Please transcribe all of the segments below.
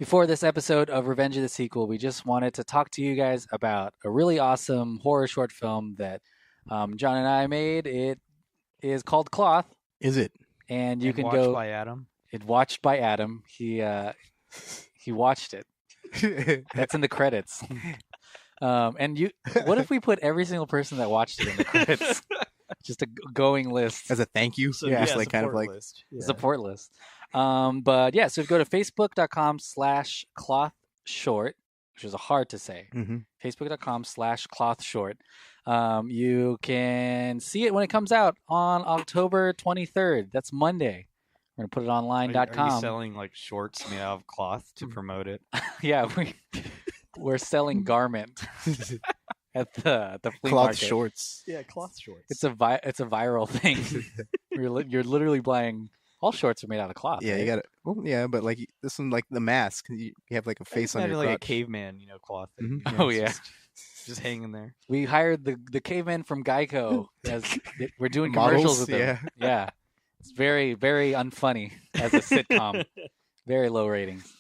Before this episode of Revenge of the Sequel, we just wanted to talk to you guys about a really awesome horror short film that John and I made. It is called Cloth. Is it? And you can watched go. by Adam. It watched by Adam. He watched it. That's in the credits. And you, what if we put every single person that watched it in the credits? Just a going list As a thank you? So, yeah, yeah, like kind of like list. Yeah. support list. But yeah, so if you go to facebook.com/clothshort, which is hard to say. Facebook.com/clothshort. You can see it when it comes out on October 23rd. That's Monday. We're gonna put it online.com. Are you selling like shorts made out of cloth to promote it? Yeah, we're selling garment at the flea cloth market. shorts. Yeah, cloth shorts. It's a viral thing. You're literally buying. All shorts are made out of cloth. Yeah, right? you got it. Well, yeah, but like this one, like the mask, you have like a face on your like crotch. a caveman, cloth. Thing. Oh, It's yeah. just hanging there. We hired the cavemen from Geico. We're doing Models, commercials with them. yeah. Yeah. It's very, very unfunny as a sitcom. Very low ratings.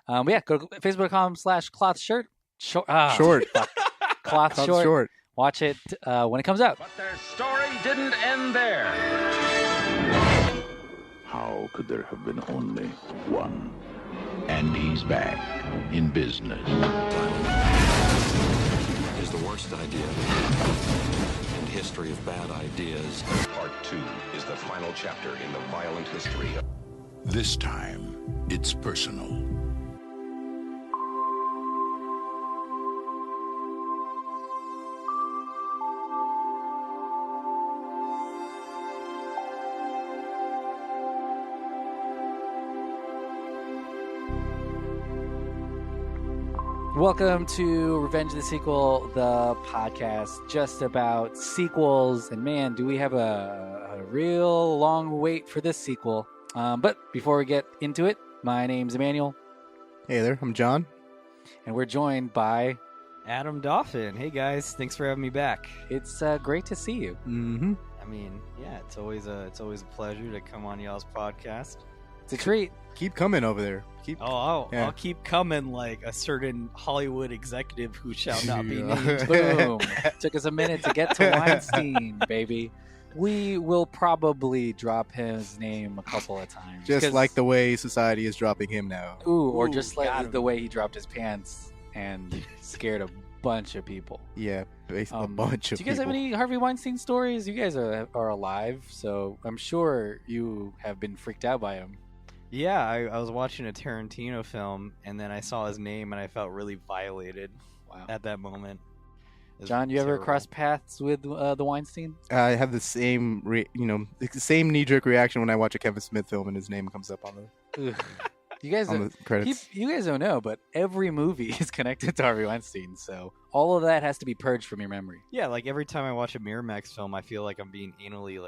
Yeah, go to facebook.com/clothshort. Short. Cloth short. Watch it when it comes out. But their story didn't end there. How could there have been only one? And he's back in business. Is the worst idea in history of bad ideas. Part 2 is the final chapter in the violent history. This time, it's personal. Welcome to Revenge of the Sequel, the podcast just about sequels. And man, do we have a real long wait for this sequel. But before we get into it, my name's Emmanuel. Hey there, I'm John. And we're joined by... Adam Dauphin. Hey guys, thanks for having me back. It's great to see you. Mm-hmm. I mean, yeah, it's always a pleasure to come on y'all's podcast. It's a treat. Keep coming over there. I'll keep coming like a certain Hollywood executive who shall not be Yeah. named. Boom. Took us a minute to get to Weinstein, baby. We will probably drop his name a couple of times. Just 'cause- like the way society is dropping him now. or Ooh, just got like him. the way he dropped his pants and scared a bunch of people. Yeah, a bunch of Do you guys people. have any Harvey Weinstein stories? You guys are alive, so I'm sure you have been freaked out by him. Yeah, I was watching a Tarantino film, and then I saw his name, and I felt really violated Wow. at that moment. It was John, you ever terrible. cross paths with the Weinstein? I have the same, the same knee-jerk reaction when I watch a Kevin Smith film and his name comes up on Ugh. You guys, the credits. you guys don't know, but every movie is connected to Harvey Weinstein, so all of that has to be purged from your memory. Yeah, like every time I watch a Miramax film, I feel like I'm being anally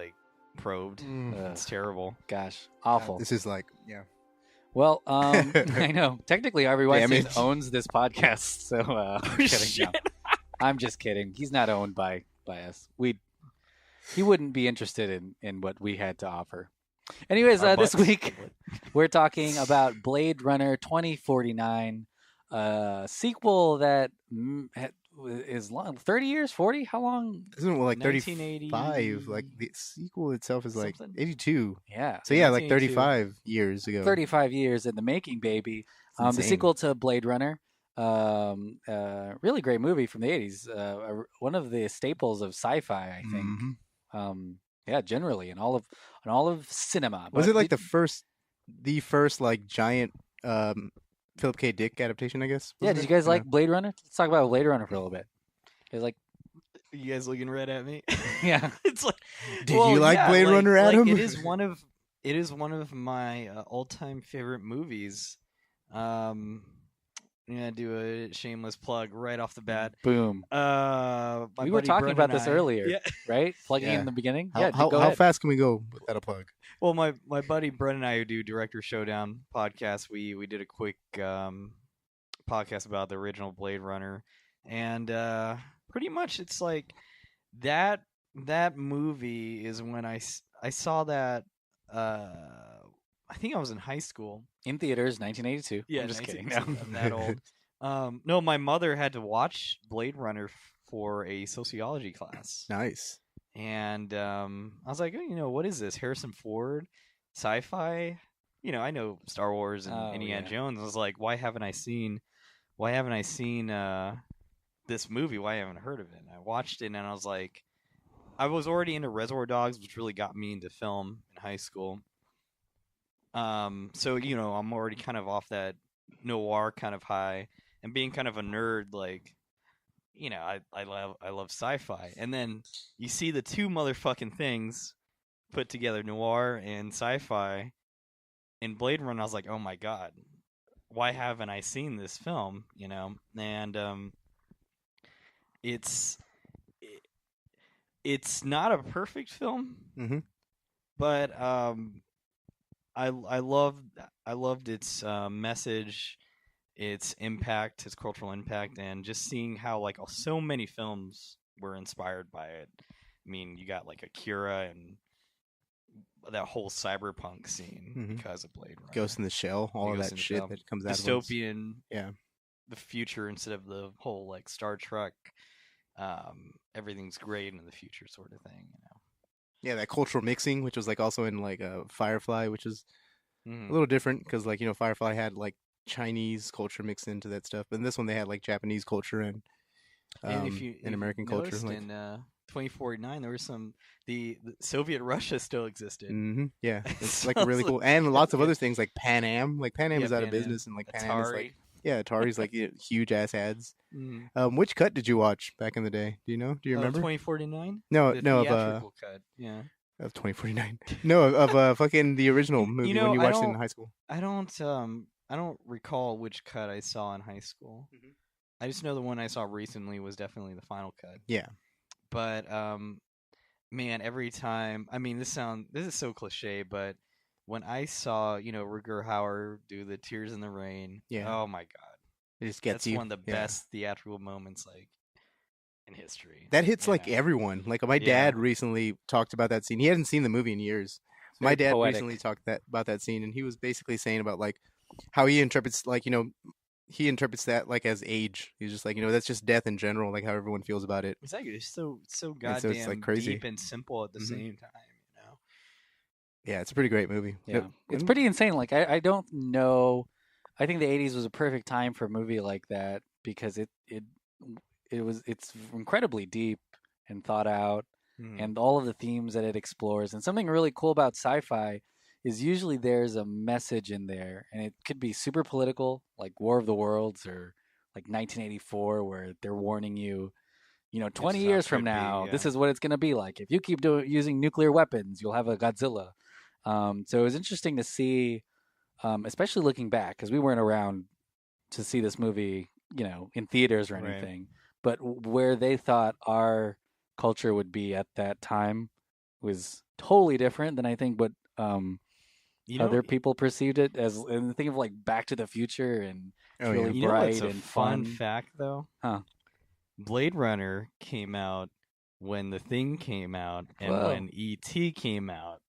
probed. Mm. It's terrible. Gosh, awful. This is like, yeah. Well, I know. Technically, Harvey Weinstein Damage. owns this podcast, so I'm kidding. No. I'm just kidding. He's not owned by us. He wouldn't be interested in what we had to offer. Anyways, Our this butts. week we're talking about Blade Runner 2049, a sequel that is long, 30 years, 40? How long? Isn't it like 1980 35? Like the sequel itself is like Something? 82. Yeah. So yeah, like 1982. 35 years ago. 35 years in the making, baby. The insane. sequel to Blade Runner. Really great movie from the 80s. One of the staples of sci-fi, I think. Mhm. Yeah, generally in all of cinema. Was But it like we- the first like giant Philip K. Dick adaptation? I guess. Yeah, did you guys like Blade Runner? Let's talk about Blade Runner for a little bit. It's like, You guys looking red at me? yeah. It's like, Did you like Blade Runner, Adam? It is one of my all-time favorite movies. I'm gonna do a shameless plug right off the bat. Boom. My We were buddy talking Brett about and this I- earlier, Yeah. right? Plugging Yeah. in the beginning. How, Yeah, how, go how ahead. fast can we go without a plug? Well, my buddy Brett and I, who do Director Showdown podcast, we did a quick podcast about the original Blade Runner, and pretty much it's like that movie is when I saw that. I think I was in high school, In theaters, 1982. Yeah, I'm just kidding. 1982, I'm that old. No, my mother had to watch Blade Runner for a sociology class. Nice. And I was like, what is this? Harrison Ford, sci-fi? I know Star Wars and Indiana Jones. I was like, why haven't I seen this movie? Why haven't I heard of it? And I watched it, and I was like, I was already into Reservoir Dogs, which really got me into film in high school. So I'm already kind of off that noir kind of high, and being kind of a nerd, like, I love sci-fi, and then you see the two motherfucking things put together, noir and sci-fi, in Blade Runner. I was like, oh my god, why haven't I seen this film? And it's not a perfect film, Mm-hmm. but I loved its message, its impact, its cultural impact, and just seeing how like so many films were inspired by it. I mean, you got like Akira and that whole cyberpunk scene because of Blade Runner. Ghost in the Shell, all of that shit that comes out of dystopian, yeah, the future instead of the whole like Star Trek. Everything's great in the future sort of thing. Yeah, that cultural mixing, which was like also in like Firefly, which is a little different because like Firefly had like Chinese culture mixed into that stuff, but in this one they had like Japanese culture and American culture. Like, in 2049, there was the Soviet Russia still existed. Mm-hmm. Yeah, it's like really cool, and lots of other things like Pan Am. Like Pan Am is out of business, and like Pan Am is like Atari's like huge ass ads. Which cut did you watch back in the day? Do you know? Do you remember? 2049? No, the theatrical cut. Yeah. Of 2049. No, of fucking the original movie when you watched it in high school. I don't recall which cut I saw in high school. Mm-hmm. I just know the one I saw recently was definitely the final cut. Yeah. But man, every time, I mean, this is so cliche, but when I saw, Rutger Hauer do the Tears in the Rain, oh my god. It just gets That's one of the best theatrical moments like in history. That hits like everyone. Like my dad recently talked about that scene. He hadn't seen the movie in years. My dad recently talked about that scene, and he was basically saying about like how he interprets like he interprets that like as age. He's just like that's just death in general, like how everyone feels about it. Exactly. It's so goddamn it's like crazy. deep and simple at the same time. Yeah, it's a pretty great movie. Yeah, it's pretty insane. Like I don't know. I think the '80s was a perfect time for a movie like that because it's incredibly deep and thought out, and all of the themes that it explores. And something really cool about sci-fi is usually there's a message in there, and it could be super political, like War of the Worlds or like 1984, where they're warning you, 20 years from now, this is what it's going to be like. If you keep using nuclear weapons, you'll have a Godzilla. So it was interesting to see, especially looking back, because we weren't around to see this movie, in theaters or anything. But where they thought our culture would be at that time was totally different than I think what other people perceived it as. And think of like Back to the Future and it's really bright and fun. Fact though, huh? Blade Runner came out when The Thing came out and when E.T. came out.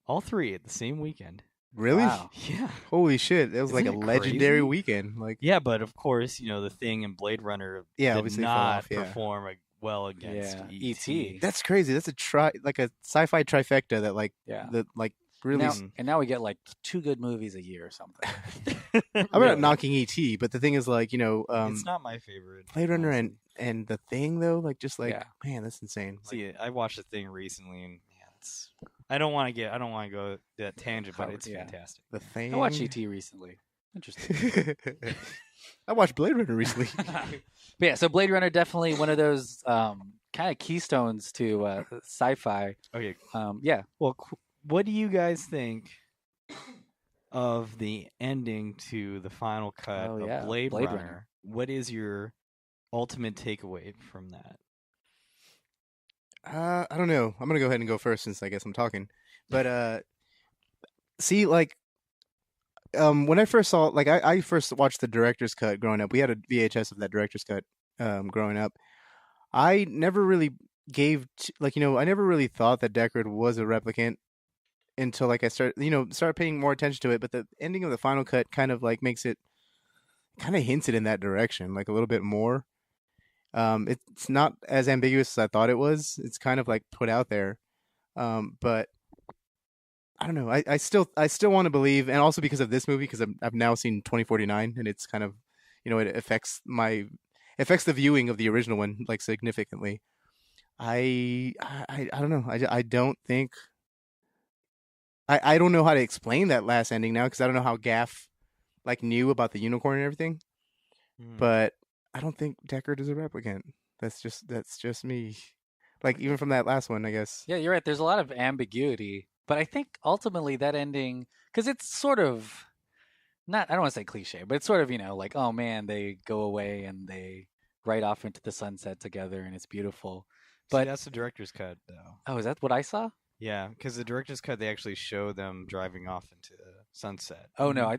All three at the same weekend. Really? Wow. Yeah. Holy shit! It was like a legendary weekend. Like but of course, The Thing and Blade Runner did not perform well against E.T. That's crazy. That's a sci-fi trifecta that really. And now we get like 2 good movies a year or something. I'm not knocking E.T., but the thing is like it's not my favorite. Blade Runner and The Thing though, like just like man, that's insane. See, I watched The Thing recently and I don't want to go that tangent, but it's fantastic. The Thing. I watched E.T. recently. Interesting. I watched Blade Runner recently. But yeah, so Blade Runner definitely one of those kind of keystones to sci-fi. Okay. Yeah. Well, what do you guys think of the ending to the final cut of Blade Runner? What is your ultimate takeaway from that? I don't know. I'm gonna go ahead and go first since I guess I'm talking. But see, like, when I first saw, like, I first watched the director's cut growing up. We had a VHS of that director's cut growing up. I never really I never really thought that Deckard was a replicant until like I started paying more attention to it. But the ending of the final cut kind of like makes it kind of hinted in that direction, like a little bit more. It's not as ambiguous as I thought it was. It's kind of like put out there, but I don't know. I still want to believe, and also because of this movie, because I've now seen 2049, and it's kind of, it affects the viewing of the original one like significantly. I don't know. I don't think. I don't know how to explain that last ending now, because I don't know how Gaff like knew about the unicorn and everything, but I don't think Deckard is a replicant. That's just me. Like even from that last one, I guess. Yeah, you're right. There's a lot of ambiguity. But I think ultimately that ending, because it's sort of not, I don't want to say cliche, but it's sort of, like, oh man, they go away and they ride off into the sunset together and it's beautiful. But that's the director's cut, though. Oh, is that what I saw? Yeah, because the director's cut, they actually show them driving off into the sunset. Oh no, I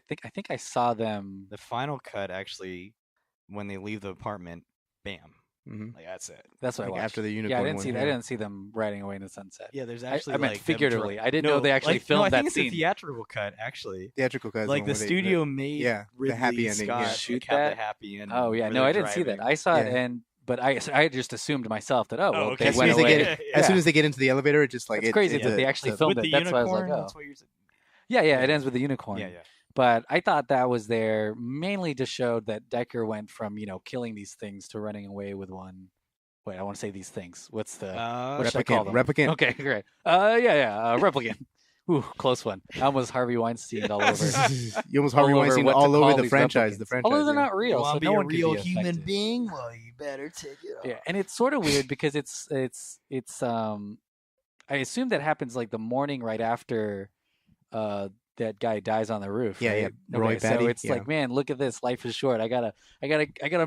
think I saw them. The final cut actually, when they leave the apartment, bam. Mm-hmm. Like that's it. That's what I watched. After the unicorn. Yeah, I didn't see them riding away in the sunset. Yeah, there's actually. I meant figuratively. I didn't know they actually I filmed that think scene. It's a theatrical cut, actually. Theatrical cut. Like the studio made. Ridley the happy ending. Scott shoot that. The happy ending. Oh yeah, no, I didn't see that. I saw it, but I just assumed myself that okay. they went away. As soon as they get into the elevator, it just like it's crazy that they actually filmed it. That's why I was like, oh. Yeah, it ends with the unicorn. Yeah. But I thought that was there mainly to show that Deckard went from killing these things to running away with one. Wait, I want to say these things. What's the what should I call them? Replicant. Okay, great. Replicant. Ooh, close one. I almost Harvey Weinstein all over. You almost Harvey Weinstein all over the franchise. Although they're not real, so no one could be a real affected. human being. Well, you better take it off. Yeah, and it's sort of weird because it's I assume that happens like the morning right after that guy dies on the roof. Yeah, right? yeah. Roy Batty. So it's like, man, look at this. Life is short. I gotta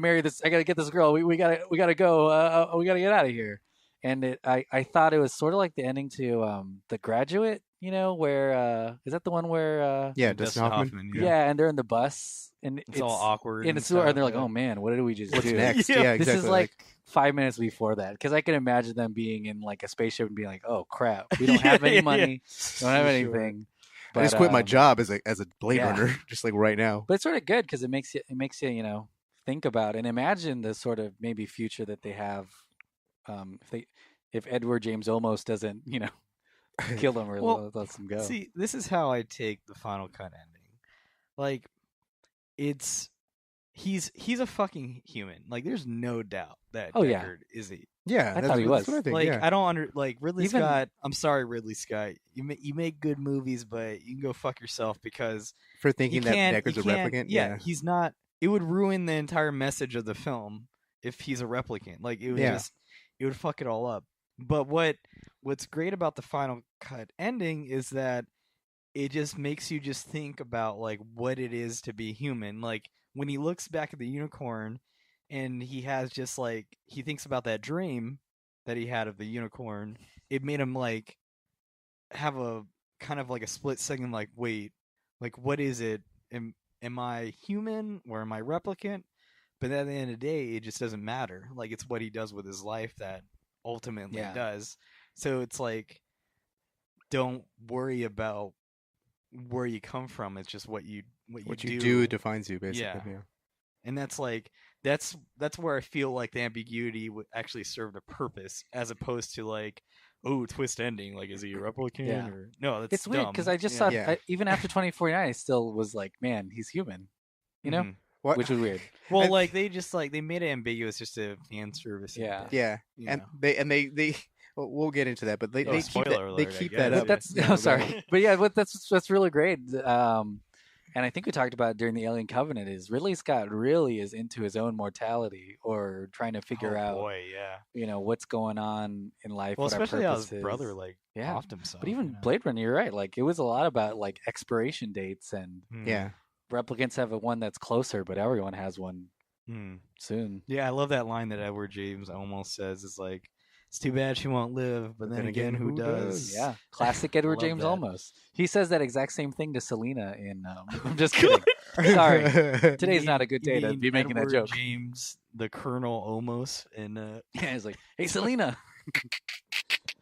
marry this. I gotta get this girl. We gotta go. We gotta get out of here. And I thought it was sort of like the ending to The Graduate. Where is that the one where Dustin Hoffman. Yeah, and they're in the bus and it's all awkward. And they're like, oh man, what did we just What's do? next? Yeah, exactly. This is like 5 minutes before that, because I can imagine them being in like a spaceship and being like, oh crap, we don't have any money, don't have anything. But, I just quit my job as a Blade Runner, just like right now. But it's sort of good because it makes you think about and imagine the sort of maybe future that they have, if Edward James Olmos doesn't kill them or let them go. See, this is how I take the final cut ending. Like, he's a fucking human. Like, there's no doubt that Deckard is he. Yeah, I thought he was. What I think, like, yeah. I don't Ridley Scott. I'm sorry, Ridley Scott. You make good movies, but you can go fuck yourself because for thinking that Deckard's a replicant. Yeah, he's not. It would ruin the entire message of the film if he's a replicant. Like it would it would fuck it all up. But what's great about the final cut ending is that it just makes you just think about like what it is to be human. Like when he looks back at the unicorn and he has just like he thinks about that dream that he had of the unicorn, it made him like have a kind of like a split second like, wait, like what is it? Am I human or am I replicant? But at the end of the day, it just doesn't matter. Like it's what he does with his life that ultimately does. So it's like, don't worry about where you come from. It's just what you do defines you, basically. Yeah. And that's like that's where I feel like the ambiguity would actually serve a purpose, as opposed to like, oh, twist ending. Like, is he a replicant? Yeah. Or... No, that's it's weird because I just thought even after 2049, I still was like, man, he's human. Mm-hmm. Which was weird. Well, like they just like they made it ambiguous just to fan service. Yeah. And they well, we'll get into that, but they keep that up. That's sorry, but that's really great. And I think we talked about it during the Alien Covenant is Ridley Scott really is into his own mortality or trying to figure out, what's going on in life. Well, what especially our how purpose his is. brother offed himself. But even Blade Runner, you're right. Like it was a lot about like expiration dates and replicants have one that's closer, but everyone has one soon. Yeah, I love that line that Edward James almost says is like, it's too bad she won't live, but then again, who does? Yeah, classic Edward James almost. He says that exact same thing to Selena in. I'm just kidding. Sorry, today's not a good day to be making Edward that joke. James, the Colonel almost, and he's like, hey Selena.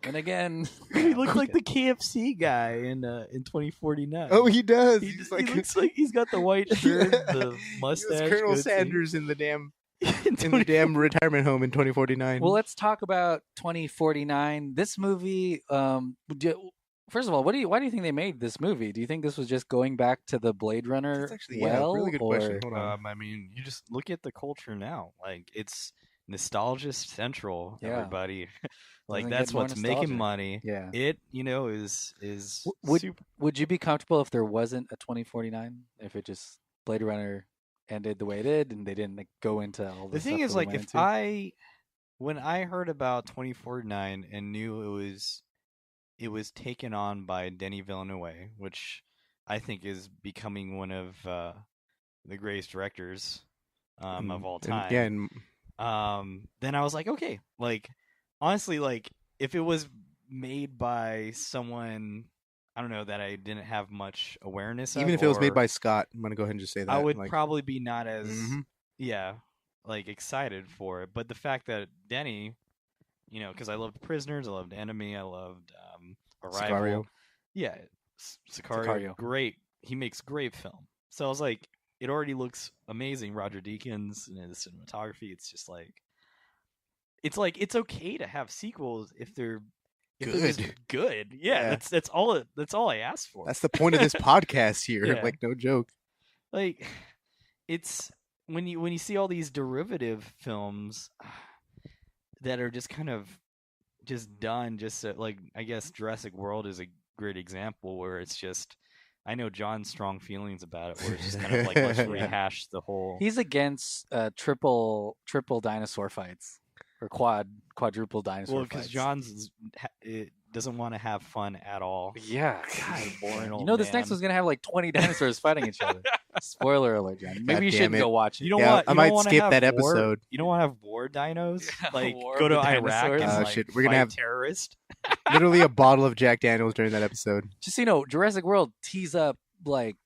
And again, He looks like the KFC guy in 2049. Oh, he does. He like, looks like he's got the white shirt, the mustache. He was Colonel goatee. Sanders in the damn retirement home in 2049. well, let's talk about 2049. This movie. First of all, why do you think they made this movie? Do you think this was just going back to the Blade Runner? That's actually or... really good question. Hold on. I mean, you just look at the culture now. Like, it's nostalgia central. Yeah. Everybody, like Doesn't that's get more what's nostalgia. making money. Yeah. It is super. Would you be comfortable if there wasn't a 2049? If it just Blade Runner ended the way it did, and they didn't go into all The the thing stuff is, that we like, went if into? when I heard about 2049 and knew it was taken on by Denis Villeneuve, which I think is becoming one of the greatest directors of all time. Then I was like, okay, like, honestly, like, if it was made by someone, I don't know, that I didn't have much awareness of, Even if it was made by Scott, I'm gonna go ahead and just say that I would probably be not as Mhm. like excited for it. But the fact that Denny, because I loved Prisoners, I loved Enemy, I loved Arrival. Sicario. Yeah, Sicario, great. He makes great film. So I was like, it already looks amazing. Roger Deakins and his cinematography. It's just like, it's okay to have sequels if they're just good. Yeah, that's all. That's all I asked for. That's the point of this podcast here. Yeah. Like, no joke. Like, it's when you see all these derivative films that are just kind of just done just so, like, I guess Jurassic World is a great example where it's just, I know John's strong feelings about it, where it's just kind of like, let's rehash the whole. He's against triple dinosaur fights or quadruple dinosaur fights. Because John's it doesn't want to have fun at all. Yeah, God, boring old this next one's gonna have like 20 dinosaurs fighting each other. Spoiler alert, John. Maybe you shouldn't go watch it. You don't want. I might skip that episode. You don't want to have war dinos, like War go of to the Iraq and dinosaurs. like We're gonna fight have terrorists. literally a bottle of Jack Daniels during that episode. Just so you know, Jurassic World tees up like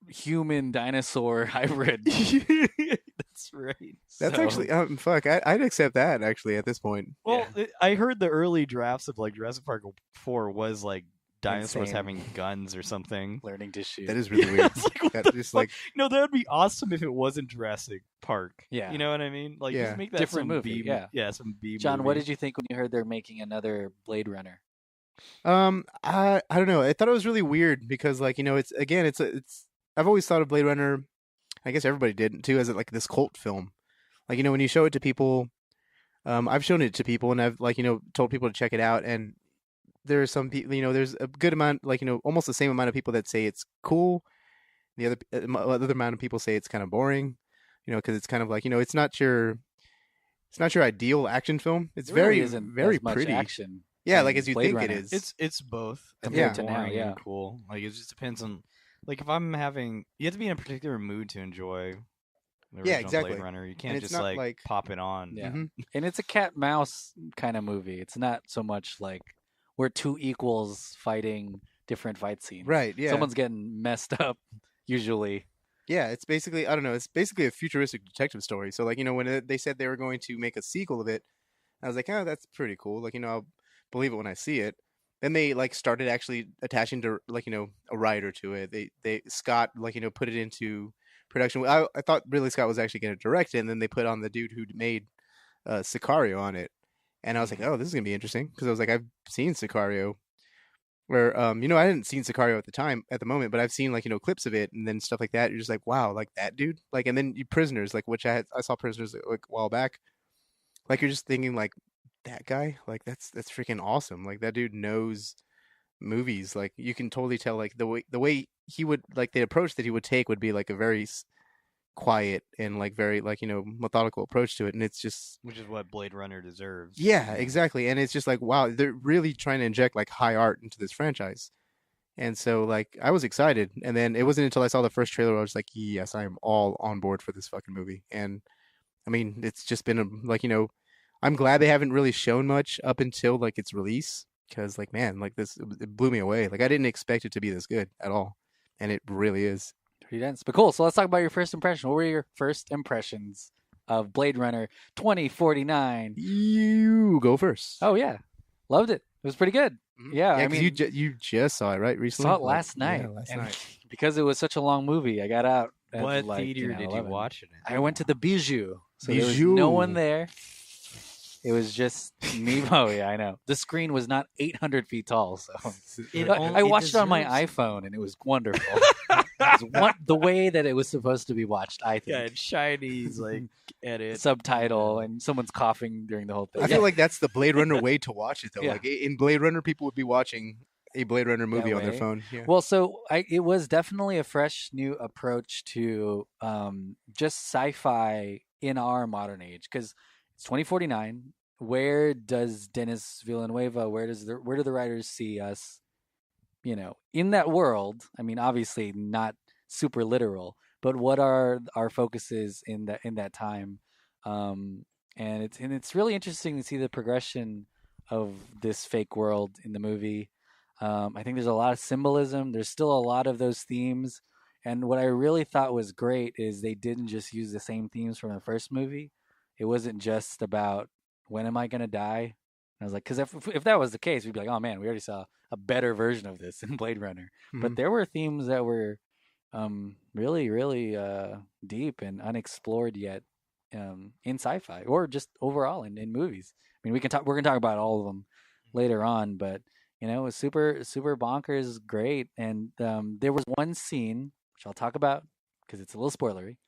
human dinosaur hybrid. That's right. That's So- actually fuck. I'd accept that actually at this point. Well, I heard the early drafts of like Jurassic Park 4 was like dinosaurs Insane. having guns or something. learning to shoot. That is really weird. It's like, what That's the just fuck? like No, that would be awesome if it wasn't Jurassic Park. Yeah. You know what I mean? Like, Yeah. just make that Different some movie, B, yeah. some B. John, movie. what did you think when you heard they're making another Blade Runner? I don't know. I thought it was really weird because like it's I've always thought of Blade Runner. I guess everybody did too as like this cult film. Like when you show it to people, I've shown it to people and I've like told people to check it out, and there are some people there's a good amount like almost the same amount of people that say it's cool. The other amount of people say it's kind of boring, because it's kind of like it's not your ideal action film. It's There really very isn't very as much pretty. action. Yeah, in like as you Blade think Runner. it is. It's both Compared to now, boring yeah. and cool. Like, it just depends on, like, if I'm having, you have to be in a particular mood to enjoy the original exactly. Blade Runner. You can't it's just not like pop it on. Yeah. Mhm. And it's a cat mouse kind of movie. It's not so much like we're two equals fighting different fight scenes. Right, yeah. Someone's getting messed up usually. Yeah, it's basically, I don't know, it's basically a futuristic detective story. So, like, when they said they were going to make a sequel of it, I was like, oh, that's pretty cool. Like, I'll believe it when I see it. Then they, like, started actually attaching to, like, a writer to it. Scott, like, put it into production. I thought Ridley Scott was actually going to direct it, and then they put on the dude who made Sicario on it. And I was like, oh, this is going to be interesting. Because I was like, I've seen Sicario. Where I hadn't seen Sicario at the moment, but I've seen like clips of it and then stuff like that. You're just like, wow, like that dude, like, and then Prisoners, like, which I saw Prisoners like a while back. Like, you're just thinking like that guy, like that's freaking awesome. Like, that dude knows movies. Like, you can totally tell like the way he would, like, the approach that he would take would be like a very quiet and like very like methodical approach to it, and it's just, Which is what Blade Runner deserves. yeah, exactly. And it's just like, wow, they're really trying to inject like high art into this franchise. And so like I was excited, and then it wasn't until I saw the first trailer I was like, yes, I am all on board for this fucking movie. And I mean, it's just been like I'm glad they haven't really shown much up until like its release, because like, man, like this, it blew me away. Like, I didn't expect it to be this good at all, and it really is. Pretty dense. But cool. So let's talk about your first impression. What were your first impressions of Blade Runner 2049? You go first. Oh yeah. Loved it. was pretty good. Yeah, Yeah, I mean, you just saw it right recently. saw it last night. Yeah, last night. Because it was such a long movie, I got out. At What like, theater did 11. you watch it in? I went to the Bijou, so there was Bijou. no one there. It was just me. Oh yeah, I know. The screen was not 800 feet tall, so I watched it on my iPhone, and it was wonderful. It was the way that it was supposed to be watched. I think. Yeah, it's Chinese like edit subtitle, and someone's coughing during the whole thing. I feel like that's the Blade Runner way to watch it, though. Yeah. Like in Blade Runner, people would be watching a Blade Runner movie on their phone. Yeah. Well, so it was definitely a fresh new approach to just sci-fi in our modern age, because it's 2049. Where does Denis Villeneuve? Where do the writers see us? In that world. I mean, obviously not super literal, but what are our focuses in that time? And it's really interesting to see the progression of this fake world in the movie. I think there's a lot of symbolism. There's still a lot of those themes. And what I really thought was great is they didn't just use the same themes from the first movie. It wasn't just about when am I going to die? And I was like, because if that was the case, we'd be like, oh man, we already saw a better version of this in Blade Runner. Mm-hmm. But there were themes that were really, really deep and unexplored yet in sci-fi or just overall in movies. I mean, we're going to talk about all of them later on, but it was super, super bonkers great. And there was one scene, which I'll talk about because it's a little spoilery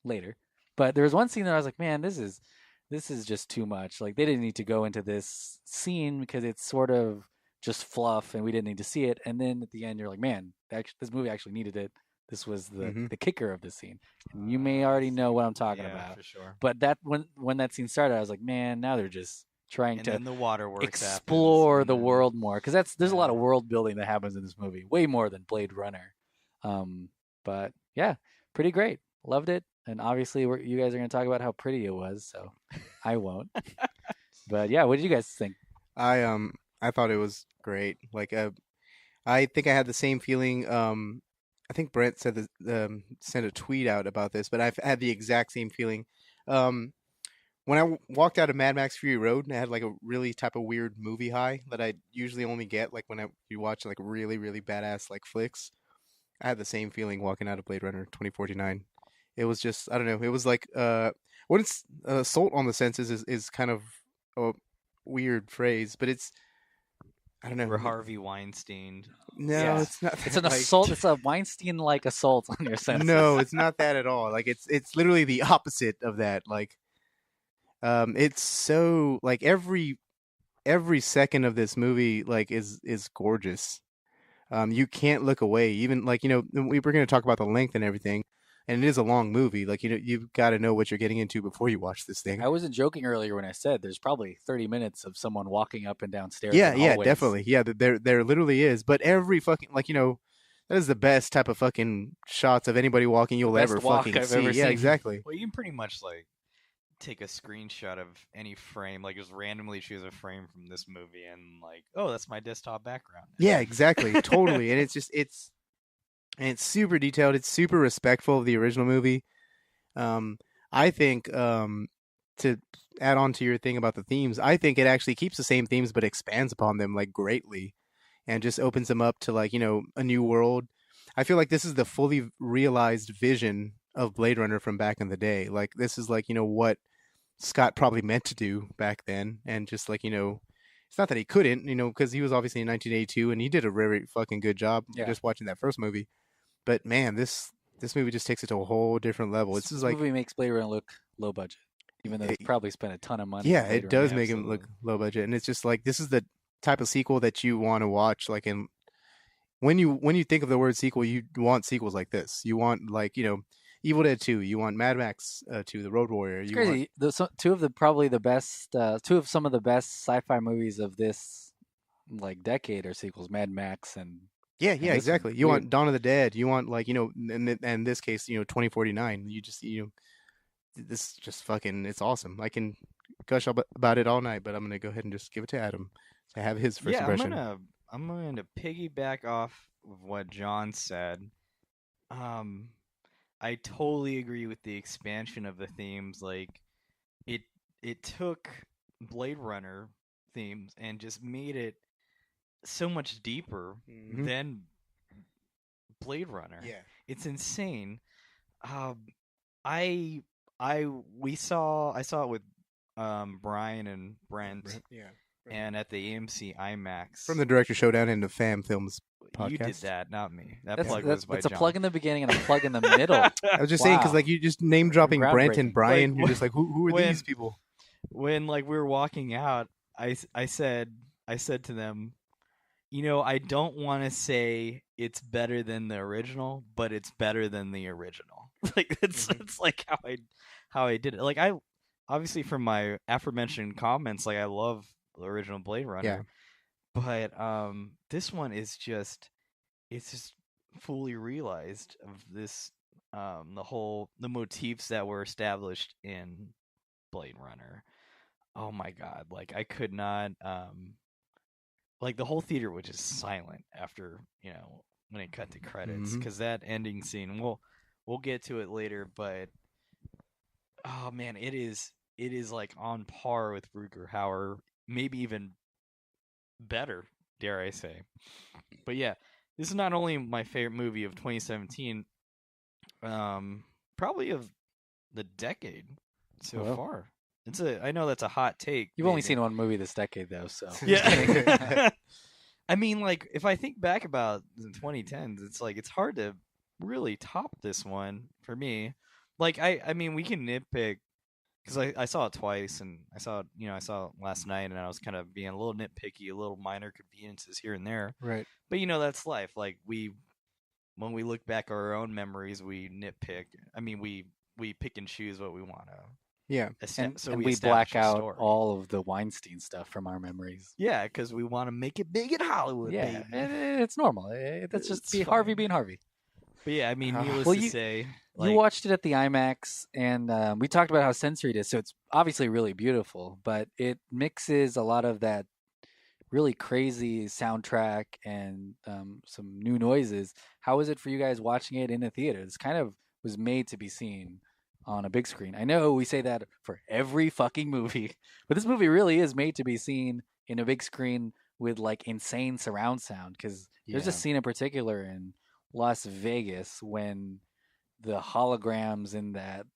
later, but there was one scene that I was like, man, this is just too much. Like, they didn't need to go into this scene because it's sort of just fluff and we didn't need to see it. And then at the end, you're like, man, this movie actually needed it. This was the kicker of the scene. And you may already know what I'm talking about. For sure. But that when that scene started, I was like, man, now they're just trying to the waterworks explore the world more. Because there's a lot of world building that happens in this movie. Way more than Blade Runner. But yeah, pretty great. Loved it. And obviously, you guys are going to talk about how pretty it was, so I won't. But yeah, what did you guys think? I thought it was great. Like, I think I had the same feeling. I think Brent said sent a tweet out about this, but I've had the exact same feeling. When I walked out of Mad Max Fury Road, I had like a really type of weird movie high that I usually only get like when you watch like really, really badass like flicks. I had the same feeling walking out of Blade Runner 2049. It was just, I don't know. It was like, what it's assault on the senses is kind of a weird phrase, but it's, I don't know. We're Harvey Weinstein. No, it's not. It's an assault. It's a Weinstein-like assault on your senses. No, it's not that at all. Like it's literally the opposite of that. Like, it's so like every second of this movie like is gorgeous. You can't look away. Even like we were going to talk about the length and everything. And it is a long movie. Like, you've got to know what you're getting into before you watch this thing. I wasn't joking earlier when I said there's probably 30 minutes of someone walking up and down stairs. Yeah, definitely. Yeah, there literally is. But every fucking, that is the best type of fucking shots of anybody walking you'll ever fucking see. Yeah, exactly. Well, you can pretty much, take a screenshot of any frame, just randomly choose a frame from this movie and, oh, that's my desktop background. Yeah, exactly. Totally. And it's super detailed. It's super respectful of the original movie. I think to add on to your thing about the themes, I think it actually keeps the same themes but expands upon them greatly, and just opens them up to a new world. I feel like this is the fully realized vision of Blade Runner from back in the day. Like, this is what Scott probably meant to do back then, and just it's not that he couldn't, because he was obviously in 1982 and he did a very fucking good job just watching that first movie. But man, this movie just takes it to a whole different level. This movie makes Blade Runner look low budget, even though they probably spent a ton of money. Yeah, it does make him look low budget, and it's just this is the type of sequel that you want to watch. When you think of the word sequel, you want sequels like this. You want Evil Dead 2. You want Mad Max 2, The Road Warrior. It's crazy. Two of some of the best sci-fi movies of this decade are sequels. Mad Max and yeah, exactly. You want Dawn of the Dead. You want in this case, 2049. You just this just fucking, it's awesome. I can gush about it all night, but I'm gonna go ahead and just give it to Adam to have his first impression. I'm gonna piggyback off of what John said. I totally agree with the expansion of the themes. It took Blade Runner themes and just made it so much deeper than Blade Runner. Yeah. It's insane. I saw it with Brian and Brent. Yeah. And at the AMC IMAX. From the Director Showdown and the Fam Films podcast. You did that, not me. That plug was by It's John. a plug in the beginning and a plug in the middle. I was just saying, because like you just name dropping Brent and Brian, you're just like, who are these people? When like we were walking out, I said to them, I don't want to say it's better than the original, but it's better than the original. Like it's like how I did it. Like I obviously from my aforementioned comments, like I love the original Blade Runner, but this one is just fully realized of this the motifs that were established in Blade Runner. Oh my god, like I could not like the whole theater was just silent after when it cut to credits, because that ending scene, we'll get to it later, but oh man, it is like on par with Rutger Hauer, maybe even better, dare I say. But yeah, this is not only my favorite movie of 2017, probably of the decade so far. I know that's a hot take. You've only seen one movie this decade, though, so yeah. I mean, like if I think back about the 2010s, it's like it's hard to really top this one for me. Like I mean, we can nitpick because I saw it twice, and I saw it last night, and I was kind of being a little nitpicky, a little minor conveniences here and there. Right. But that's life. Like when we look back at our own memories, we nitpick. I mean, we pick and choose what we want to. Yeah, and we black out all of the Weinstein stuff from our memories. Yeah, because we want to make it big in Hollywood. Yeah, baby. it's normal. That's just Harvey being Harvey. But yeah, I mean, needless to say, you watched it at the IMAX, and we talked about how sensory it is. So it's obviously really beautiful, but it mixes a lot of that really crazy soundtrack and some new noises. How was it for you guys watching it in a theater? This kind of was made to be seen on a big screen. I know we say that for every fucking movie, but this movie really is made to be seen in a big screen with like insane surround sound, because there's a scene in particular in Las Vegas when the holograms in that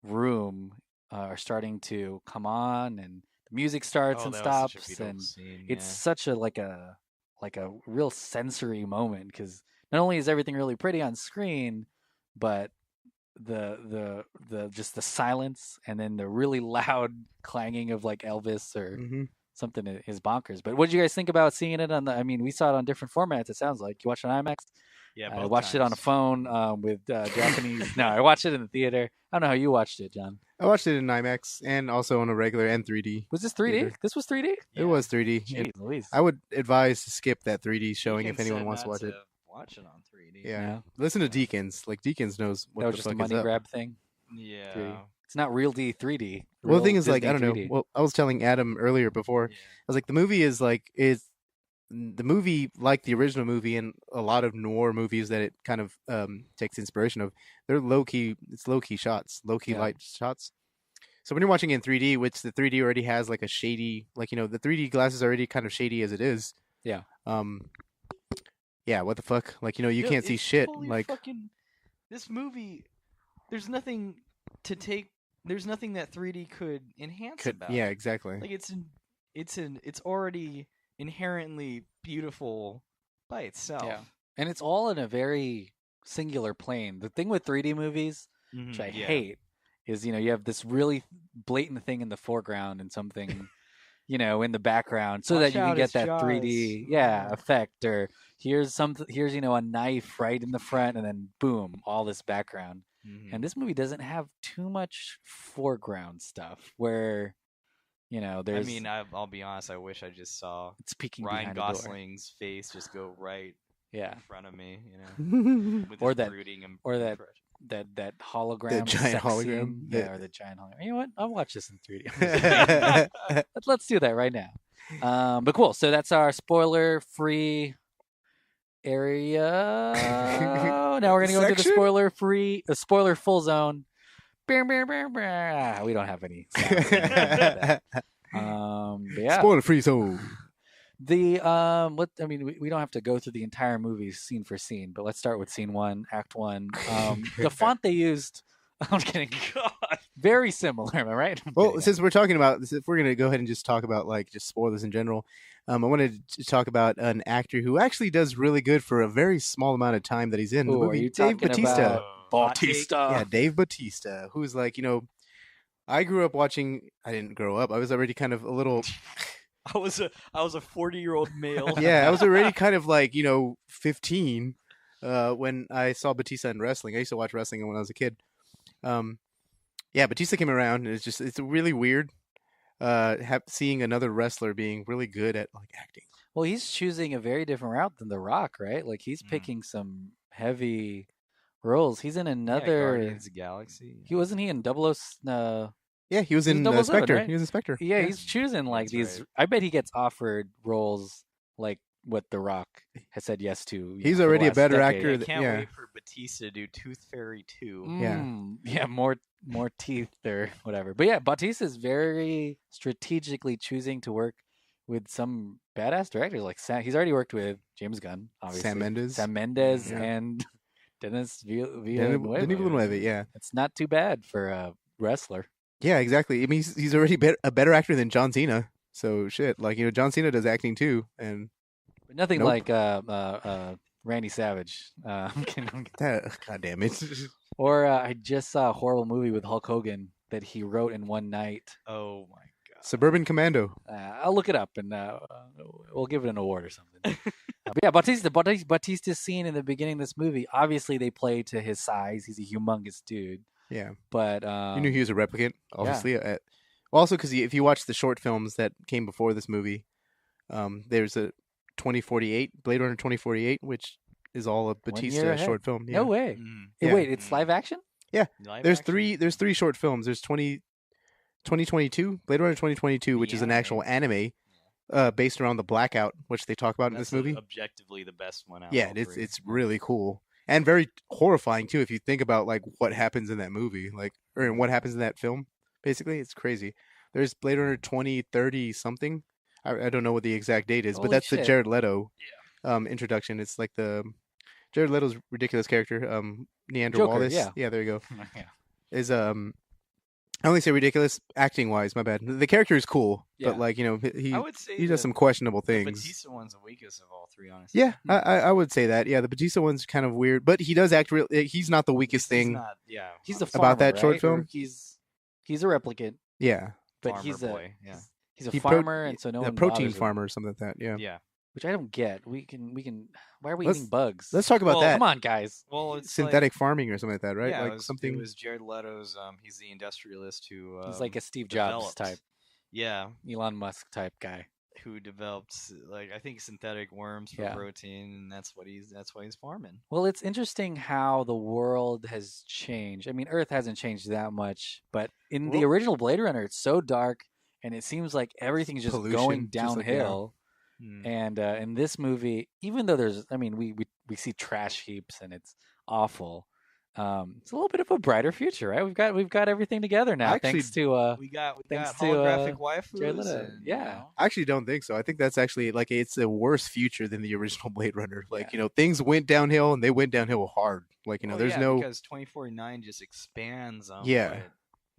room are starting to come on, and the music starts and stops, and it's such a like a real sensory moment, because not only is everything really pretty on screen, but the just the silence, and then the really loud clanging of like Elvis or something is bonkers. But what did you guys think about seeing it on I mean, we saw it on different formats, it sounds like. You watched it on IMAX? Yeah, I watched it on a phone with Japanese. No, I watched it in the theater. I don't know how you watched it, John. I watched it in IMAX and also on a regular and 3D. Was this 3D? theater. This was 3D? It was 3D. Jeez Louise. I would advise to skip that 3D showing if anyone wants to watch it. Watch it on 3D. Yeah. Listen to Deacons. Like, Deacons knows what that was the just fuck a money is up. grab thing. Yeah. 3D. It's not real 3D. Well, the thing is, like, I don't know. 3D. Well, I was telling Adam earlier before. I was like, the movie is like the movie, like the original movie and a lot of noir movies that it kind of takes inspiration of. They're low key. It's low key shots, low key light shots. So when you're watching it in 3D, which the 3D already has like a shady, like the 3D glass is already kind of shady as it is. Yeah. Yeah. What the fuck? Like you can't see shit. Like this movie, there's nothing to take. There's nothing that 3D could enhance about. Yeah, exactly. Like it's already inherently beautiful by itself. Yeah. And it's all in a very singular plane. The thing with 3D movies, which I hate, is you have this really blatant thing in the foreground and something in the background, so that you can get that 3D effect. Or here's a knife right in the front, and then boom, all this background. And this movie doesn't have too much foreground stuff where there's. I mean, I'll be honest. I wish I just saw Ryan Gosling's face just go right in front of me. With or his that brooding and that hologram, the giant hologram, or the giant hologram. You know what? I'll watch this in 3D. Let's do that right now. But cool. So that's our spoiler-free area. Now we're gonna go into the spoiler-full zone. We don't have any. But yeah. Spoiler-free zone. We don't have to go through the entire movie scene for scene, but let's start with scene 1, act 1. The font they used, I'm kidding. God. Very similar, am I right? Since we're talking about this, if we're going to go ahead and just talk about like just spoilers in general, I wanted to talk about an actor who actually does really good for a very small amount of time that he's in the movie. Dave Bautista. Bautista. Yeah, Dave Bautista, who's like, I grew up watching. I didn't grow up. I was already kind of a little. I was a 40-year-old male. Yeah, I was already kind of like 15 when I saw Bautista in wrestling. I used to watch wrestling when I was a kid. Bautista came around, and it's really weird seeing another wrestler being really good at like acting. Well, he's choosing a very different route than The Rock, right? Like he's picking some heavy roles. He's in another Guardians of the Galaxy. He wasn't he in 00? Yeah, he was in Spectre. Right? He was in Spectre. Yeah, he's choosing like these. Right. I bet he gets offered roles like what The Rock has said yes to. He's already a better actor. I can't wait for Bautista to do Tooth Fairy 2. Yeah, more teeth or whatever. But yeah, Bautista is very strategically choosing to work with some badass directors. Like he's already worked with James Gunn, obviously. Sam Mendes, and Denis Villeneuve. Yeah, it's not too bad for a wrestler. Yeah, exactly. I mean, he's already a better actor than John Cena. So shit, like John Cena does acting too, but nothing like Randy Savage. God damn it! Or I just saw a horrible movie with Hulk Hogan that he wrote in one night. Oh my god! Suburban Commando. I'll look it up and we'll give it an award or something. But yeah, Bautista's scene in the beginning of this movie. Obviously, they play to his size. He's a humongous dude. Yeah, but you knew he was a replicant, obviously. Yeah. Also, because if you watch the short films that came before this movie, there's a 2048, Blade Runner 2048, which is all a Bautista short film. Yeah. No way. Hey, wait, it's live action? Yeah. There's three short films. There's 2022, Blade Runner 2022, which is an actual anime based around the blackout, which they talk about in this movie. Objectively the best one out. Yeah, it's really cool. And very horrifying too, if you think about like what happens in that movie, or what happens in that film. Basically, it's crazy. There's Blade Runner 2030 something. I don't know what the exact date is, but that's the Jared Leto introduction. It's like the Jared Leto's ridiculous character, Neander Joker, Wallace. Yeah, there you go. Is I only say ridiculous acting wise. My bad. The character is cool, but like he does some questionable things. The Bautista one's the weakest of all three, honestly. Yeah, I would say that. Yeah, the Bautista one's kind of weird, but he does act real. He's not the weakest thing. He's the farmer, about that right? short film. He's a replicant. Yeah, but farmer he's boy. He's a farmer, and so no one protein bothers farmer him. or something like that. Yeah. Which I don't get. We can. Why are we eating bugs? Let's talk about that. Come on, guys. Well, it's synthetic farming or something like that, right? Yeah, like it was Jared Leto's. He's the industrialist who. He's like a Steve Jobs type. Yeah. Elon Musk type guy who developed I think synthetic worms for protein, and that's why he's farming. Well, it's interesting how the world has changed. I mean, Earth hasn't changed that much, but in the original Blade Runner, it's so dark, and it seems like everything's just going downhill. And in this movie, even though we see trash heaps and it's awful, it's a little bit of a brighter future, right? We've got everything together now, thanks to we got holographic waifus. I actually don't think so. I think that's actually it's a worse future than the original Blade Runner. Things went downhill and they went downhill hard. Because 2049 just expands on what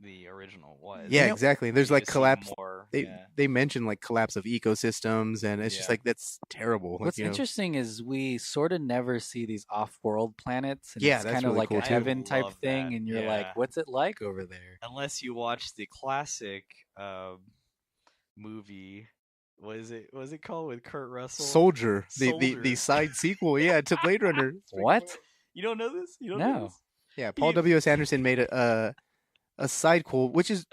the original was. Yeah, exactly. There's collapse. They mention collapse of ecosystems, and it's just that's terrible. What's interesting is we sort of never see these off-world planets. And it's that's kind of really like cool a heaven type thing, and you're like, what's it like over there? Unless you watch the classic movie. What is it called with Kurt Russell? Soldier. The side sequel, to Blade Runner. What? You don't know this? You don't know this? Yeah, Paul W.S. Anderson made a sidequel, which is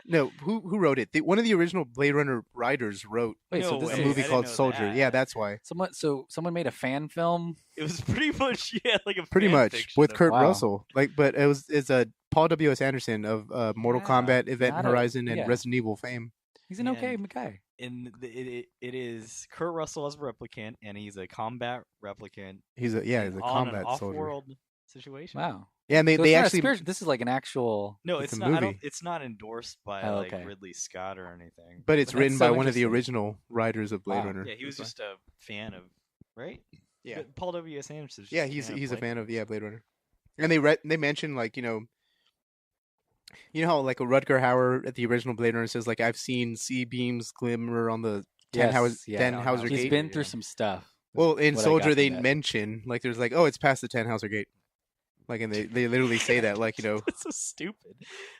who wrote it? One of the original Blade Runner writers wrote a movie called Soldier. Yeah, that's why. Someone made a fan film. It was pretty much like a pretty fan much fiction with Kurt Russell. But it's a Paul W.S. Anderson of Mortal Kombat, Event Horizon, and Resident Evil fame. He's an okay guy. And it is Kurt Russell as a replicant, and he's a combat replicant. He's a combat an soldier. off-world situation. Wow. Yeah, and So they it's not a actually spiritual. This is like an actual. No, It's it's a not. I don't, movie. it's not endorsed by Oh, like okay. Ridley Scott or anything. but it's That's written so by one of the interesting. original writers of Blade Wow. Runner. Yeah, he was That's just a fan of, right? Yeah. But Paul W.S. Anderson's. Yeah, just he's a fan of Blade. Blade Runner. And they mentioned like, you know how like a Rutger Hauer at the original Blade Runner says like I've seen sea beams glimmer on the Tannhauser He's Gate. been through some stuff. Well, in what I got Soldier from they that. mention like there's like, oh, it's past the Tannhauser Gate. Like, and they literally say that, like, That's so stupid.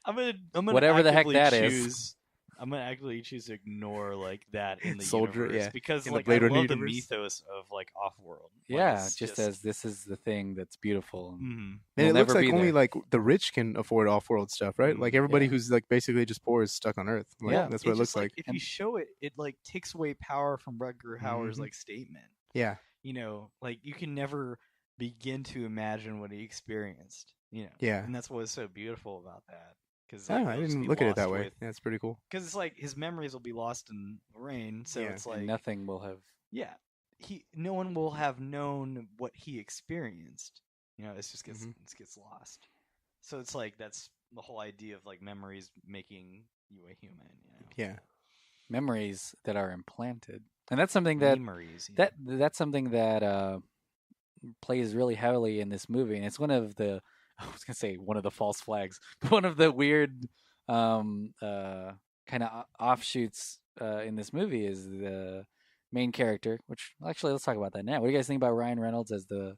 I'm gonna Whatever the heck actively that is. choose. I'm gonna actively choose to ignore like that in the Soldier, universe yeah. because In the like Blade I Runner love the universe. mythos of like Offworld. Yeah, just as this is the thing that's beautiful. Mhm. And We'll it looks never like be only there. like the rich can afford off-world stuff, right? Like everybody Yeah. who's like basically just poor is stuck on Earth. Like, Yeah. that's what it looks just, like. If you show it, it like takes away power from Rutger Hauer's Mhm. like statement. Yeah, You know, like you can never begin to imagine what he experienced. You know, Yeah. and that's what's so beautiful about that. Because oh, I didn't look at it that way. Yeah, it's pretty cool. Because it's like his memories will be lost in the rain, so Yeah, it's like And nothing will have. yeah, no one will have known what he experienced. You know, it just gets it gets lost. So it's like that's the whole idea of like memories making you a human. You know? Yeah. Memories that are implanted, and that's something that Memories. that's something that plays really heavily in this movie, and it's one of the I was gonna say one of the false flags, but one of the weird kind of offshoots in this movie is the main character. Which actually, let's talk about that now. What do you guys think about Ryan Reynolds as the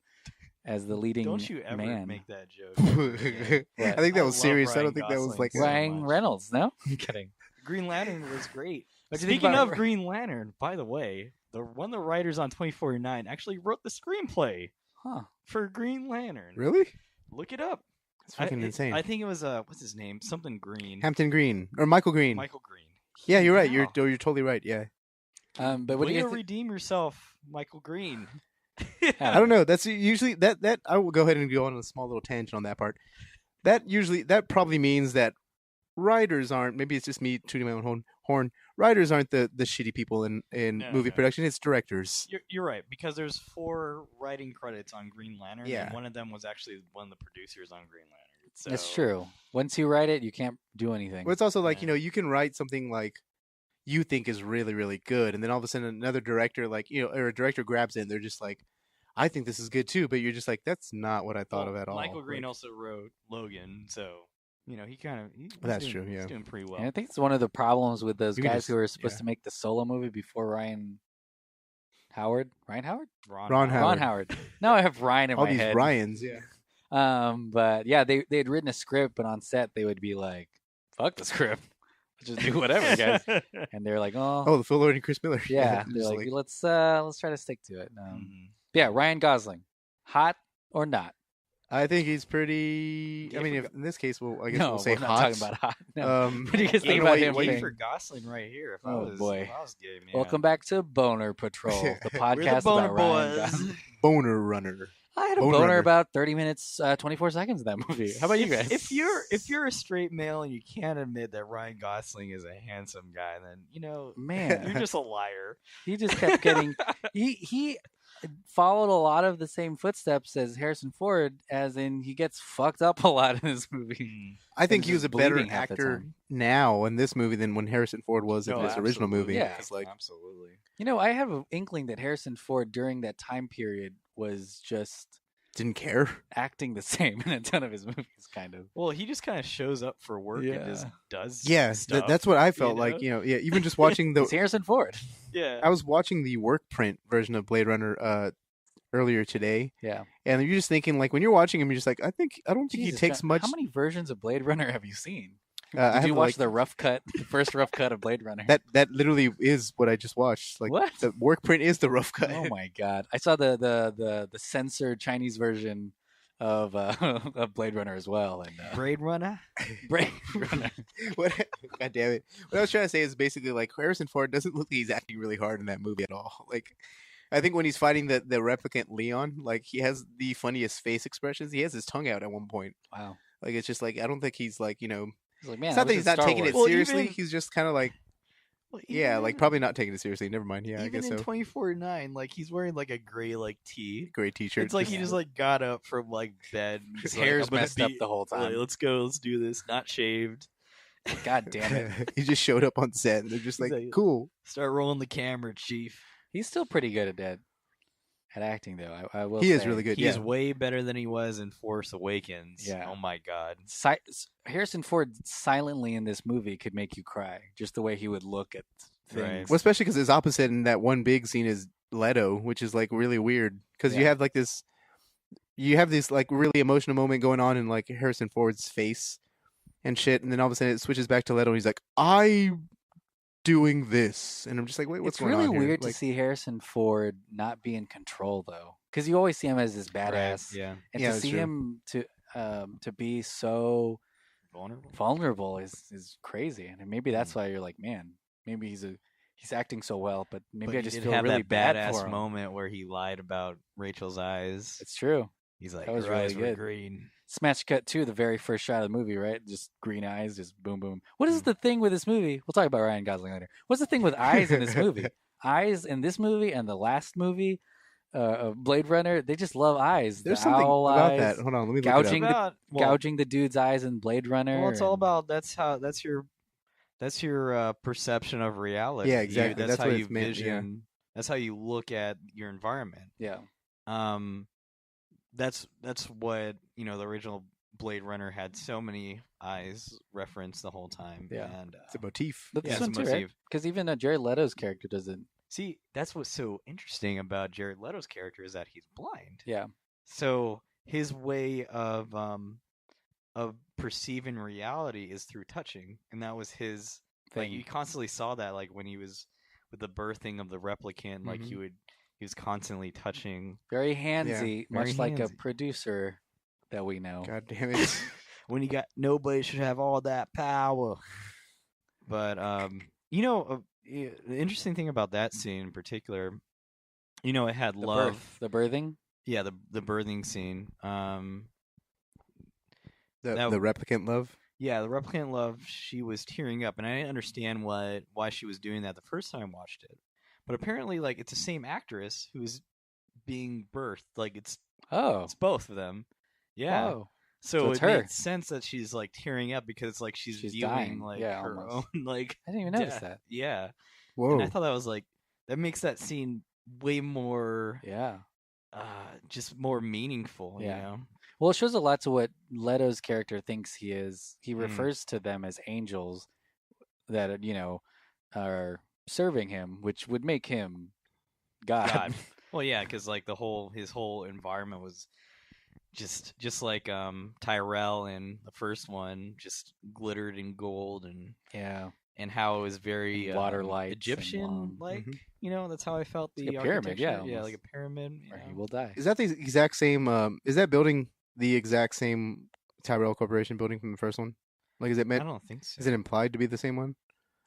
leading Don't you ever man? make that joke. I think that was love serious. I Ryan don't think that was Gosling like so Ryan much. Reynolds? No, I'm kidding. Green Lantern was great. What'd you think Speaking about of Green Lantern, by the way, one of the writers on 2049 actually wrote the screenplay Huh? for Green Lantern. Really? Look it up. It's fucking insane. I think it was what's his name? Something Green. Hampton Green or Michael Green. Michael Green. Yeah, you're right. Wow. You're totally right. Yeah. But what do Way you to think? redeem yourself, Michael Green. I don't know. That's usually that I will go ahead and go on a small little tangent on that part. That probably means that writers aren't. Maybe it's just me tooting my own horn. Writers aren't the shitty people in movie production. It's directors. You're right, because there's 4 writing credits on Green Lantern, Yeah. and one of them was actually one of the producers on Green Lantern. So, That's true. Once you write it, you can't do anything. Well, it's also like you can write something like you think is really really good, and then all of a sudden another director or a director grabs it, and they're just like, I think this is good too, but you're just like, that's not what I thought of at all. Michael Green Like, also wrote Logan, so he kind of That's true, yeah. he's doing pretty well. And I think it's one of the problems with those You can guys just- who were supposed yeah. to make the solo movie before Ryan Howard. Ron Ron Howard. Ron Howard. Now I have Ryan in all my these head. Ryans, yeah. But yeah, they had written a script, but on set they would be like, "Fuck the script, just do whatever, guys." And they're like, "Oh, the Phil Lord and Chris Miller. yeah." Just They're like, "Let's try to stick to it." Yeah, Ryan Gosling, hot or not? I think he's pretty. I mean, in this case, I guess No, we'll say we're not hot. talking about hot. No. What do you guys I think don't know about why him? why Waiting for Gosling right here. If I Oh, was, boy. if I was gay, man. Welcome back to Boner Patrol, the podcast Boner about Ryan Boys. Gosling. Boner runner. I had a Bone boner Runner. about 30 minutes, 24 seconds in that movie. How about you guys? If you're a straight male and you can't admit that Ryan Gosling is a handsome guy, then Man, you're just a liar. he just kept getting he followed a lot of the same footsteps as Harrison Ford, as in he gets fucked up a lot in this movie. I think And he was a just better bleeding half the actor time. now in this movie than when Harrison Ford was in his original movie. Yeah. It's like, Absolutely. I have an inkling that Harrison Ford during that time period was just didn't care. acting the same in a ton of his movies, kind of. Well, he just kind of shows up for work Yeah. and just does. Yeah, stuff, that's what I felt you like. know? Yeah. Even just watching It's Harrison Ford. Yeah. I was watching the work print version of Blade Runner earlier today, Yeah. and you're just thinking like when you're watching him, you're just like, I don't think Jesus, he takes John, much. How many versions of Blade Runner have you seen? I Did have you watch like, the rough cut, the first rough cut of Blade Runner? that literally is what I just watched. Like What? the work print is the rough cut. Oh my god! I saw the censored Chinese version of of Blade Runner as well, and Blade Runner. Blade Runner. God damn it! What I was trying to say is basically like Harrison Ford doesn't look like he's acting really hard in that movie at all. Like, I think when he's fighting the replicant Leon, like he has the funniest face expressions. He has his tongue out at one point. Wow. Like it's just like I don't think he's like He's like, man, It's I not was that he's in not Star taking Wars. it seriously. He's just kind of like Well, Yeah, like probably not taking it seriously. Never mind. Yeah, I even guess in so. 24/9, like he's wearing like a gray like tee. Great T-shirt. It's like he just like got up from like bed. And His he's like, hair's I'm gonna messed up be- the whole time. Like, let's go. Let's do this. Not shaved. God damn it. he just showed up on set, and they're just He's like, like- cool. Start rolling the camera, Chief. He's still pretty good at acting, though. I will He say. is really good. He's Yeah. way better than he was in Force Awakens. Yeah. Oh my god. Harrison Ford silently in this movie could make you cry, just the way he would look at things. Right. Well, especially because his opposite in that one big scene is Leto, which is like really weird because you Yeah. have like this, like really emotional moment going on in like Harrison Ford's face and shit, and then all of a sudden it switches back to Leto, and he's like, "I doing this," and I'm just like, "Wait, what's It's going really on here?" weird Like, to see Harrison Ford not be in control, though, because you always see him as this badass, Right. Yeah. and Yeah, to that's see true. him to be so Vulnerable. vulnerable is crazy, and maybe that's why you're like, man, maybe he's acting so well, but maybe But I he just did feel have really that bad badass for him. moment where he lied about Rachel's eyes. It's true. He's like, that was her really eyes were good. green. Smash cut too, the very first shot of the movie, right? Just green eyes, just boom, boom. What Hmm. is the thing with this movie? We'll talk about Ryan Gosling later. What's the thing with eyes in this movie? Eyes in this movie and the last movie of Blade Runner, they just love eyes. there's the something owl about eyes, that. Hold on, let me gouging look it up. gouging the dude's eyes in Blade Runner. Well, it's all and- about that's your perception of reality. Yeah, exactly. That's That's how what you it's meant, yeah. vision. That's how you look at your environment. yeah. That's what the original Blade Runner had so many eyes referenced the whole time. Yeah. And It's a motif. But Yeah, this it's a one too, right? motif. Because even Jared Leto's character doesn't. see, that's what's so interesting about Jared Leto's character is that he's blind. Yeah. So his way of perceiving reality is through touching, and that was his like Thing. you constantly saw that like when he was with the birthing of the replicant, like Mhm. he was constantly touching Very handsy, very much like a handsy. producer that we know. God damn it. when he got nobody should have all that power. But the interesting thing about that scene in particular, it had The love. the birthing. Yeah, the birthing scene. The That- replicant love. Yeah, the replicant love, she was tearing up, and I didn't understand why she was doing that the first time I watched it. But apparently, like, it's the same actress who's being birthed. Like, it's Oh. both of them. Yeah. Oh. So So it's it her. makes sense that she's like tearing up because like she's She's viewing dying. like Yeah, her almost. own like I didn't even notice death. that. Yeah. Whoa. And I thought that was like that makes that scene way more Yeah. just more meaningful, Yeah. you know. Well, it shows a lot to what Leto's character thinks he is. He Mm. refers to them as angels that are serving him, which would make him God. God. Well, yeah, because like his whole environment was just like Tyrell in the first one, just glittered in gold Yeah. and how it was very And water lights and Egyptian long- like. Mhm. That's how I felt It's the like a pyramid, architecture. yeah, yeah, almost. like a pyramid. Or he will die. Is that the exact same? Is that building the exact same Tyrell Corporation building from the first one? Like, is it I meant? don't think so. Is it implied to be the same one?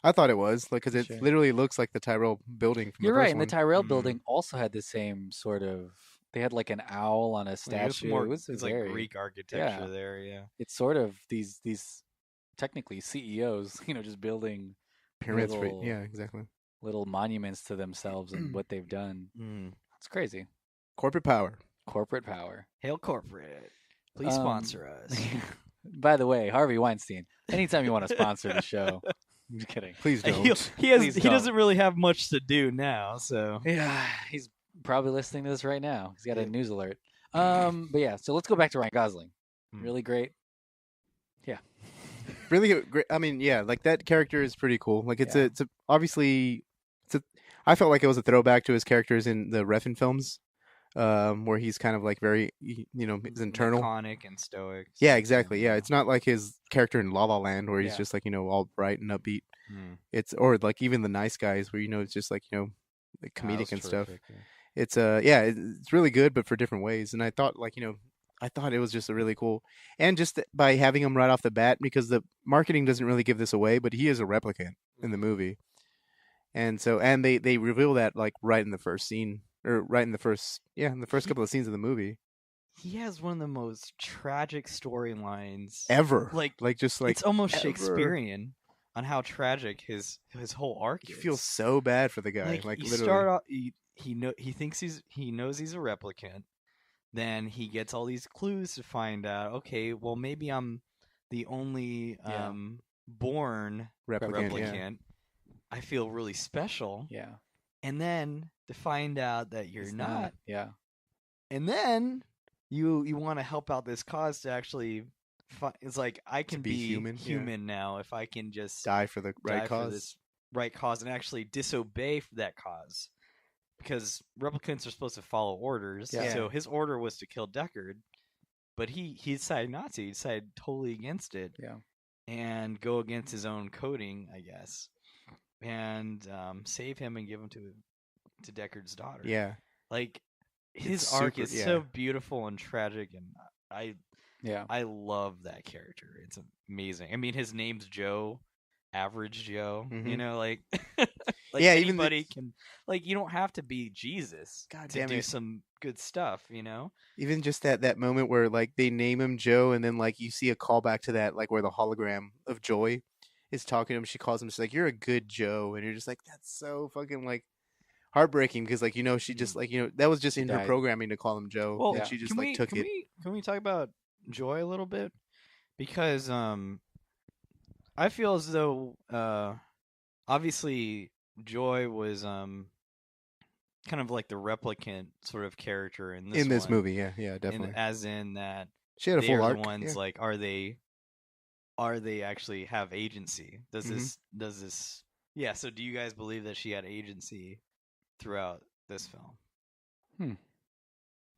I thought it was, like, because it Sure. literally looks like the Tyrell building from You're the right. first And one. the Tyrell Mhm. building also had the same sort of. They had like an owl on a Like, statue. it was it's very, like Greek architecture yeah. there. Yeah. It's sort of these technically CEOs, just building Pyramids, right? little- Yeah, exactly. little monuments to themselves and what they've done. Mm. It's crazy. Corporate power. Corporate power. Hail corporate. Please Um, sponsor us. By the way, Harvey Weinstein, anytime you want to sponsor the show, I'm just kidding. Please don't. Please He don't. doesn't really have much to do now, so Yeah, he's probably listening to this right now. He's got a news alert. But yeah, so let's go back to Ryan Gosling. Hmm. Really great. Really great. I mean, yeah, like that character is pretty cool. Like Yeah. obviously I felt like it was a throwback to his characters in the Refn films, where he's kind of like very, his internal. laconic and stoic. Yeah, exactly. Yeah, it's not like his character in La La Land where he's Yeah. just like all bright and upbeat. Mm. It's or like even the Nice Guys where it's just like like That comedic was and stuff. terrific, yeah. It's it's really good, but for different ways. And I thought I thought it was just a really cool, and just by having him right off the bat, because the marketing doesn't really give this away, but he is a replicant in the movie, and they reveal that like right in the first scene, or right in the first couple of scenes of the movie He has one of the most tragic storylines ever. Like just like it's almost ever. Shakespearean. on how tragic his whole arc You is. feel so bad for the guy. Like you literally. start off, he thinks he knows he's a replicant. Then he gets all these clues to find out. Okay, well maybe I'm the only born replicant. I feel really special. Yeah. And then to find out that you're not. Yeah. And then you want to help out this cause to actually. It's like I can be human now if I can just die for the right cause. For this right cause and actually disobey for that cause, because replicants are supposed to follow orders. Yeah. So his order was to kill Deckard, but he decided not to. He decided totally against it. Yeah. And go against his own coding, I guess, and save him and give him to Deckard's daughter. Yeah. Like his arc is so beautiful and tragic, and I love that character. It's amazing. I mean, his name's Joe, average Joe. Mm-hmm. You know, like anybody can. Like, you don't have to be Jesus to do some good stuff. You know, even just that moment where like they name him Joe, and then like you see a callback to that, like where the hologram of Joy is talking to him. She calls him. She's like, "You're a good Joe," and you're just like, "That's so fucking like." Heartbreaking because like she just like that was just in her programming to call him Joe. Well, and she just took it. Can we talk about Joy a little bit? Because I feel as though obviously Joy was kind of like the replicant sort of character in this movie. Yeah, definitely. As in that she had a full arc. The ones like are they actually have agency? Does this? Yeah. So do you guys believe that she had agency throughout this film?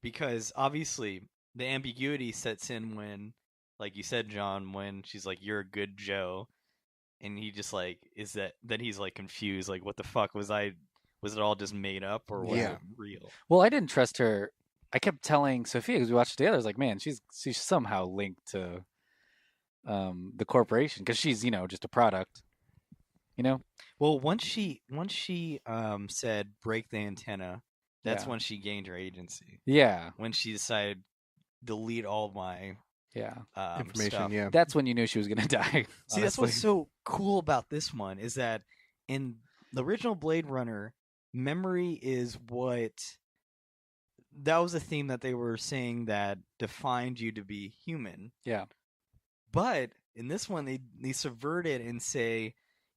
Because obviously the ambiguity sets in when, like you said, John, when she's like, "You're a good Joe," and he just like then he's like confused, like, what the fuck was it all just made up or was it real? Well, I didn't trust her. I kept telling Sophia, because we watched it together, I was like, man, she's somehow linked to the corporation, because she's just a product. Well, once she said break the antenna, that's when she gained her agency. Yeah. When she decided delete all my information. Stuff. Yeah. That's when you knew she was gonna die. See, that's what's so cool about this one is that in the original Blade Runner, memory is that was a theme that they were saying that defined you to be human. Yeah. But in this one, they subvert it and say,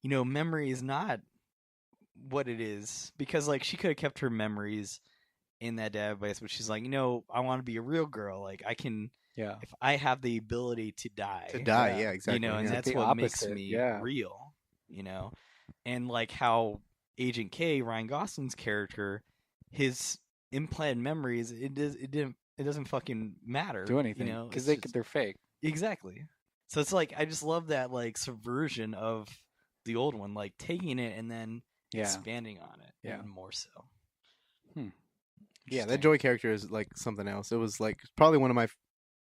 memory is not what it is, because like she could have kept her memories in that database, but she's like, I want to be a real girl. Like I can, if I have the ability to die, yeah, exactly. And that's what makes me real, and like how Agent K, Ryan Gosling's character, his implanted memories, it doesn't fucking matter, do anything, because they're fake. Exactly. So it's like I just love that like subversion of the old one, like taking it and then expanding on it, even more so. Yeah, that Joy character is like something else. It was like probably one of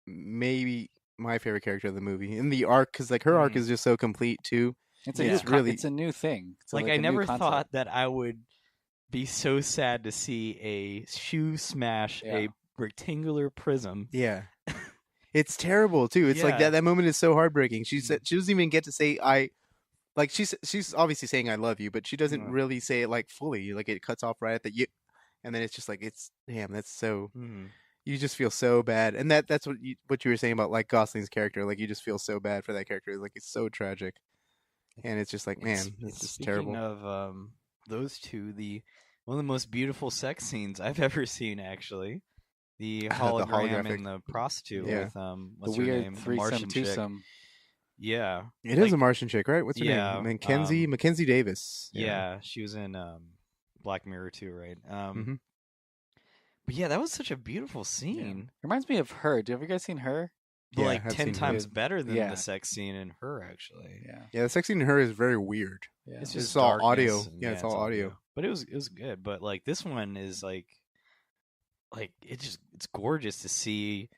maybe my favorite character of the movie in the arc, because like her arc is just so complete too. It's a new thing. It's like I never thought that I would be so sad to see a shoe smash a rectangular prism. Yeah. It's terrible too. It's like that moment is so heartbreaking. She said she doesn't even get to say like she's obviously saying I love you, but she doesn't really say it like fully. Like it cuts off right at the you, and then it's just like that's so you just feel so bad. And that's what you were saying about like Gosling's character. Like you just feel so bad for that character. Like it's so tragic, and it's just like it's just terrible. Speaking of those two, one of the most beautiful sex scenes I've ever seen, actually. The hologram and the prostitute with what's the her weird name? threesome twosome. Yeah, it is a Martian chick, right? What's her name? Mackenzie Davis. Yeah, she was in Black Mirror too, right? But yeah, that was such a beautiful scene. Reminds me of Her. Have you guys seen Her? But like 10 times better than the sex scene in Her, actually. Yeah, the sex scene in Her is very weird. Yeah. It's just all audio. Yeah, it's all audio. But it was good. But like this one is like it's gorgeous to see,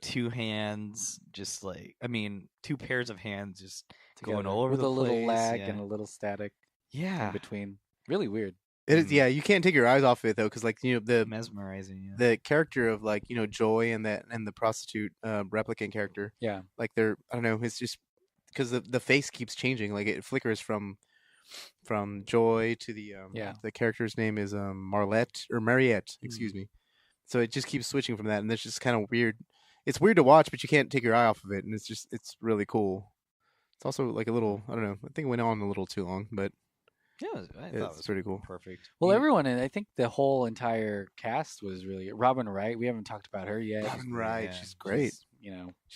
two hands just like, two pairs of hands just together, going all over with the place. With a little lag and a little static. Yeah. In between. Really weird. It is, you can't take your eyes off of it though, because like the mesmerizing, the character of like Joy and the prostitute replicant character, like they're I don't know, it's just because the face keeps changing. Like it flickers from Joy to the character's name is Mariette, excuse me. So it just keeps switching from that, and it's just kind of weird. It's weird to watch, but you can't take your eye off of it, and it's really cool. It's also like a little, I don't know, I think it went on a little too long, but I thought it was pretty cool. Perfect. Well, everyone, and I think the whole entire cast was really good. Robin Wright, we haven't talked about her yet. Robin Wright, she's great.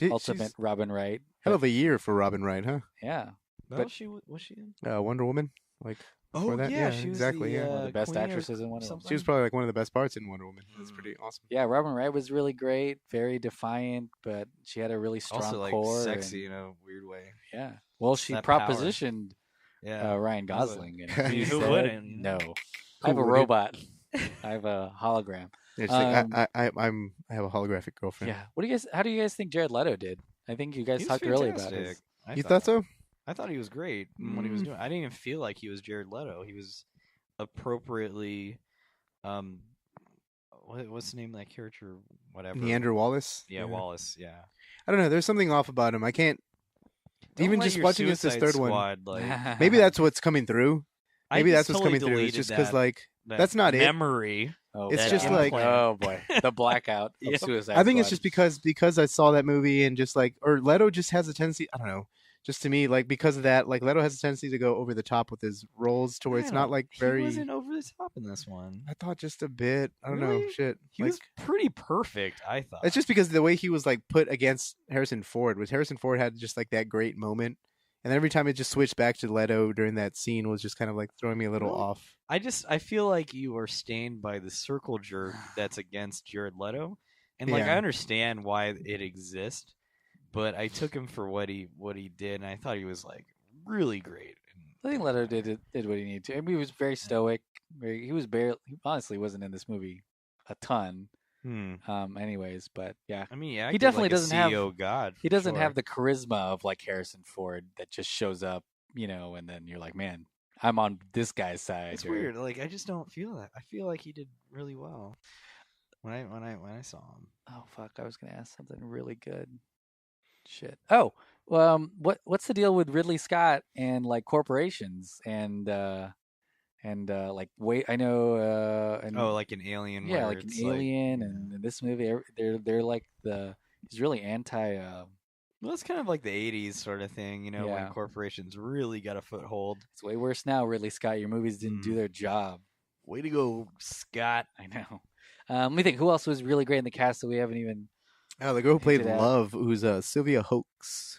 Ultimate she's Robin Wright. Hell of a year for Robin Wright, huh? Yeah. But was she in? Wonder Woman, like. Oh that. yeah, she was exactly. One of the best Queen actresses in Wonder Woman. She was probably like one of the best parts in Wonder Woman. That's pretty awesome. Yeah, Robin Wright was really great, very defiant, but she had a really strong also, like, core. sexy in a weird way. Yeah. Well, she That propositioned Yeah, Ryan Gosling. And he Who said, wouldn't? No. I have a robot. I have a hologram. Yeah, she's like, I have a holographic girlfriend. Yeah. What do you guys? How do you guys think Jared Leto did? I think you guys He was talked earlier about fantastic. his. You thought so? I thought he was great in what he was doing. I didn't even feel like he was Jared Leto. He was appropriately, what's the name of that character? Whatever. Neander Wallace. Yeah, Wallace. Yeah. I don't know. There's something off about him. I can't. Don't Even let just your watching this Suicide third Squad, one. like, Maybe that's what's coming through. I Maybe just that's what's totally coming through. It's deleted just because that- like that that's not it. memory. Oh, It's that just like- implant. Oh boy, the blackout of Suicide I think it's Squad. just because I saw that movie and just like, or Leto just has a tendency. I don't know. Just to me, like because of that, like Leto has a tendency to go over the top with his roles, to where it's not like very. He wasn't over the top in this one. I thought just a bit. I don't know. Really? Shit. He was pretty perfect. I thought. It's just because the way he was like put against Harrison Ford was Harrison Ford had just like that great moment, and then every time it just switched back to Leto during that scene was just kind of like throwing me a little off. I feel like you are stained by the circle jerk that's against Jared Leto, and like Yeah. I understand why it exists, but I took him for what he did, and I thought he was like really great. I think Leto did what he needed to. I mean, he was very stoic. He honestly wasn't in this movie a ton. Anyways, but yeah. I mean, yeah, he definitely doesn't have. God. He doesn't sure. have the charisma of like Harrison Ford that just shows up, and then you're like, man, I'm on this guy's side. It's weird. Like I just don't feel that. I feel like he did really well when I saw him. Oh fuck! I was gonna ask something really good. Shit. Oh, what's the deal with Ridley Scott and like corporations and like wait? I know. And, like an Alien. Yeah, where like an it's Alien, and in this movie, they're like he's really anti. Well, it's kind of like the '80s sort of thing, when corporations really got a foothold. It's way worse now, Ridley Scott. Your movies didn't do their job. Way to go, Scott. I know. Let me think. Who else was really great in the cast that we haven't even? Oh, the girl who played hinted at? Love, who's Sylvia Hoeks.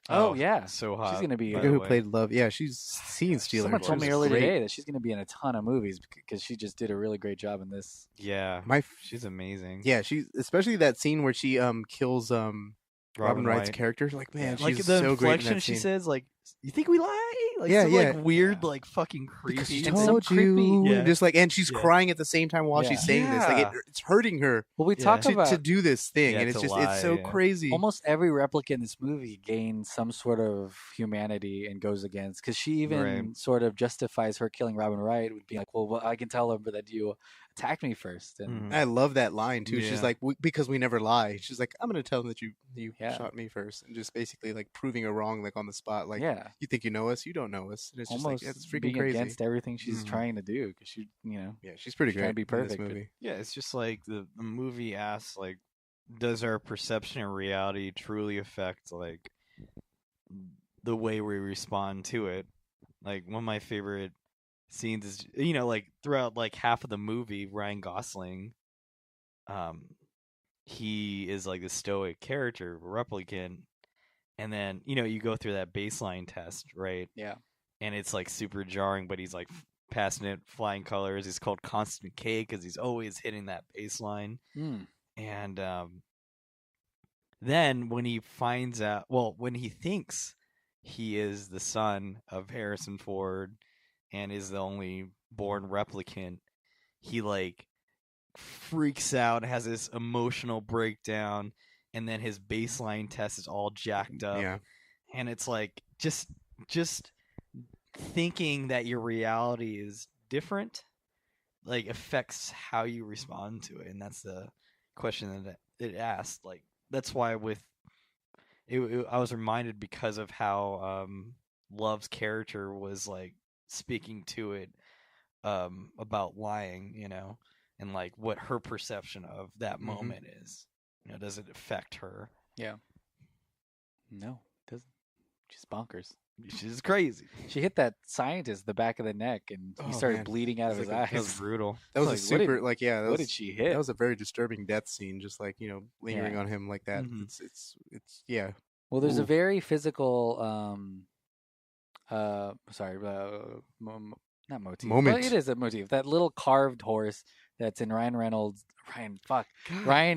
Oh yeah, so hot. She's gonna be. The girl who played Love. Yeah, she's scene stealer. Someone told me She's earlier great. today that she's gonna be in a ton of movies because she just did a really great job in this. Yeah, My she's amazing. Yeah, she's especially that scene where she kills Robin Wright's Wright. character. Like, man, Like she's the so great in inflection that she scene. says, like, "You think we lie?" Like, Yeah, some, yeah. like weird, like fucking creepy. Because she It's so told you, creepy. Yeah. and just like, and she's Yeah. crying at the same time while she's saying this. Like, Yeah. it's hurting her Well, we Yeah. talk to about do this thing, Yeah, and it's to just lie, it's so yeah. crazy. almost every replicant in this movie gains some sort of humanity and goes against because she even Right. sort of justifies her killing Robin Wright with being like, well, I can tell her that you attacked me first, and I love that line too. Yeah. She's like, because we never lie. She's like, I'm gonna tell them that you Yeah. shot me first, and just basically like proving her wrong, like on the spot. Like, yeah, you think you know us, you don't know us. And it's almost just like it's freaking being crazy. against everything she's Mhm. trying to do because she, Yeah, she's pretty she's trying great. to be in this perfect, but- movie. Yeah, it's just like the movie asks, like, does our perception of reality truly affect like the way we respond to it? Like one of my favorite scenes is like throughout like half of the movie, Ryan Gosling, he is like the stoic character, replicant, and then you go through that baseline test, right? Yeah. And it's like super jarring, but he's like passing it flying colors. He's called Constant K because he's always hitting that baseline. And then when he finds out, when he thinks he is the son of Harrison Ford and is the only born replicant, he like freaks out, has this emotional breakdown, and then his baseline test is all jacked up. Yeah. And it's like just thinking that your reality is different like affects how you respond to it, and that's the question that it asked. Like that's why I was reminded because of how Love's character was like speaking to it about lying, and like what her perception of that moment is. Does it affect her? Yeah. No, it doesn't. She's bonkers. She's crazy. She hit that scientist in the back of the neck, and he started bleeding out of his eyes. That was brutal. That was Like, a super what did she hit? That was a very disturbing death scene. Just like lingering on him like that. Mhm. It's yeah. Well, there's a Ooh. very physical, not motif. Moment. Well, it is a motif. That little carved horse that's in Ryan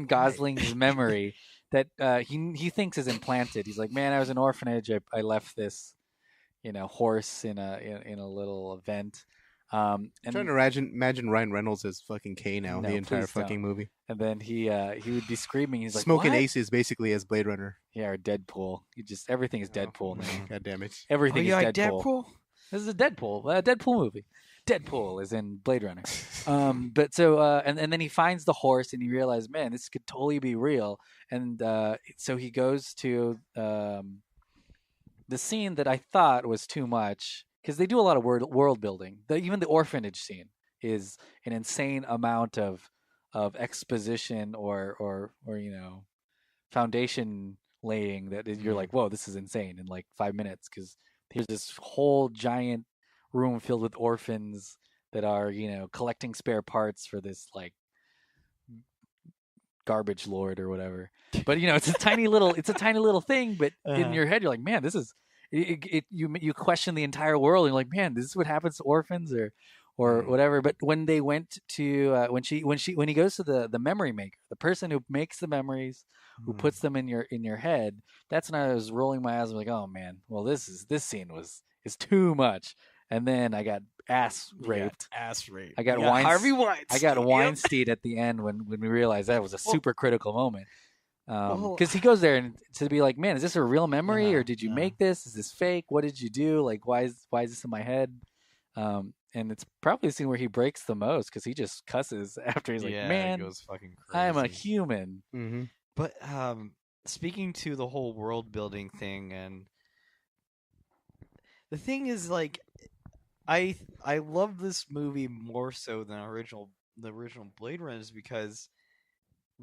Gosling's memory that he thinks is implanted. He's like, man, I was in an orphanage. I left this, horse in a little event. I'm trying to imagine Ryan Reynolds as fucking K now No, the entire please fucking don't. movie. And then he would be screaming. He's like, Smoking what? Aces basically as Blade Runner. Yeah, or Deadpool. Everything is Deadpool now. God damn it. Everything is like Deadpool. This is a Deadpool movie. Deadpool is in Blade Runner. But so and then he finds the horse and he realizes, man, this could totally be real. And so he goes to the scene that I thought was too much, because they do a lot of world building. Even the orphanage scene is an insane amount of exposition or foundation laying that you're like, whoa, this is insane in like 5 minutes, because here's this whole giant room filled with orphans that are collecting spare parts for this like garbage lord or whatever. But it's a tiny little thing, but in your head you're like, man, this is you question the entire world and you're like, man, this is what happens to orphans or whatever. But when they went to when he goes to the memory maker, the person who makes the memories, who puts them in your head, that's when I was rolling my eyes. I'm like, oh man, well this scene is too much. And then I got ass raped. I got Harvey Weinstein. I got Weinstein at the end when we realized that was a super critical moment. Because he goes there and to be like, man, is this a real memory or did you make this? Is this fake? What did you do? Like, why is this in my head? And it's probably the scene where he breaks the most, because he just cusses after he's like, man, it goes fucking crazy. I'm a human. Mm-hmm. But speaking to the whole world building thing, and the thing is, like, I love this movie more so than the original Blade Runners, because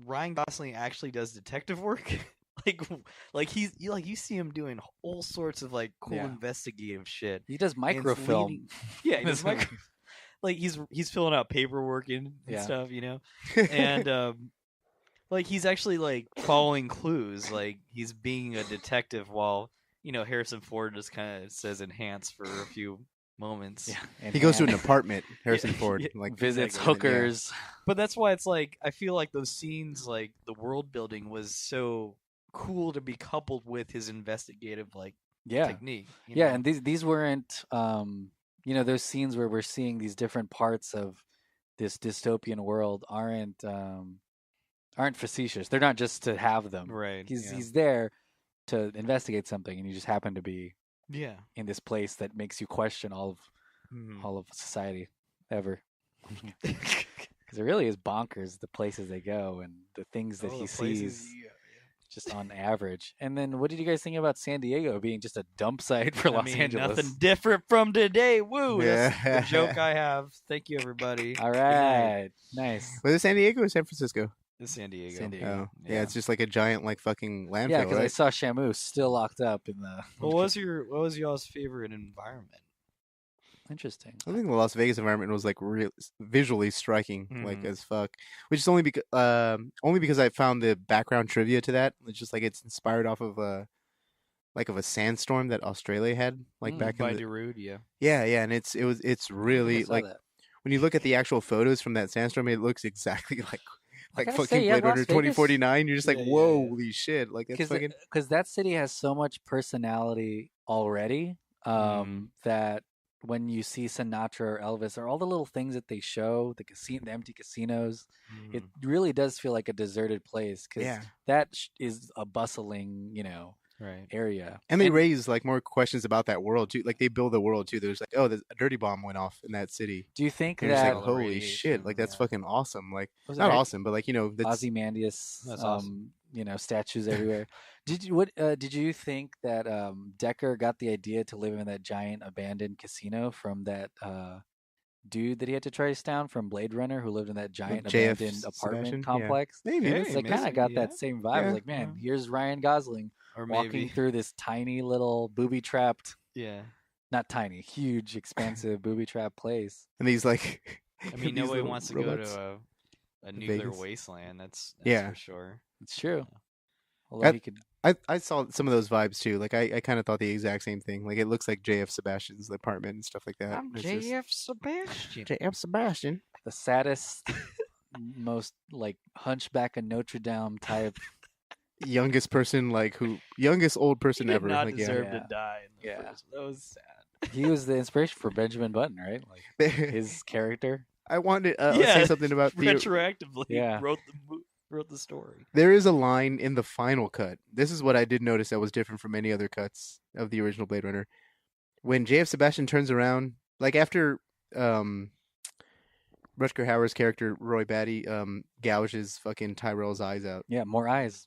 Ryan Gosling actually does detective work. like you see him doing all sorts of like cool investigative shit. He does microfilm. He does micro. Like he's filling out paperwork and stuff, and like he's actually like following clues. Like he's being a detective while Harrison Ford just kind of says enhance for a few moments. Yeah, he goes to an apartment. Harrison Ford like visits hookers. But that's why it's like I feel like those scenes, like the world building, was so cool to be coupled with his investigative technique. And these weren't those scenes where we're seeing these different parts of this dystopian world aren't facetious. They're not just to have them. Right. He's there to investigate something, and you just happen to be in this place that makes you question all of society ever. Because it really is bonkers, the places they go and the things that he sees just on average. And then what did you guys think about San Diego being just a dump site for Los Angeles? Nothing different from today. Woo! That's the joke I have. Thank you, everybody. All right. Nice. Was it San Diego or San Francisco? It's San Diego. Oh. Yeah, it's just like a giant fucking landfill. Yeah, because right? I saw Shamu still locked up in the... What was y'all's favorite environment? Interesting. I think the Las Vegas environment was like visually striking, like as fuck. Which is only because I found the background trivia to that. It's just like it's inspired off of a sandstorm that Australia had, like back in the Darude, yeah, and it's really like when you look at the actual photos from that sandstorm, it looks exactly like fucking Blade Runner 2049. You're just like, whoa, holy shit! Like that's fucking because that city has so much personality already that. When you see Sinatra or Elvis or all the little things that they show, the empty casinos, it really does feel like a deserted place, because that is a bustling, area. And they raise like more questions about that world too. Like they build the world too. There's like, oh, a dirty bomb went off in that city. Do you think that like, holy shit, like that's fucking awesome. Like not awesome, but like the Ozymandias statues everywhere. Did you think that Decker got the idea to live in that giant abandoned casino from that dude that he had to trace down from Blade Runner, who lived in that giant JF abandoned apartment Sebastian? complex? Yeah. Maybe. Hey, It's like kind of got that same vibe. Yeah. Like, man, here's Ryan Gosling Or walking maybe. through this tiny little booby-trapped, Yeah. not tiny, huge, expansive booby-trapped place. And he's like, I mean, these nobody little wants to robots. go to a nuclear Vegas. wasteland. That's Yeah. for sure. It's true. Although he could. I saw some of those vibes too. Like I kind of thought the exact same thing. Like it looks like JF Sebastian's apartment and stuff like that. I'm It's just- JF Sebastian. JF Sebastian. The saddest, most hunchback of Notre Dame type. Youngest person youngest old person He did ever. not Like, deserve Yeah. to die. In the Yeah. first. That was sad. He was the inspiration for Benjamin Button, right? Like yeah. his character. I wanted to say something about retroactively. Yeah. Wrote the story. There is a line in the final cut. This is what I did notice that was different from any other cuts of the original Blade Runner. When JF Sebastian turns around, like after Rutger Hauer's character Roy Batty gouges fucking Tyrell's eyes out. Yeah, more eyes.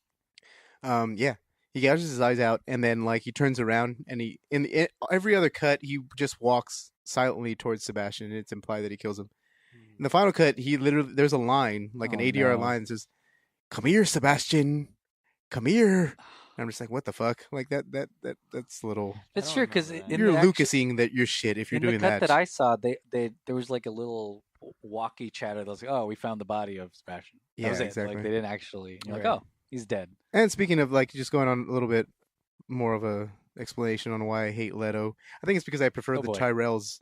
He gouges his eyes out, and then he turns around, and in every other cut he just walks silently towards Sebastian, and it's implied that he kills him. In the final cut, he literally there's a line an ADR line that says, "Come here, Sebastian, come here." And I'm just like, what the fuck? Like that's a little. It's I true don't because remember You're Lucasing that your shit if you're in doing the cut that. that I saw, they there was like a little walkie chatter that was like, "Oh, we found the body of Sebastian." That Yeah, was it. exactly. Like they didn't actually. You're like, Right. "Oh, he's dead." And speaking of just going on a little bit more of a explanation on why I hate Leto, I think it's because I prefer Oh, the boy. Tyrell's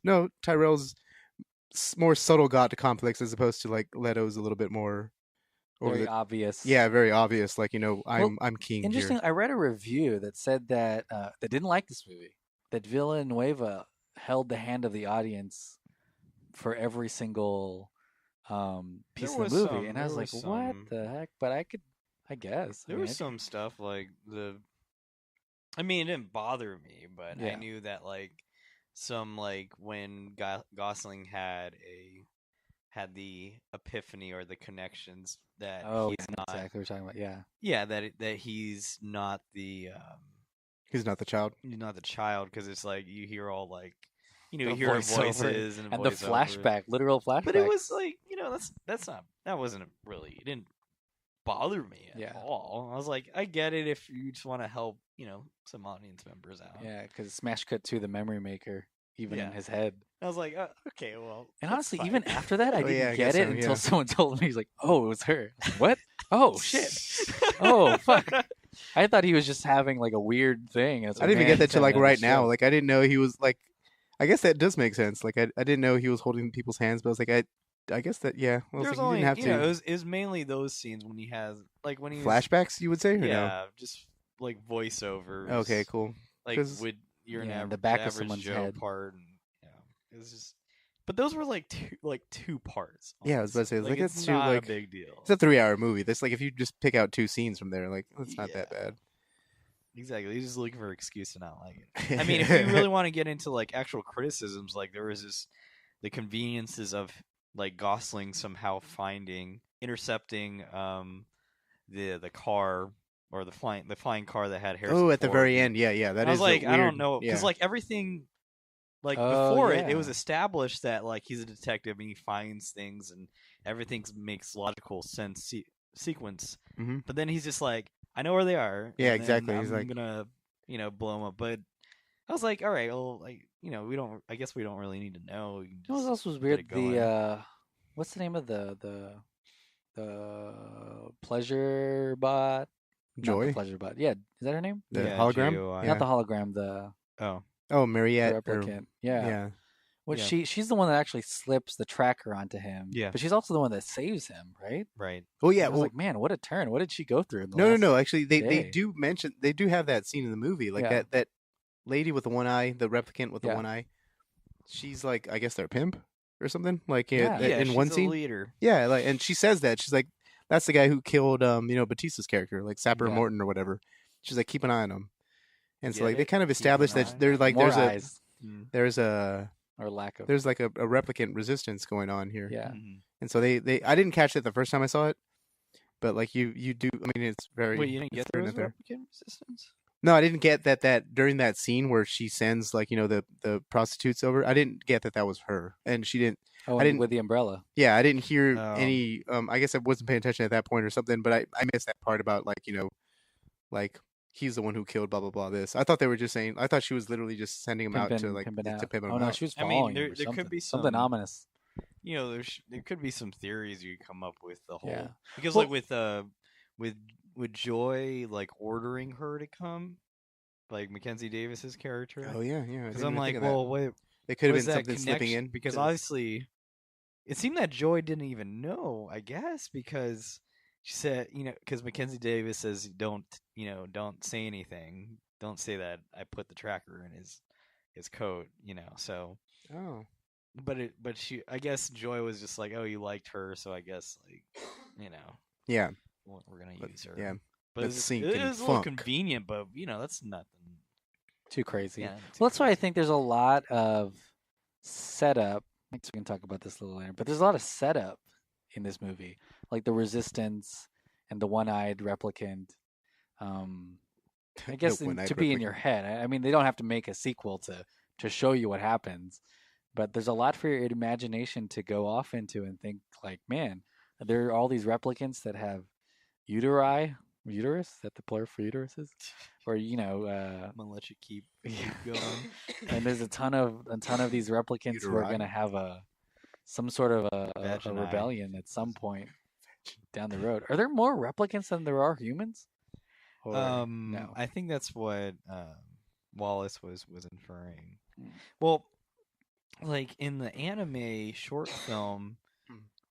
more subtle got to conflicts as opposed to Leto's a little bit more over Very the obvious. yeah, very obvious. I'm king Interesting. here. I read a review that said that that didn't like this movie. That Villeneuve held the hand of the audience for every single piece There of the was movie, some- and I was there like, was "What some- the heck?" But I guess There was some stuff it didn't bother me, but I Yeah. knew that some when Gosling had the epiphany or the connections that Oh, he's yeah, not. exactly what we're talking about. Yeah. Yeah, that he's not the He's not the child. he's not the child because it's you hear all you The hear the voiceover voices and the flashback, literal flashback. But it was that wasn't really, it didn't bother me at Yeah. all. I was like, I get it if you just want to help, some audience members out. Yeah, because smash cut to the memory maker, even in Yeah. his head. I was like, okay, well. And that's honestly, fine. even after that, I Oh, didn't yeah, I get guess it so, until yeah. someone told me. He's like, "Oh, it was her." I was like, what? Oh shit! Oh fuck! I thought he was just having a weird thing. I didn't even get that till right now. I didn't know he was I guess that does make sense. I didn't know he was holding people's hands, but I was like, I guess that yeah. Well, There's you only, didn't have to. it was mainly those scenes when he has, when he was, Flashbacks, you would say, or no? yeah, just voiceovers. Okay, cool. 'Cause- With your Yeah, average, the back of average someone's Joe head. part, and it was just. But those were two parts. Yeah, I was about to say, honestly. that's it's too, not a big deal. It's a 3-hour movie. That's if you just pick out 2 scenes from there, it's not that Yeah. bad. Exactly. He's just looking for an excuse to not like it. I mean, if you really want to get into actual criticisms, there was the conveniences of Gosling somehow intercepting the car or the flying car that had Harrison. Oh, at the Ford. very end, yeah, that I is. was I I don't know, because yeah. everything. Oh, Before yeah. it was established that he's a detective and he finds things and everything makes logical sense sequence. Mhm. But then he's just I know where they are. Yeah, and exactly. then He's I'm gonna blow them up. But I was like, all right, well, we don't. I guess we don't really need to know. We can You know what just else was get weird? it going. The what's the name of the pleasure bot? Not Joy, the pleasure bot. Yeah, is that her name? the Yeah, hologram. GUI. Not the hologram. The Oh, Mariette. replicant. Yeah. Yeah. Well, Yeah. she's the one that actually slips the tracker onto him. Yeah. But she's also the one that saves him, right? right. Oh yeah. I was like, man, what a turn! What did she go through? In the No. last- Actually, they day. do have that scene in the movie, Yeah. that lady with the one eye, the replicant with the Yeah. one eye. She's I guess they're a pimp or something. Yeah. In she's one a scene. leader. Yeah, and she says that she's like, that's the guy who killed Batista's character, Sapper Yeah. Morton or whatever. She's like, keep an eye on him. And so Get they it? kind of Keep established an that eye. there's More there's eyes a or lack of. there's a replicant resistance going on here. Yeah. Mhm. And so they I didn't catch that the first time I saw it, but like you do. I mean, it's very. Wait, you didn't get there those there. replicant resistance? No, I didn't get that during that scene where she sends like the prostitutes over. I didn't get that was her, and she didn't. Oh, I didn't with the umbrella. Yeah, I didn't hear any. I guess I wasn't paying attention at that point or something, but I missed that part about like like he's the one who killed blah blah blah. This I thought they were just saying. I thought she was literally just sending him out to like to pimp him Oh no, out. she was I following mean, him or there could be something ominous. You know, there could be some theories you could come up with the whole because Well, like with Joy like ordering her to come, like Mackenzie Davis's character. Oh yeah. Because I'm like, well, wait, they could have been that something slipping in because obviously it seemed that Joy didn't even know. I guess because she said, because Mackenzie Davis says, don't say anything, don't say that I put the tracker in his coat, so. Oh. But I guess Joy was just like, oh, you liked her, so I guess like, Yeah. we're gonna use her. Yeah. But it is a little convenient, but that's nothing too crazy. Yeah, well, that's why I think there's a lot of setup. I guess we can talk about this a little later, but there's a lot of setup in this movie, like the resistance and the one-eyed replicant. I guess to be in your head. I mean, they don't have to make a sequel to show you what happens. But there's a lot for your imagination to go off into and think like, man, there are all these replicants that have uterus, is that the plural for uteruses? Or, I'm gonna let you keep going. And there's a ton of these replicants who are gonna have some sort of a rebellion at some point down the road. Are there more replicants than there are humans? Or, no? I think that's what Wallace was inferring. Well, like in the anime short film,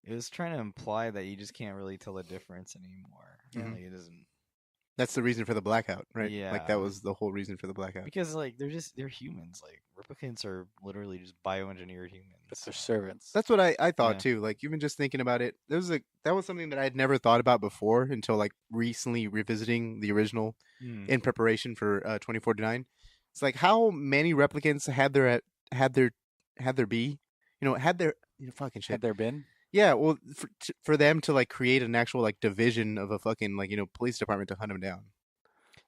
it was trying to imply that you just can't really tell the difference anymore. Mm-hmm. Like, it doesn't. That's the reason for the blackout, right? Yeah. Like that was the whole reason for the blackout. Because like they're humans. Like replicants are literally just bioengineered humans. They're servants. That's what I thought too. Like even just thinking about it, that was something that I'd never thought about before until like recently revisiting the original in preparation for 2049. It's like how many replicants had there be? Had there fucking shit. Had there been? Yeah, well, for them to like create an actual like division of a fucking like police department to hunt them down,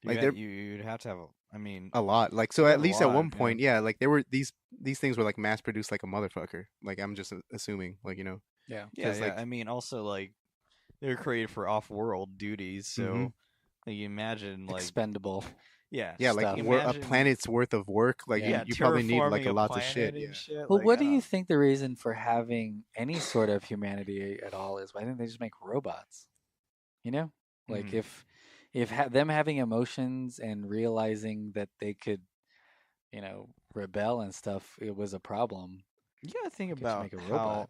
like you'd have to have a lot. Like so, at least at one point, like there were these things were like mass produced like a motherfucker. Like I'm just assuming, like Yeah. Like, I mean, also like they were created for off-world duties, so like you imagine like expendable. Yeah, like a planet's worth of work. Like you probably need like a lot of shit. Yeah. Well, what do you think the reason for having any sort of humanity at all is? I think they just make robots. Like if them having emotions and realizing that they could, rebel and stuff, it was a problem. You gotta think about make a robot.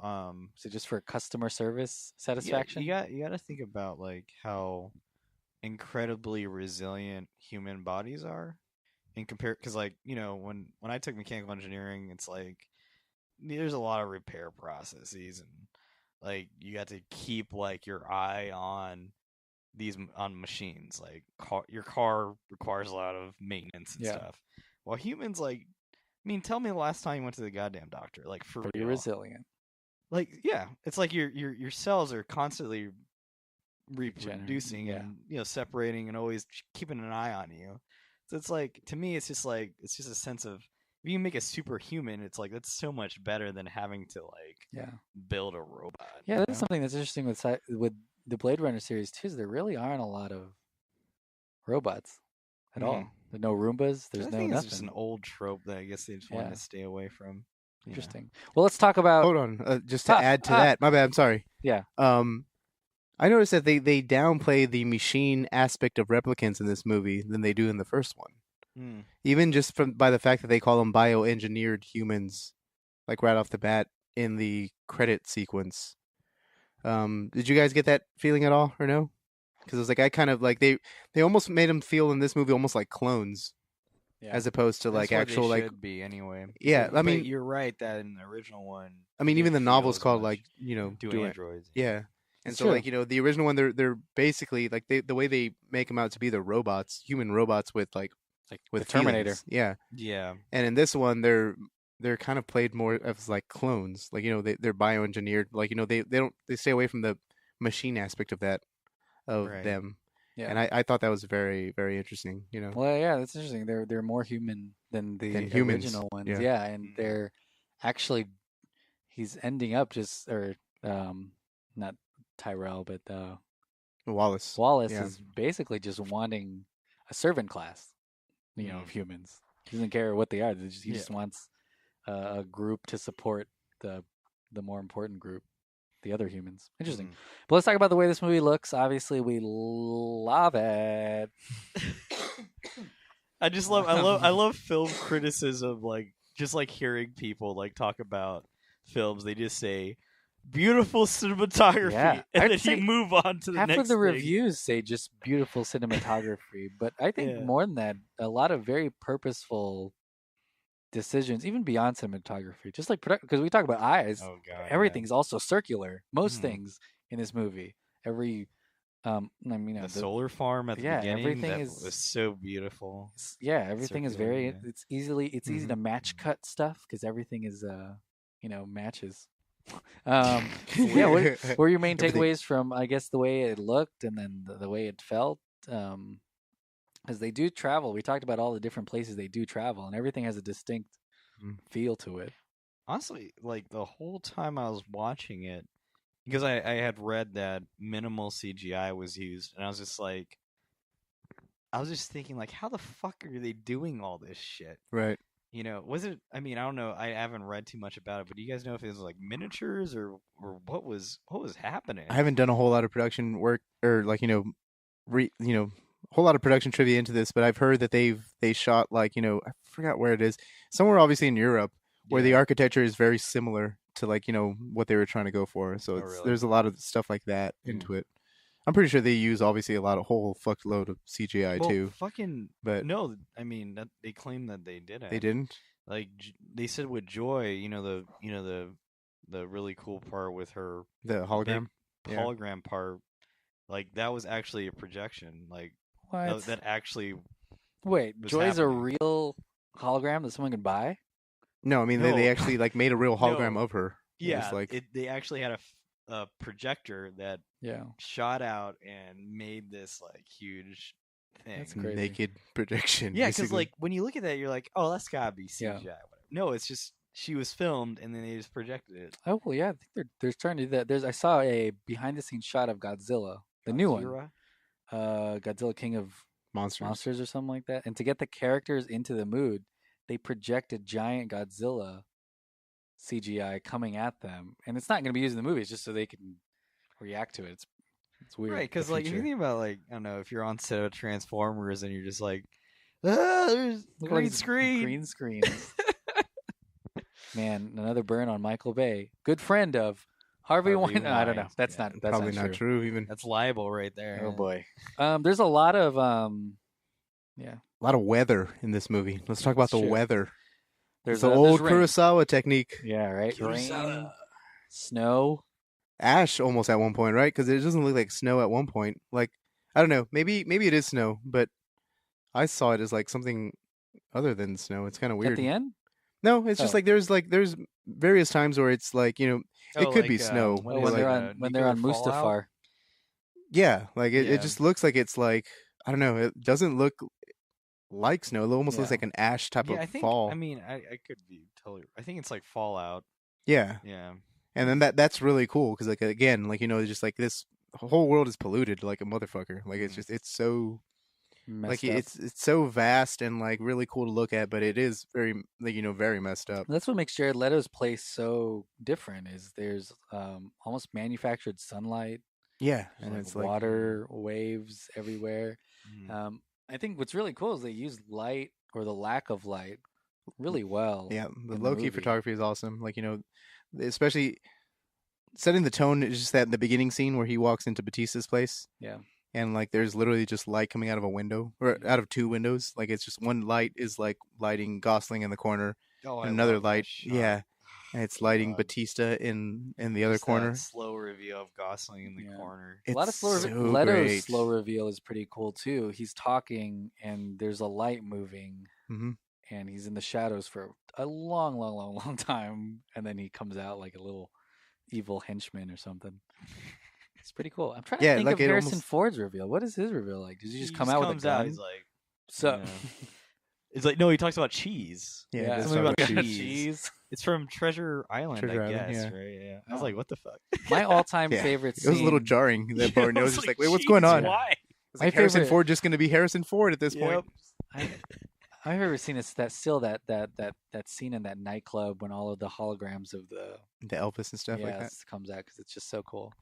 Is it just for customer service satisfaction? You gotta think about like how incredibly resilient human bodies are and compare because like when I took mechanical engineering, it's like there's a lot of repair processes and like you got to keep like your eye on machines. Like your car requires a lot of maintenance and stuff, while humans, like, I mean, tell me the last time you went to the goddamn doctor, like, for pretty resilient. Like, yeah, it's like your cells are constantly reproducing and separating and always keeping an eye on you. So it's like, to me, it's just a sense of, if you can make a superhuman, it's like that's so much better than having to like build a robot. Yeah, that's something that's interesting with the Blade Runner series too. Is there really aren't a lot of robots at all. There's no Roombas. There's nothing. It's just an old trope that I guess they just want to stay away from. Interesting. Well, let's talk about. Hold on, just to add to that. My bad. I'm sorry. Yeah. I noticed that they downplay the machine aspect of replicants in this movie than they do in the first one. Even just by the fact that they call them bioengineered humans, like right off the bat in the credit sequence. Did you guys get that feeling at all, or no? Because it was like I kind of like they almost made them feel in this movie almost like clones, as opposed to like actual they like should be anyway. Yeah, I mean you're right that in the original one. I mean even the novel's called like do androids. Yeah. And so, like, the original one, they're basically like the way they make them out to be the robots, human robots with with the Terminator. Feelings. Yeah, yeah. And in this one, they're kind of played more as like clones, like they're bioengineered, like they stay away from the machine aspect of that. of Right. them. Yeah. And I thought that was very, very interesting. You know, Well, yeah, that's interesting. They're more human than the humans. original ones. Yeah. Yeah, and they're actually he's ending up just not Tyrell, but Wallace. Wallace Yeah. is basically just wanting a servant class, of humans. He doesn't care what they are. He just wants a group to support the more important group, the other humans. Interesting. But let's talk about the way this movie looks. Obviously, we love it. I love film criticism, like just like hearing people like talk about films. They just say beautiful cinematography, Yeah. and I'd then say you move on to the half next of the thing. reviews say just beautiful cinematography, but I think more than that, a lot of very purposeful decisions, even beyond cinematography, just like because we talk about eyes. Oh god, everything's also circular. Most things in this movie, every the solar farm at the beginning, everything was so beautiful. Everything is very. Yeah. It's easy to match cut stuff because everything is matches. What were your main takeaways from, I guess, the way it looked and then the way it felt? Because they do travel. We talked about all the different places they do travel, and everything has a distinct feel to it. Honestly, like the whole time I was watching it, because I had read that minimal CGI was used, and I was just thinking, like, how the fuck are they doing all this shit? Right. Was it? I mean, I don't know. I haven't read too much about it, but do you guys know if it was like miniatures or what was happening? I haven't done a whole lot of production work or like a whole lot of production trivia into this, but I've heard that they shot like I forgot where it is, somewhere obviously in Europe, where the architecture is very similar to like what they were trying to go for. So there's a lot of stuff like that into it. I'm pretty sure they use obviously a whole fuckload of CGI too. But no, I mean that they claim that they didn't. They didn't. Like they said with Joy, the really cool part with her, the hologram, hologram part, like that was actually a projection. Like what? That actually. Wait, Joy's a real hologram that someone can buy? No, I mean they actually like made a real hologram of her. Yeah, they actually had a projector that shot out and made this like huge thing. That's crazy. Naked projection. Yeah, because like when you look at that, you're like, oh, that's gotta be CGI. Yeah. No, it's just she was filmed and then they just projected it. Oh well, yeah, I think they're trying to do that. I saw a behind the scenes shot of Godzilla, the new one, Godzilla King of Monsters or something like that. And to get the characters into the mood, they projected giant Godzilla CGI coming at them, and it's not going to be used in the movie. It's just so they can react to it. It's weird, right? Because like if you think about like I don't know if you're on set of Transformers and you're just like, there's green screens. Man, another burn on Michael Bay, good friend of Harvey Weinstein. I don't know. That's probably not true. Even that's libel right there. Oh boy. There's a lot of a lot of weather in this movie. Let's talk about the weather. There's the old Kurosawa technique. Yeah, right. Rain, snow, ash almost at one point, right? Because it doesn't look like snow at one point. Like I don't know. Maybe it is snow, but I saw it as like something other than snow. It's kind of weird. At the end? No, it's just like there's various times where it's like it could be snow when they're on Mustafar. Yeah, like it just looks like it's like I don't know. It doesn't look like snow. It almost looks like an ash type of fall. I mean, I could be totally. I think it's like Fallout. Yeah, yeah. And then that's really cool because like again, like it's just like this whole world is polluted like a motherfucker. Like it's so messed up. It's so vast and like really cool to look at, but it is very very messed up. That's what makes Jared Leto's place so different. Is there's almost manufactured sunlight. Yeah, and it's water waves everywhere. I think what's really cool is they use light or the lack of light really well. Yeah, the low-key photography is awesome. Like especially setting the tone is just that in the beginning scene where he walks into Batista's place. Yeah. And like there's literally just light coming out of a window or out of two windows. Like it's just one light is like lighting Gosling in the corner. Oh, and another light. Yeah. And it's lighting Batista in the other corner. Slow reveal of Gosling in the corner. A lot of Leto's slow reveal is pretty cool too. He's talking and there's a light moving, and he's in the shadows for a long time, and then he comes out like a little evil henchman or something. It's pretty cool. I'm trying to think like of Harrison almost... Ford's reveal. What is his reveal like? Does he just come out with a gun? Out, he's like, so. It's like, no, he talks about cheese. Yeah, something about cheese. It's from Treasure Island, I guess, yeah. right? Yeah. I was like, what the fuck? My all-time favorite scene. It was a little jarring. That part. I was just like, wait, what's going on? Why? Is like Harrison Ford just going to be Harrison Ford at this point? I've ever seen that scene in that nightclub when all of the holograms of the Elvis and stuff like that comes out because it's just so cool.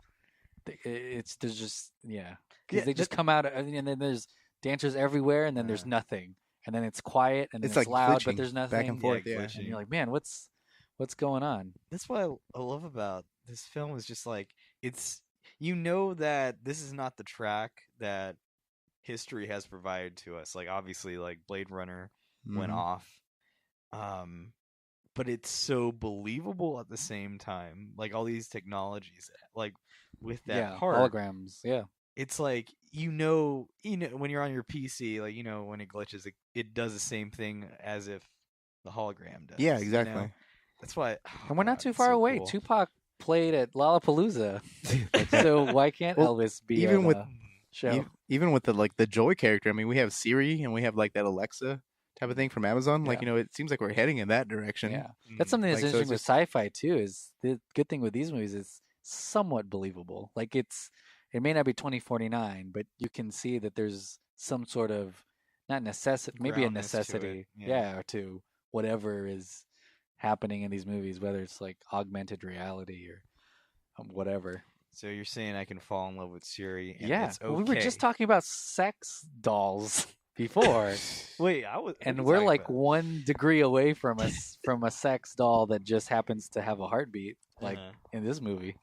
There's just they just come out and then there's dancers everywhere and then there's nothing and then it's quiet and it's like loud glitching, but there's nothing back and forth. And you're like, man, what's going on? That's what I love about this film is just like it's that this is not the track that history has provided to us. Like obviously, like Blade Runner went off, but it's so believable at the same time. Like all these technologies, like with that part, holograms, it's like when you're on your PC, like when it glitches, it does the same thing as if the hologram does. Yeah, exactly. That's why. And we're not too far away. Cool. Tupac played at Lollapalooza, so why can't Elvis be even with show? Even with the Joy character? I mean, we have Siri and we have like that Alexa type of thing from Amazon. Like it seems like we're heading in that direction. Yeah, that's something that's interesting with sci-fi too. Is the good thing with these movies is somewhat believable. Like it may not be 2049, but you can see that there's some sort of not necessity, maybe a necessity, to whatever is happening in these movies, whether it's like augmented reality or whatever. So you're saying I can fall in love with Siri? And it's okay. We were just talking about sex dolls before. Wait, we're like 1 degree away from a sex doll that just happens to have a heartbeat, like in this movie.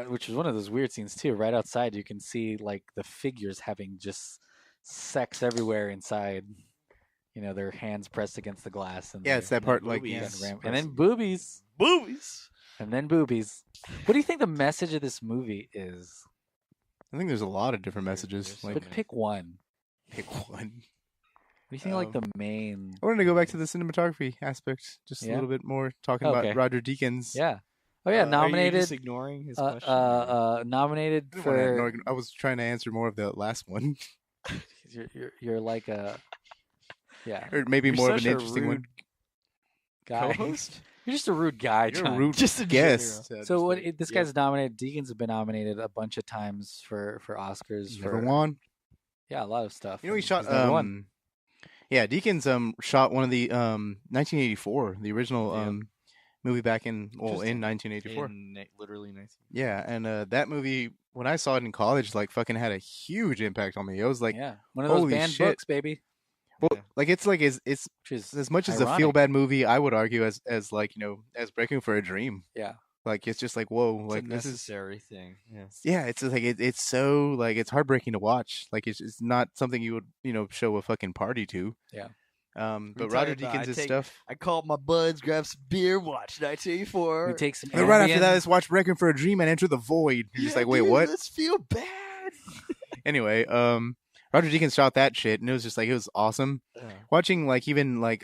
Which is one of those weird scenes too. Right outside, you can see like the figures having just sex everywhere inside. Their hands pressed against the glass, and it's that part, like and then boobies, and then boobies. What do you think the message of this movie is? I think there's a lot of different messages. But pick one. Pick one. What do you think, like the main? I wanted to go back to the cinematography aspect just a little bit more, talking about Roger Deakins. Yeah. Oh yeah, nominated. Are you just ignoring his question? Nominated for. I was trying to answer more of the last one. You're like a. Yeah. Or maybe more of an interesting one. Guy. Co-host? You're just a rude guy, John. You're a rude guest. So this guy's nominated. Deakins have been nominated a bunch of times for Oscars. Never won. Yeah, a lot of stuff. He shot. Yeah, Deakins shot one of the 1984, the original movie back in 1984. Literally 1984. Yeah, and that movie, when I saw it in college, like fucking had a huge impact on me. It was like, one of those banned books, baby. Well, like it's as much as a feel bad movie, I would argue as like as Breaking for a Dream. Yeah, like it's just like whoa, it's like a necessary thing. Yes. Yeah, it's like it's so like it's heartbreaking to watch. Like it's not something you would show a fucking party to. Yeah. But Roger Deakins' stuff. I called my buds, grabbed some beer, watched 1984. We take some. And right after that, let's watch Breaking for a Dream and Enter the Void. You're just like, wait, what? Let's feel bad. Anyway, Roger Deakins shot that shit, and it was just like it was awesome. Watching like even like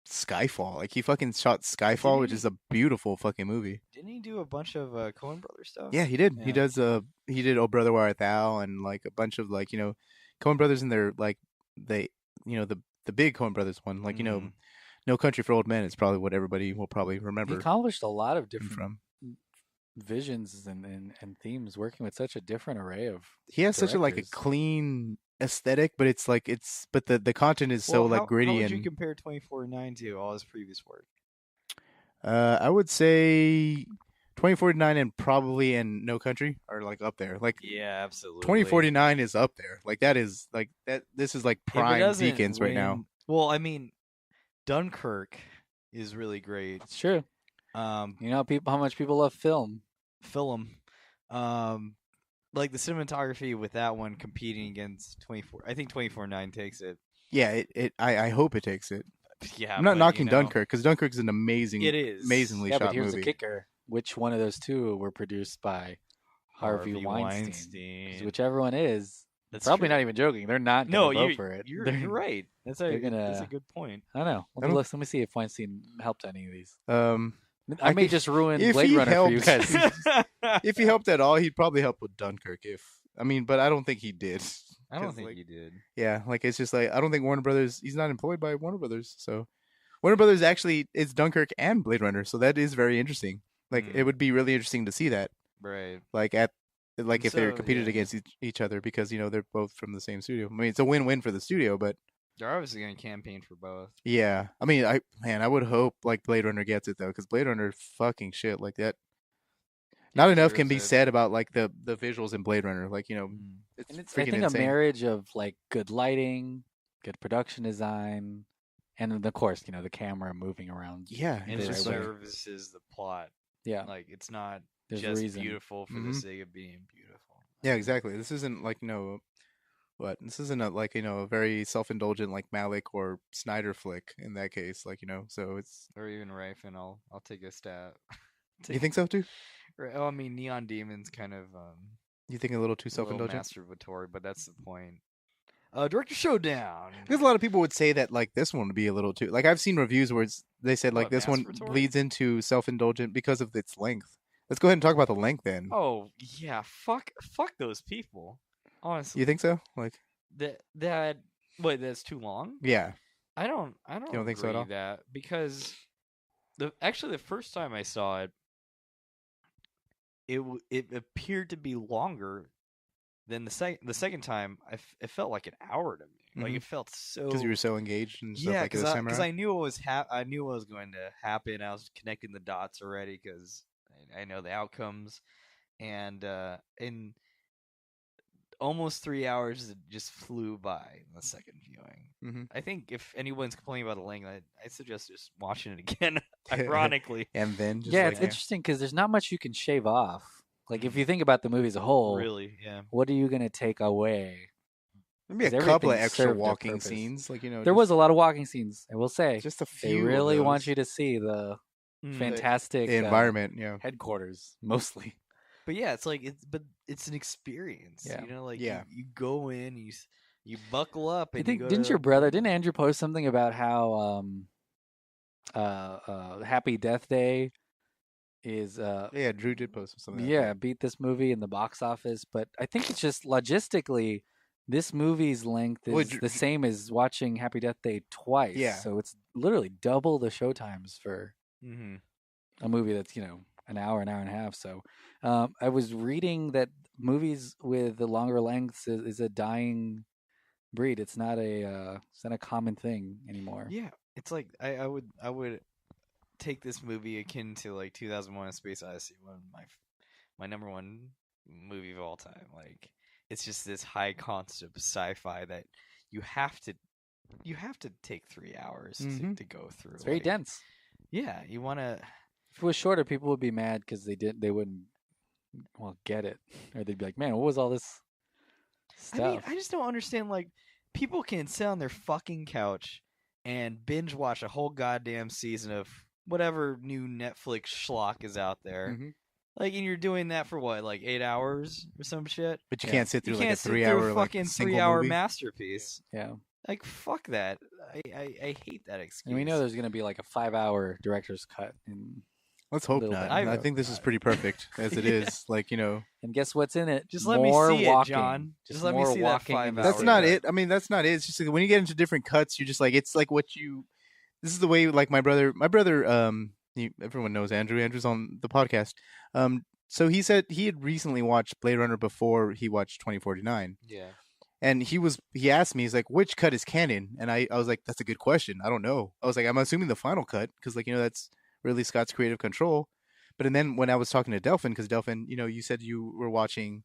Skyfall, like he fucking shot Skyfall, which is a beautiful fucking movie. Didn't he do a bunch of Coen Brothers stuff? Yeah, he did. Yeah. He did Oh Brother Where Art Thou and like a bunch of like Coen Brothers and their like the big Coen Brothers one, like No Country for Old Men is probably what everybody will probably remember. He accomplished a lot of different visions and themes, working with such a different array of. He has directors. such a clean aesthetic, but it's like but the content is so like gritty. How would you compare 24/9 to all his previous work? I would say 2049 and No Country are like up there. Like absolutely. 2049 is up there. Like that is like that. This is like prime Deakins right now. Well, I mean, Dunkirk is really great. It's true. How much people love film. Like the cinematography with that one competing against 24. I think 24/9 takes it. Yeah, I hope it takes it. Yeah, I'm not knocking Dunkirk because Dunkirk is an amazingly shot but here's movie. the kicker: which one of those two were produced by Harvey Weinstein? Whichever one is, that's probably not even joking. They're not going to vote for it. You're right. That's a good point. I don't know. Let me see if Weinstein helped any of these. I may just ruin Blade Runner for you guys. If he helped at all, he'd probably help with Dunkirk. But I don't think he did. I don't think he did. Yeah, like it's just like I don't think Warner Brothers. He's not employed by Warner Brothers, so Warner Brothers actually is Dunkirk and Blade Runner, so that is very interesting. Like it would be really interesting to see that, right? Like if they're competed against each other because they're both from the same studio. I mean, it's a win-win for the studio, but they're obviously going to campaign for both. Yeah, I mean, I would hope like Blade Runner gets it though, because Blade Runner fucking shit like that. Not enough can be said about like the visuals in Blade Runner. Like it's freaking insane. I think a marriage of like good lighting, good production design, and of course the camera moving around. Yeah, and it services the plot. Yeah, like it's not There's just beautiful for the sake of being beautiful. Yeah, exactly. This isn't like this isn't a very self-indulgent like Malick or Snyder flick in that case. So it's or even Rifen. I'll take a stab. You think so too? Oh, I mean, Neon Demon's kind of you think a little too self-indulgent, masturbatory, but that's the point. Director Showdown. Because a lot of people would say that like this one would be a little too. Like I've seen reviews where they said like this one bleeds into self-indulgent because of its length. Let's go ahead and talk about the length then. Oh yeah, fuck those people. Honestly, you think so? Like that's too long? Yeah, I don't. You don't think so at all? That because the first time I saw it, it appeared to be longer than the second time. It felt like an hour to me. Like it felt so because you were so engaged and stuff like this time around. Because I knew I knew what was going to happen. I was connecting the dots already because I know the outcomes, and in almost 3 hours, it just flew by in the second viewing. I think if anyone's complaining about the length, I suggest just watching it again. Ironically, and then it's interesting because there's not much you can shave off. Like if you think about the movie as a whole, really, what are you going to take away? Maybe a couple of extra walking scenes, there was a lot of walking scenes. I will say, just a few. They really want you to see the fantastic the environment, headquarters mostly. But yeah, it's an experience. Yeah. You go in, you buckle up. And didn't Andrew post something about how Happy Death Day is Drew did post something. Beat this movie in the box office, but I think it's just logistically this movie's length is the same as watching Happy Death Day twice. Yeah, so it's literally double the show times for a movie that's an hour and a half. So I was reading that movies with the longer lengths is a dying breed. It's not a common thing anymore. Yeah, it's like I would take this movie akin to like 2001: A Space Odyssey, one of my number one movie of all time. Like it's just this high concept sci-fi that you have to take 3 hours to go through. It's very dense. Yeah, you want to. If it was shorter, people would be mad because they wouldn't get it, or they'd be like, "Man, what was all this stuff?" I mean, I just don't understand. Like, people can sit on their fucking couch and binge watch a whole goddamn season of whatever new Netflix schlock is out there. Like, and you're doing that for what, like 8 hours or some shit? But you can't sit through like a 3 hour fucking like 3 hour movie. Masterpiece. Yeah. Like, fuck that. I hate that excuse. And we know there's gonna be like a 5 hour director's cut. Let's hope not. I think this is pretty perfect as it is. Like, And guess what's in it? Just let me see walking. It, John. Just let me see that 5 hours. That's not it. I mean, that's not it. It's just like when you get into different cuts, you're just like, it's like what you. This is the way, like my brother. Everyone knows Andrew. Andrew's on the podcast. So he said he had recently watched Blade Runner before he watched 2049. Yeah. And he asked me, he's like, which cut is canon? And I was like, that's a good question. I don't know. I was like, I'm assuming the final cut because that's Ridley Scott's creative control. But then when I was talking to Delphin, because Delphin, you said you were watching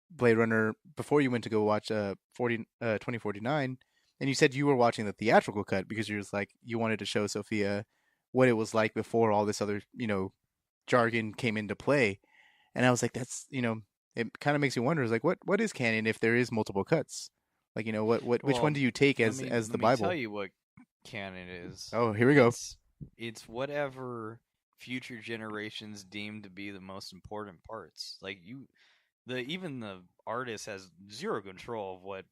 Blade Runner before you went to go watch 2049, and you said you were watching the theatrical cut because you're just like, you wanted to show Sophia what it was like before all this other, jargon came into play. And I was like, that's, it kind of makes you wonder, is like, what is canon if there is multiple cuts? Like, which one do you take as the Bible? Let me tell you what canon is. Oh, here we go. It's whatever future generations deem to be the most important parts. Like even the artist has zero control of what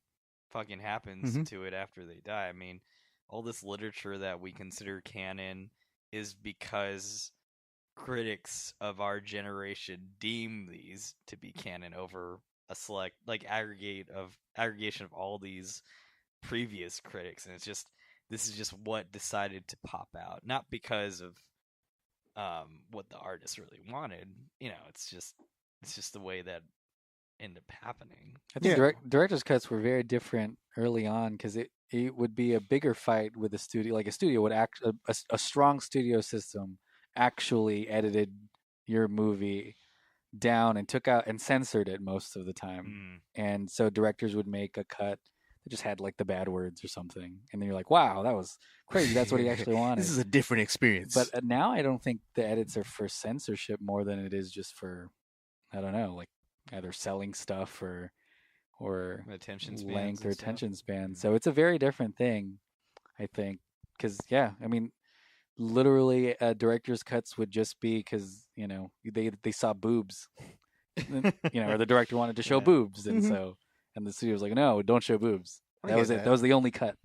fucking happens to it after they die. I mean, all this literature that we consider canon is because critics of our generation deem these to be canon over a select aggregation of all these previous critics, and this is just what decided to pop out, not because of what the artist really wanted. It's just the way that ended up happening. I think director's cuts were very different early on because it would be a bigger fight with a studio. Like a studio would a strong studio system actually edited your movie down and took out and censored it most of the time. And so directors would make a cut that just had like the bad words or something, and then you're like, wow, that was crazy, that's what he actually wanted. This is a different experience. But now I don't think the edits are for censorship more than it is just for, I don't know, like either selling stuff or attention length or attention span. So it's a very different thing, I think, because I mean, literally director's cuts would just be because they saw boobs, or the director wanted to show boobs, and so the studio was like, no, don't show boobs. That was it. That was the only cut.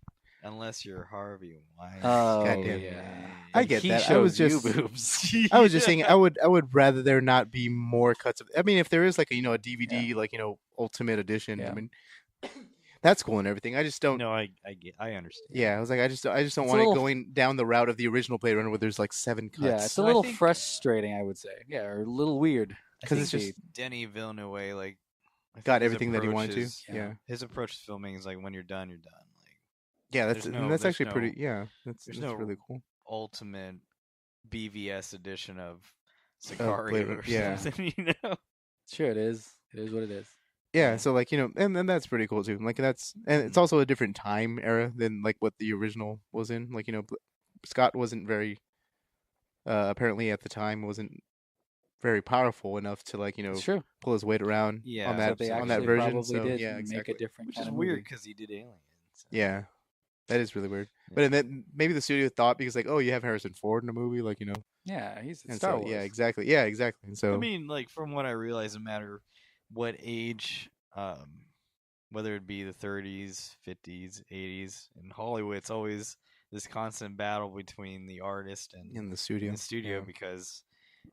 Unless you're Harvey Weinstein. Oh, goddamn. yeah. I get He that. shows you boobs. I was just saying, I would rather there not be more cuts of. I mean, if there is like a DVD ultimate edition, I mean, that's cool and everything. I just don't. No, I understand. Yeah, I was like, I just don't want it going down the route of the original Blade Runner where there's like 7 cuts. Yeah, it's a little frustrating, I would say. Yeah, or a little weird because it's just Denis Villeneuve got everything that he wanted to. Yeah, his approach to filming is like, when you're done, you're done. Yeah, that's actually pretty. Yeah, that's really cool. Ultimate BVS edition of Sicario or something, Sure, it is. It is what it is. Yeah, so like and that's pretty cool too. Like and it's also a different time era than like what the original was in. Like Scott wasn't very apparently at the time wasn't very powerful enough to like pull his weight around on that version. So yeah, exactly. Make a different Which is weird because he did Alien. So. Yeah. That is really weird. But then maybe the studio thought because like, oh, you have Harrison Ford in a movie, like Yeah, he's in Star Wars. Yeah, exactly. Yeah, exactly. And so I mean, like from what I realize, no matter what age, whether it be the 30s, 50s, 80s in Hollywood, it's always this constant battle between the artist and the studio. Because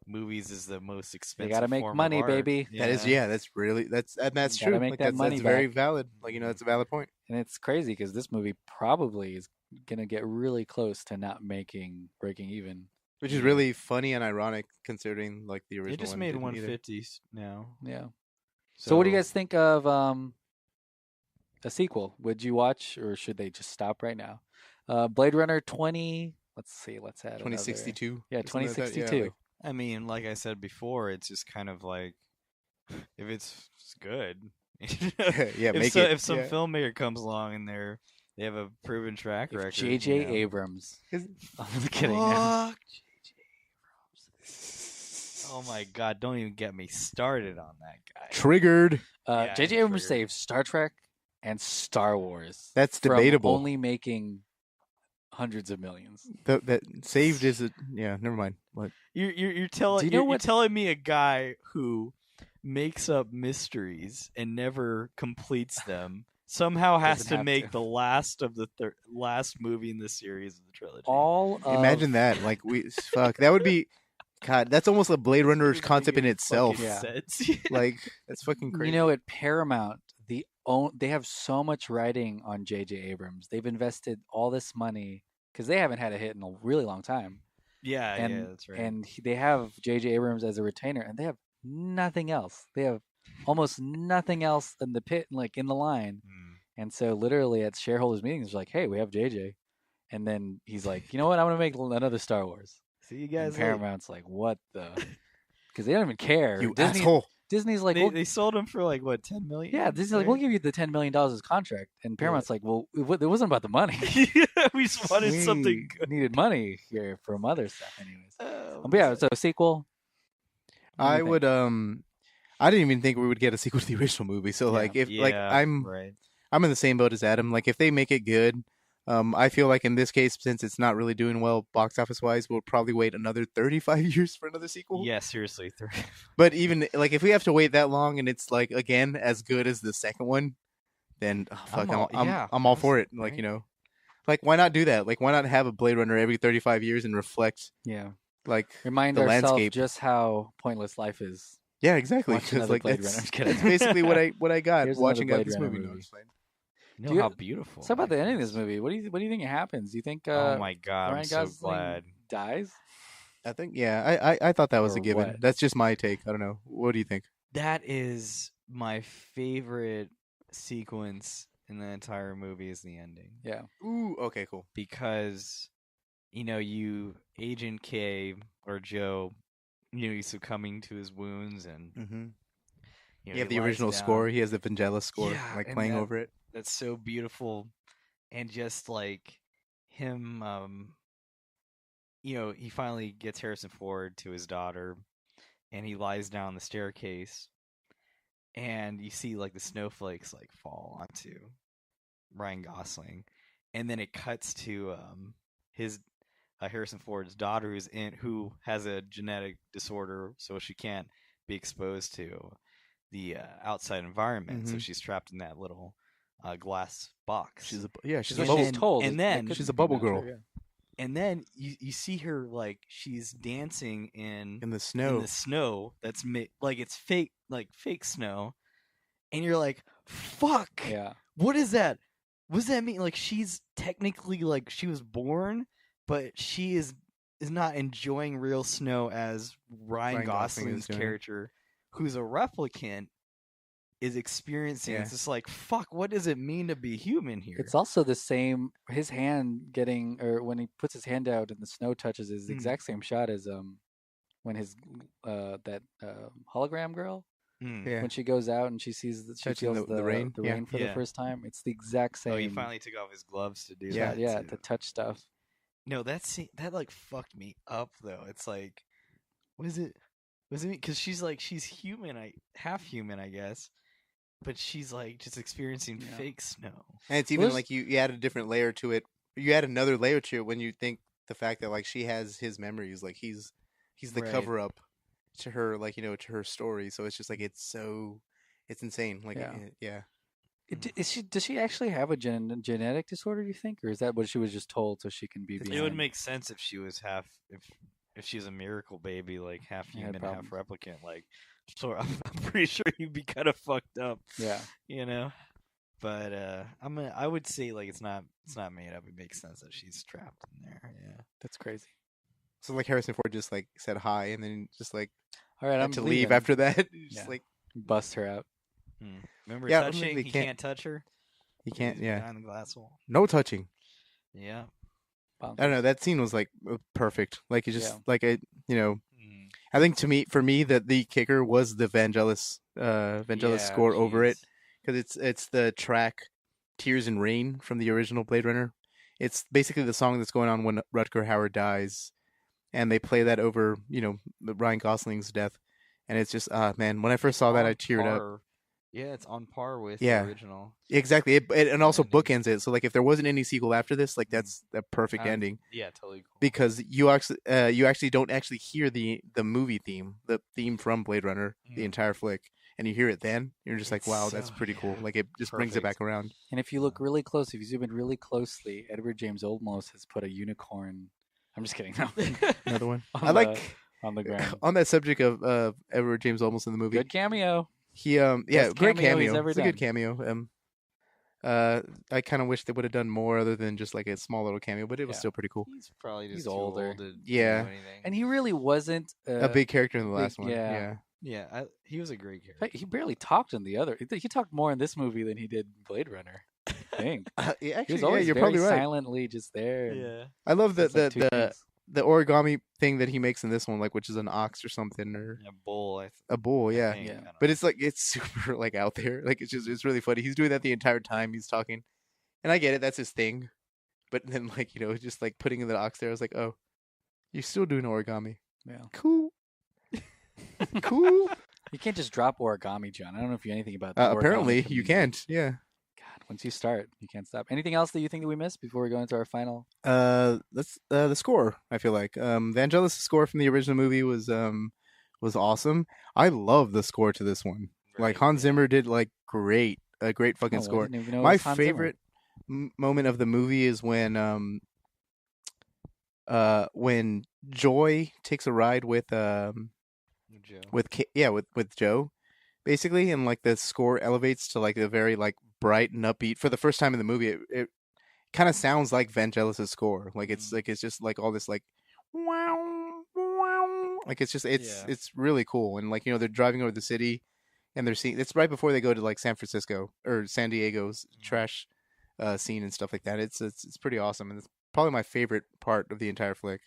movies is the most expensive. You gotta make money, baby. Yeah. That's true. Make like, that money that's back. very valid. Like that's a valid point. And it's crazy because this movie probably is gonna get really close to not breaking even, which is really funny and ironic considering like the original. It just made 150s now. Yeah. So what do you guys think of a sequel? Would you watch, or should they just stop right now? Blade Runner 20. Let's add 2062. Yeah, 2062. Yeah, I mean, like I said before, it's just kind of like if it's good. If some filmmaker comes along and they have a proven track record. J.J. Abrams. I'm kidding. Fuck J.J. Abrams. Oh my God! Don't even get me started on that guy. Triggered. J.J. Abrams saved Star Trek and Star Wars. That's debatable. From only making hundreds of millions. That saved is never mind. What you're telling me a guy who makes up mysteries and never completes them somehow has to make the last of the last movie in the series of the trilogy. Imagine that. Like that would be God, that's almost a Blade Runner concept in itself. Like that's fucking crazy. At Paramount, they have so much writing on J.J. Abrams. They've invested all this money because they haven't had a hit in a really long time. Yeah, that's right. And they have J.J. Abrams as a retainer, and they have nothing else. They have almost nothing else in the pit, like in the line. And so literally at shareholders meetings, they're like, hey, we have JJ. And then he's like, you know what? I'm going to make another Star Wars. See you guys. And Paramount's like, what the? Because they don't even care. You asshole. Disney's like, they sold him for like what, $10 million? Yeah, Disney's like, we'll give you the $10 million as contract. And Paramount's like, well, it wasn't about the money. We just wanted something good. Needed money here from other stuff anyways. But yeah, so a sequel. I would I didn't even think we would get a sequel to the original movie. So like I'm in the same boat as Adam. Like if they make it good, I feel like in this case, since it's not really doing well box office wise, we'll probably wait another 35 years for another sequel. Yeah, seriously. But even like if we have to wait that long and it's like again as good as the second one, then I'm all for it. Like like why not do that? Like why not have a Blade Runner every 35 years and reflect like Remind the ourselves landscape. just how pointless life is. Yeah, exactly. Watch another Like Blade that's Runner. basically what I got Here's watching another out this Blade movie. Runner No, I'm just playing. You know how beautiful. Let's talk about the ending of life this is. movie. What do you think happens? Do you think Oh my god, Ryan I'm so Gosling glad. dies? I think I thought that was Or a given. what? That's just my take. I don't know. What do you think? That is my favorite sequence in the entire movie is the ending. Yeah. Ooh, okay, cool. Because Agent K or Joe, he's succumbing to his wounds and Mm-hmm. you have he the lies original down. score. He has the Vangelis score, Yeah, like and playing over it. That's so beautiful, and just like him, he finally gets Harrison Ford to his daughter, and he lies down the staircase, and you see like the snowflakes like fall onto Ryan Gosling, and then it cuts to his Harrison Ford's daughter who has a genetic disorder, so she can't be exposed to the outside environment, so she's trapped in that little glass box. She's a She's bubble. told. And then she's a bubble girl. True, yeah. And then you see her like she's dancing in the snow. In the snow that's like it's fake, like fake snow, and you're like, "Fuck! Yeah. What is that? What does that mean? Like she's technically like she was born, but she is not enjoying real snow as Ryan Gosling's character, who's a replicant, is experiencing. Yeah. It's just like, fuck, what does it mean to be human here? It's also the same. His hand when he puts his hand out and the snow touches is the exact same shot as when his that hologram girl when she goes out and she feels the rain for the first time. It's the exact same. Oh, he finally took off his gloves to do that. Yeah, too. to touch stuff. No, that like fucked me up though. It's like, what is it? Because she's human, half human, I guess. But she's like just experiencing fake snow. And it's even like you add a different layer to it. You add another layer to it when you think the fact that like she has his memories, like he's the cover up to her, like to her story. So it's just like it's insane. Like Does she actually have a genetic disorder? Do you think, or is that what she was just told so she can be? It would make sense if she was if she's a miracle baby, like half human, half replicant. Like, so I'm pretty sure you'd be kind of fucked up. Yeah, But I would say like it's not made up. It makes sense that she's trapped in there. Yeah, that's crazy. So like Harrison Ford just like said hi and then just like, all right, I'm to leave after that. Just like bust her out. Remember touching? He can't touch her. He can't. Yeah. Behind the glass wall. No touching. Yeah. I don't know. That scene was like perfect. Like it's just like I think for me that the kicker was the Vangelis score over it, because it's the track "Tears in Rain" from the original Blade Runner. It's basically the song that's going on when Rutger Hauer dies, and they play that over the Ryan Gosling's death, and it's just man. When I first saw that, I teared up. Yeah, it's on par with the original. Exactly. And also bookends it. So like if there wasn't any sequel after this, like that's a perfect ending. Yeah, totally cool. Because you actually don't actually hear the movie theme, the theme from Blade Runner, the entire flick, and you hear it then, you're just like, wow, that's pretty cool. Like it just brings it back around. And if you look really close, if you zoom in really closely, Edward James Olmos has put a unicorn. I'm just kidding. No. Another one. on the ground. On that subject of Edward James Olmos in the movie. Good cameo. He great cameo. It's a good done. cameo. I kind of wish they would have done more other than just like a small little cameo, but it was still pretty cool. He's probably just older. Old to do anything. And he really wasn't a big character in the last one. Yeah. He was a great character. He barely talked in the other. He talked more in this movie than he did Blade Runner. I think. Actually, he was always you're very probably right. Silently just there. Yeah. I love the origami thing that he makes in this one, like which is an ox or something or a bull. A bull, yeah. Think, But it's like it's super like out there. Like it's really funny. He's doing that the entire time he's talking, and I get it. That's his thing. But then like just like putting in the ox there, I was like, oh, you're still doing origami. Yeah. Cool. Cool. You can't just drop origami, John. I don't know if you know anything about that. Apparently, you can't. Yeah. Once you start, you can't stop. Anything else that you think that we missed before we go into our final? That's the score. I feel like Vangelis' score from the original movie was awesome. I love the score to this one. Right, like Hans Zimmer did like a great fucking score. My favorite moment of the movie is when when Joy takes a ride with with Joe, basically, and like the score elevates to like a very like bright and upbeat for the first time in the movie. It kind of sounds like Vangelis' score. Like it's just like all this like wow wow. Like it's really cool. And like they're driving over the city, and they're seeing it's right before they go to like San Francisco or San Diego's trash scene and stuff like that. It's pretty awesome, and it's probably my favorite part of the entire flick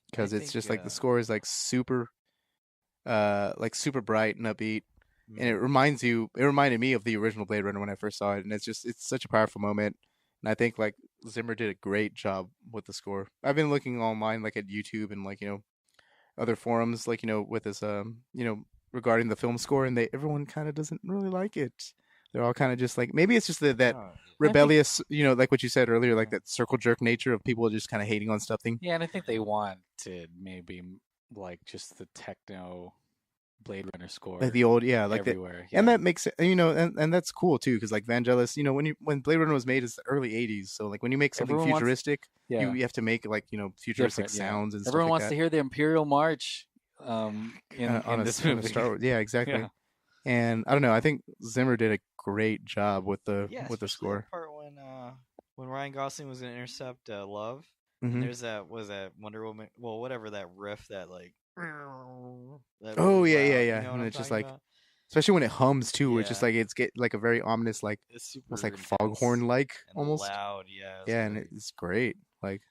because it's just like the score is like super bright and upbeat. And it reminded me of the original Blade Runner when I first saw it, and it's such a powerful moment. And I think like Zimmer did a great job with the score. I've been looking online like at YouTube and like other forums like with this regarding the film score, and everyone kind of doesn't really like it. They're all kind of just like, maybe it's just that rebellious, like what you said earlier, like that circle jerk nature of people just kind of hating on something. Yeah, and I think they want to maybe like just the techno Blade Runner score, like the old, like everywhere. And that makes it, and that's cool too, because like Vangelis, when Blade Runner was made, it's the early '80s, so like when you make something futuristic, you have to make like futuristic sounds and stuff. Everyone like wants that. to hear the Imperial March in this movie. Star Wars. Yeah, exactly. Yeah. And I don't know. I think Zimmer did a great job with the score. The part when Ryan Gosling was going to intercept Love, and there's that Wonder Woman, well, whatever that riff that like. That yeah. You know, and it's just like, about? especially when it hums too, it's just like it's like a very ominous, like almost like foghorn like almost loud, and it's great. Like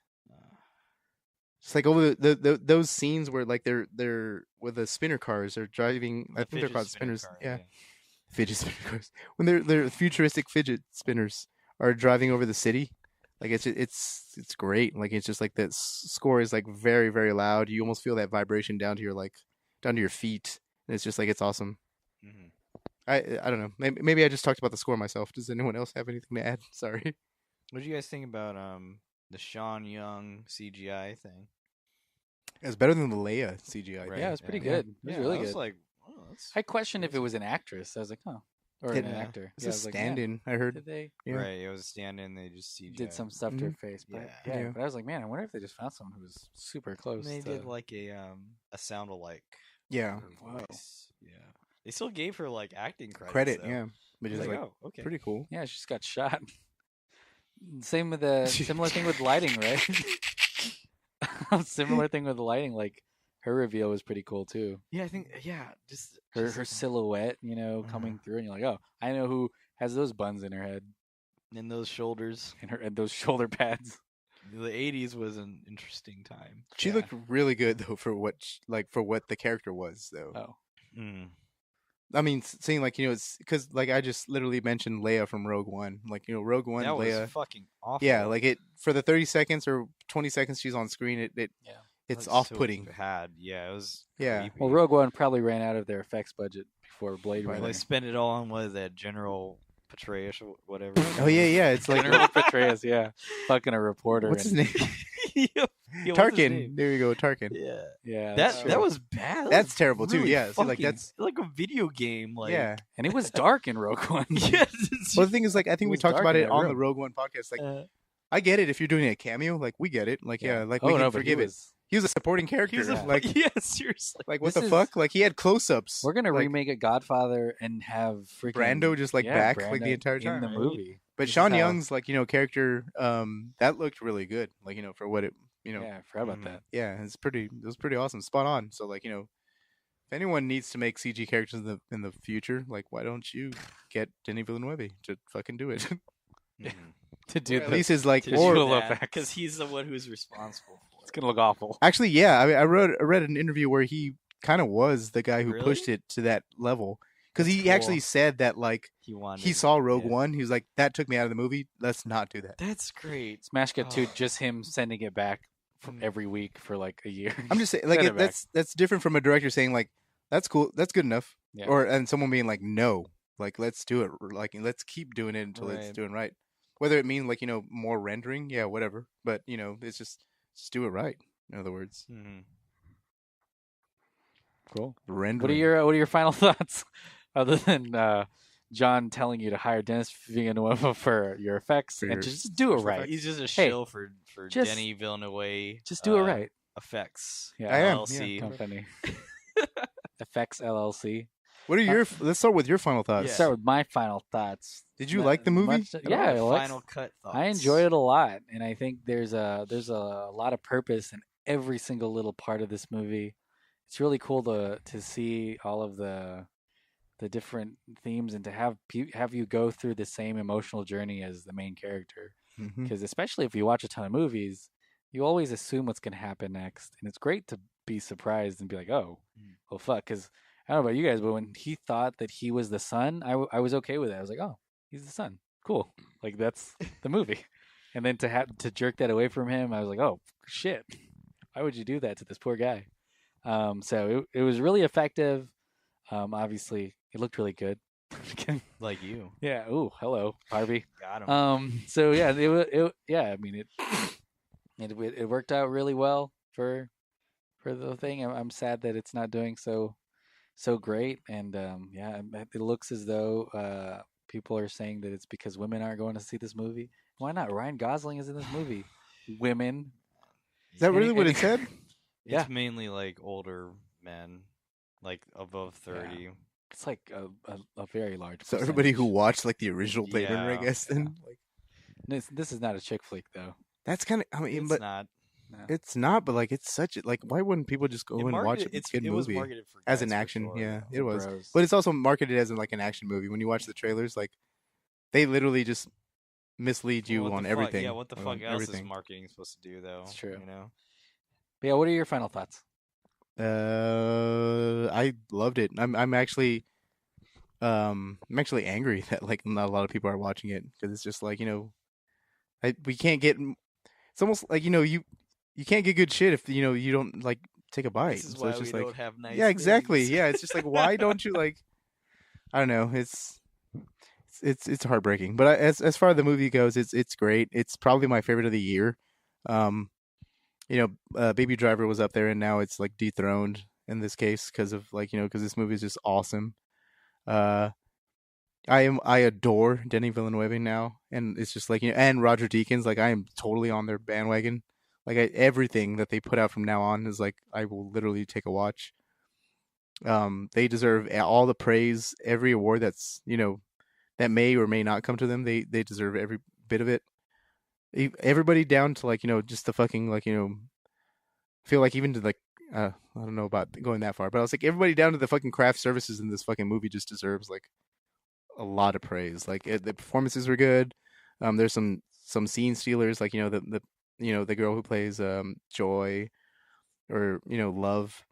it's like over those scenes where like they're with the spinner cars, they're driving. I think they're called spinners. Fidget spinner cars. When they're futuristic fidget spinners are driving over the city. Like it's great. Like it's just like that score is like very, very loud. You almost feel that vibration down to your feet. And it's just like it's awesome. Mm-hmm. I don't know. Maybe I just talked about the score myself. Does anyone else have anything to add? Sorry. What do you guys think about the Sean Young CGI thing? It's better than the Leia CGI. Right. Yeah, it was pretty good. It was really good. Was like, I questioned if it was an actress. I was like, or an actor. It's a stand-in, I heard. Did they? Yeah. Right, it was a stand-in. They just did some stuff to her face. But but I was like, man, I wonder if they just found someone who was super close. And they did like a sound alike. Yeah. Wow. Yeah. They still gave her like acting credit. Yeah. Which is like okay. Pretty cool. Yeah, she just got shot. Same with the similar thing with lighting, right? Similar thing with the lighting, like. Her reveal was pretty cool too. Yeah, I think. Yeah, just her silhouette, coming through, and you're like, oh, I know who has those buns in her head, and those shoulders, and those shoulder pads. The '80s was an interesting time. She looked really good though for what the character was though. Oh, I mean, seeing like it's because like I just literally mentioned Leia from Rogue One, like Rogue One. That Leia was fucking awful. Yeah, like it for the 30 seconds or 20 seconds she's on screen, it's off-putting. So bad. Yeah, it was. Yeah. Creepy. Well, Rogue One probably ran out of their effects budget before Blade Runner. They spent it all on that General Petraeus or whatever. Oh yeah. It's like General Petraeus. Yeah, fucking a reporter. What's his name? Tarkin. There you go, Tarkin. Yeah. That was bad. That's terrible really too. Yeah. Fucking, like that's like a video game. Like and it was dark in Rogue One. Yeah. Well, the thing is, like, I think we talked about it on the Rogue One podcast. Like, I get it if you're doing a cameo. Like, we get it. Like, like we can forgive it. He was a supporting character. Like, seriously. Like, what the fuck? Like, he had close-ups. We're gonna remake a Godfather and have freaking Brando just like back Brando like the entire time in the movie. But Sean Young's like character that looked really good. Like for what it Yeah, I forgot about that. Yeah, it was pretty awesome, spot on. So like if anyone needs to make CG characters in the future, like why don't you get Denis Villeneuve to fucking do it? To do at least his like because he's the one who's responsible for it. It's gonna look awful. Actually, yeah, I mean, I read an interview where he kind of was the guy who pushed it to that level because he actually said that like he saw Rogue One. He was like, that took me out of the movie. Let's not do that. That's great. Smash Cut 2, just him sending it back every week for like a year. I'm just saying, like that's different from a director saying like, that's cool, that's good enough, and someone being like, no, like let's do it, like let's keep doing it until it's doing right. Whether it means like more rendering, whatever. But it's just do it right. In other words, cool. Rendering. What are your final thoughts, other than John telling you to hire Denis Villeneuve for your effects and just do it right. He's just a shill for Denis Villeneuve. Just do it right. Effects. Yeah, I am. LLC company. Effects LLC. What are your? Let's start with your final thoughts. Let's start with my final thoughts. Did you like the movie? Yeah, final cut thoughts. I enjoy it a lot, and I think there's a lot of purpose in every single little part of this movie. It's really cool to see all of the different themes and to have you go through the same emotional journey as the main character. Because especially if you watch a ton of movies, you always assume what's going to happen next, and it's great to be surprised and be like, oh fuck. Because I don't know about you guys, but when he thought that he was the son, I was okay with it. I was like, oh, he's the son. Cool. Like, that's the movie. And then to jerk that away from him, I was like, oh shit, why would you do that to this poor guy? So it was really effective. Obviously, it looked really good. Like you. Yeah. Ooh, hello, Harvey. Got him. So yeah, I mean, it worked out really well for the thing. I'm sad that it's not doing so great, and it looks as though people are saying that it's because women aren't going to see this movie. Why not? Ryan Gosling is in this movie. Women. Is that really what it said? It's mainly like older men, like above 30. Yeah. It's like a very large. So everybody who watched like the original Bladerunner, I guess. Then like this is not a chick flick though. That's kind of. I mean, it's not. No. It's not, but like it's such a like. Why wouldn't people just go and watch it? It's a good movie. Was marketed for as an action. Sure, yeah, it was. Bros. But it's also marketed as like an action movie. When you watch the trailers, like they literally just mislead you on everything. Yeah, what the fuck else is marketing supposed to do though? It's true. You know. But yeah, what are your final thoughts? I loved it. I'm actually angry that like not a lot of people are watching it because it's just like we can't get. It's almost like you can't get good shit if you don't like take a bite. This is so why it's just we like don't have nice yeah, exactly. things. Yeah, it's just like why don't you like? I don't know. It's heartbreaking. But as far as the movie goes, it's great. It's probably my favorite of the year. Baby Driver was up there, and now it's like dethroned in this case because of because this movie is just awesome. I adore Denis Villeneuve now, and it's just like and Roger Deakins. Like I am totally on their bandwagon. Like everything that they put out from now on is like I will literally take a watch. They deserve all the praise, every award that's that may or may not come to them. They deserve every bit of it. Everybody down to just the fucking feel like even to I don't know about going that far, but I was like everybody down to the fucking craft services in this fucking movie just deserves like a lot of praise. Like the performances were good. There's some scene stealers like the girl who plays Joy or Love.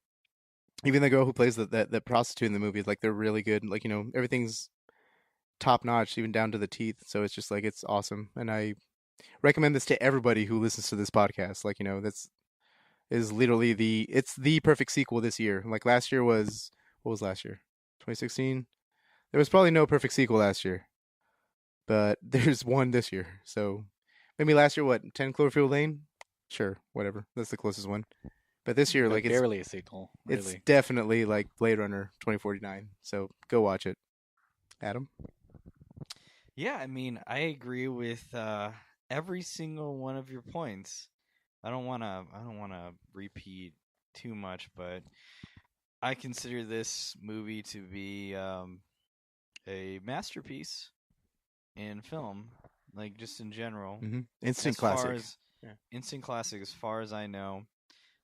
Even the girl who plays that prostitute in the movie, like they're really good. Like everything's top notch, even down to the teeth. So it's just like it's awesome, and I recommend this to everybody who listens to this podcast. Like that's is literally it's the perfect sequel this year. Like last year what was last year? 2016. There was probably no perfect sequel last year, but there's one this year. So maybe last year 10 Cloverfield Lane? Sure, whatever. That's the closest one. But this year, like, it's barely a sequel. Really. It's definitely like Blade Runner 2049. So go watch it, Adam. Yeah, I mean, I agree with every single one of your points. I don't want to repeat too much, but I consider this movie to be a masterpiece in film, like just in general. Mm-hmm. Instant classic. Instant classic, as far as I know.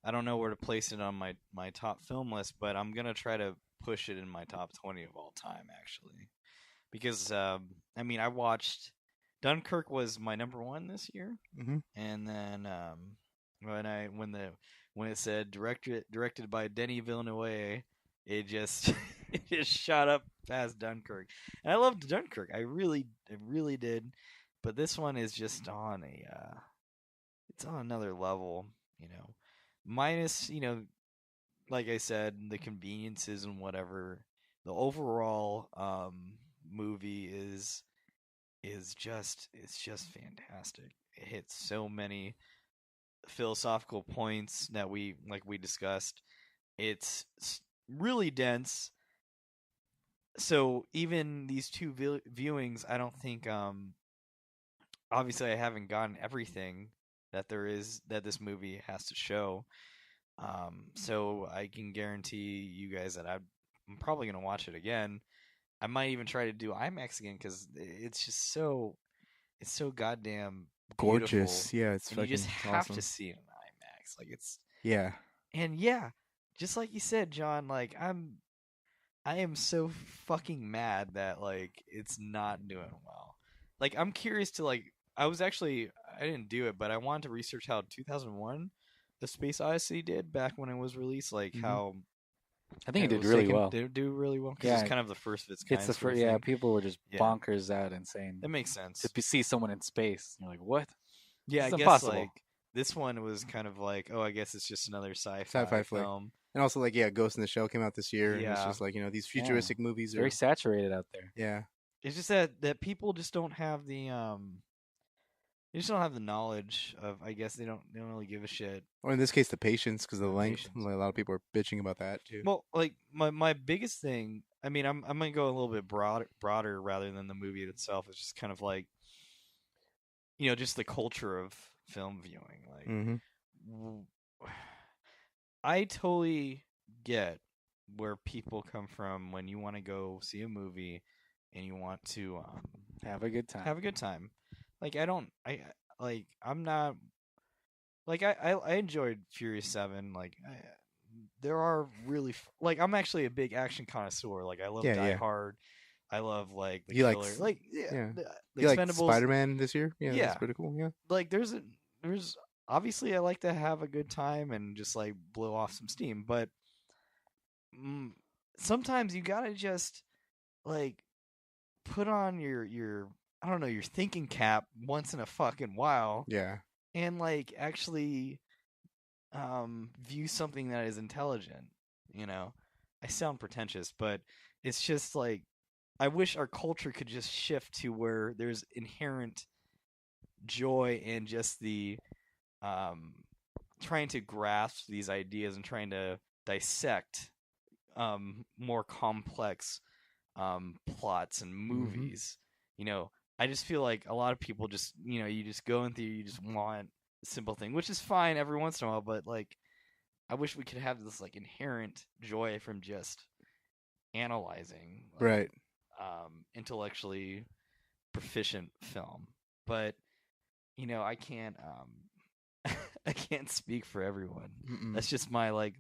I don't know where to place it on my top film list, but I'm going to try to push it in my top 20 of all time, actually. Because, I mean, I watched... Dunkirk was my number one this year. Mm-hmm. And then when it said directed by Denis Villeneuve, it just shot up past Dunkirk. And I loved Dunkirk. I really did. But this one is just on it's on another level, minus, like I said, the conveniences and whatever. The overall movie is just fantastic. It hits so many philosophical points that we discussed. It's really dense. so even these two viewings, I don't think obviously I haven't gotten everything that this movie has to show. So I can guarantee you guys that I'm probably gonna watch it again. I might even try to do IMAX again because it's just it's so goddamn gorgeous. Beautiful. Yeah, it's and fucking you just have awesome. to see it in IMAX. Like it's and just like you said, John. Like I am so fucking mad that like it's not doing well. Like I'm curious to like I didn't do it, but I wanted to research how 2001 The Space Odyssey did back when it was released, like how I think it did really well. Did it do really well? Because it's kind of the first of its kind. It's the first. Yeah, people were just bonkers out insane. That makes sense. To see someone in space, you're like, what? Yeah, it's I guess impossible. like this one was kind of like, oh, I guess it's just another sci-fi film. And also like Ghost in the Shell came out this year. Yeah. And it's just like these futuristic movies are very saturated out there. Yeah. It's just that people just don't have the they just don't have the knowledge of. I guess they don't really give a shit. Or in this case, the patience because of the length. Like, a lot of people are bitching about that too. Well, like my biggest thing. I mean, I'm gonna go a little bit broader rather than the movie itself. It's just kind of like, just the culture of film viewing. Like, I totally get where people come from when you want to go see a movie and you want to have a good time. Like I'm not like I enjoyed Furious 7. Like there are really like I'm actually a big action connoisseur. Like I love Die Hard. I love like the Killer. The you Expendables. Like Spider-Man this year? Yeah, that's pretty cool. Yeah. Like there's obviously I like to have a good time and just like blow off some steam, but sometimes you gotta just like put on your I don't know, your thinking cap once in a fucking while. Yeah. And like actually view something that is intelligent. I sound pretentious, but it's just like I wish our culture could just shift to where there's inherent joy in just the trying to grasp these ideas and trying to dissect more complex plots and movies. I just feel like a lot of people just, you just go in there, you just want a simple thing, which is fine every once in a while, but like, I wish we could have this like inherent joy from just analyzing, right? Intellectually proficient film, but I can't, I can't speak for everyone. That's just my like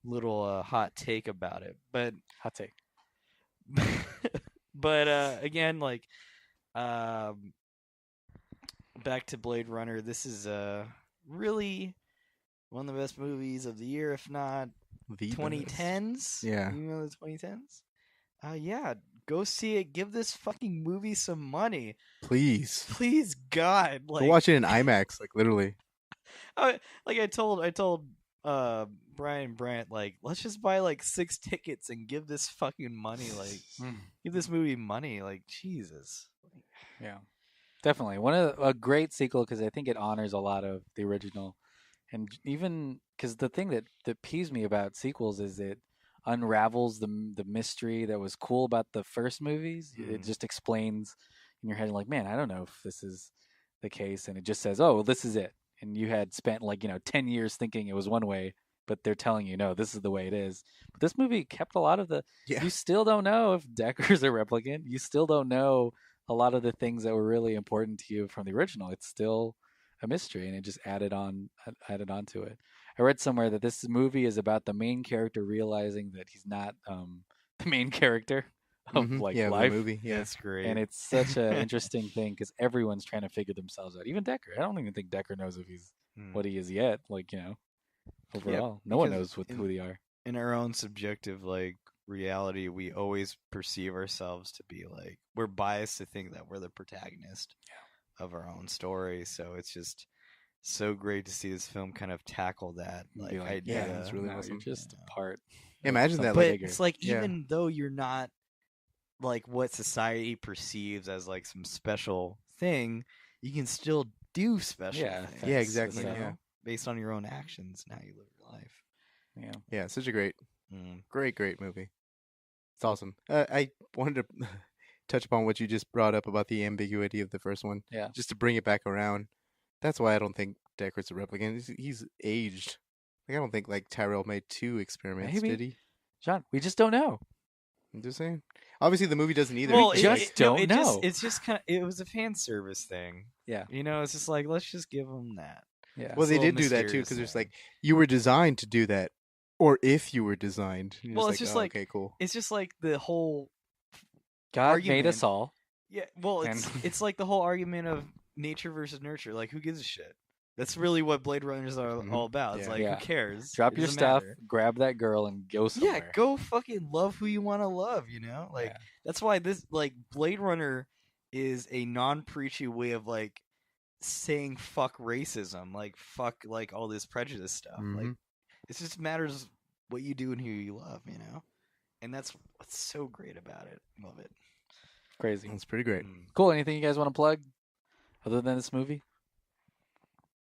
little hot take about it. But hot take. But again, like. Back to Blade Runner. This is really one of the best movies of the year, if not the 2010s. Best. Yeah, the 2010s. Yeah, go see it. Give this fucking movie some money, please, God. Like, go watch it in IMAX, like literally. Like I told Brian Brandt, like, let's just buy like 6 tickets and give this fucking money, like, give this movie money, like, Jesus. Yeah, definitely a great sequel because I think it honors a lot of the original, and even because the thing that peeves me about sequels is it unravels the mystery that was cool about the first movies. It just explains in your head like, man, I don't know if this is the case, and it just says, oh, well, this is it, and you had spent 10 years thinking it was one way, but they're telling you no, this is the way it is. But this movie kept a lot of you still don't know if Decker's a replicant. You still don't know a lot of the things that were really important to you from the original. It's still a mystery, and it just added on to it. I read somewhere that this movie is about the main character realizing that he's not the main character of life. The movie. Yeah, that's great. And it's such an interesting thing because everyone's trying to figure themselves out. Even Decker. I don't even think Decker knows if he's what he is yet. Overall, no one knows who they are. In our own subjective reality, we always perceive ourselves to be we're biased to think that we're the protagonist of our own story. So it's just so great to see this film kind of tackle that idea. Yeah, it's really awesome. You're just a part. Imagine that. But it's even though you're not what society perceives as some special thing, you can still do special things. Yeah, exactly. Based on your own actions and how you live your life. Yeah, such a great movie. It's awesome. I wanted to touch upon what you just brought up about the ambiguity of the first one. Yeah. Just to bring it back around. That's why I don't think Deckard's a replicant. He's aged. Like I don't think like Tyrell made 2 experiments, Maybe. did he? John, we just don't know. I'm just saying. Obviously, the movie doesn't either. Well, don't know. It's just kind of. It was a fan service thing. Yeah. It's just like let's just give them that. Yeah. Well, they did do that too because there's like you were designed to do that, or if you were designed. Well, it's just like okay, cool. It's just like the whole God argument. made us all. Yeah. Well, it's like the whole argument of nature versus nurture. Like, who gives a shit? That's really what Blade Runners are all about. It's like, who cares? Drop your stuff, grab that girl, and go somewhere. Yeah, go fucking love who you want to love, Like, that's why this, like, Blade Runner is a non-preachy way of, like, saying fuck racism. Like, fuck, like, all this prejudice stuff. Like, it just matters what you do and who you love, And that's what's so great about it. Love it. Crazy. It's pretty great. Cool. Anything you guys want to plug other than this movie?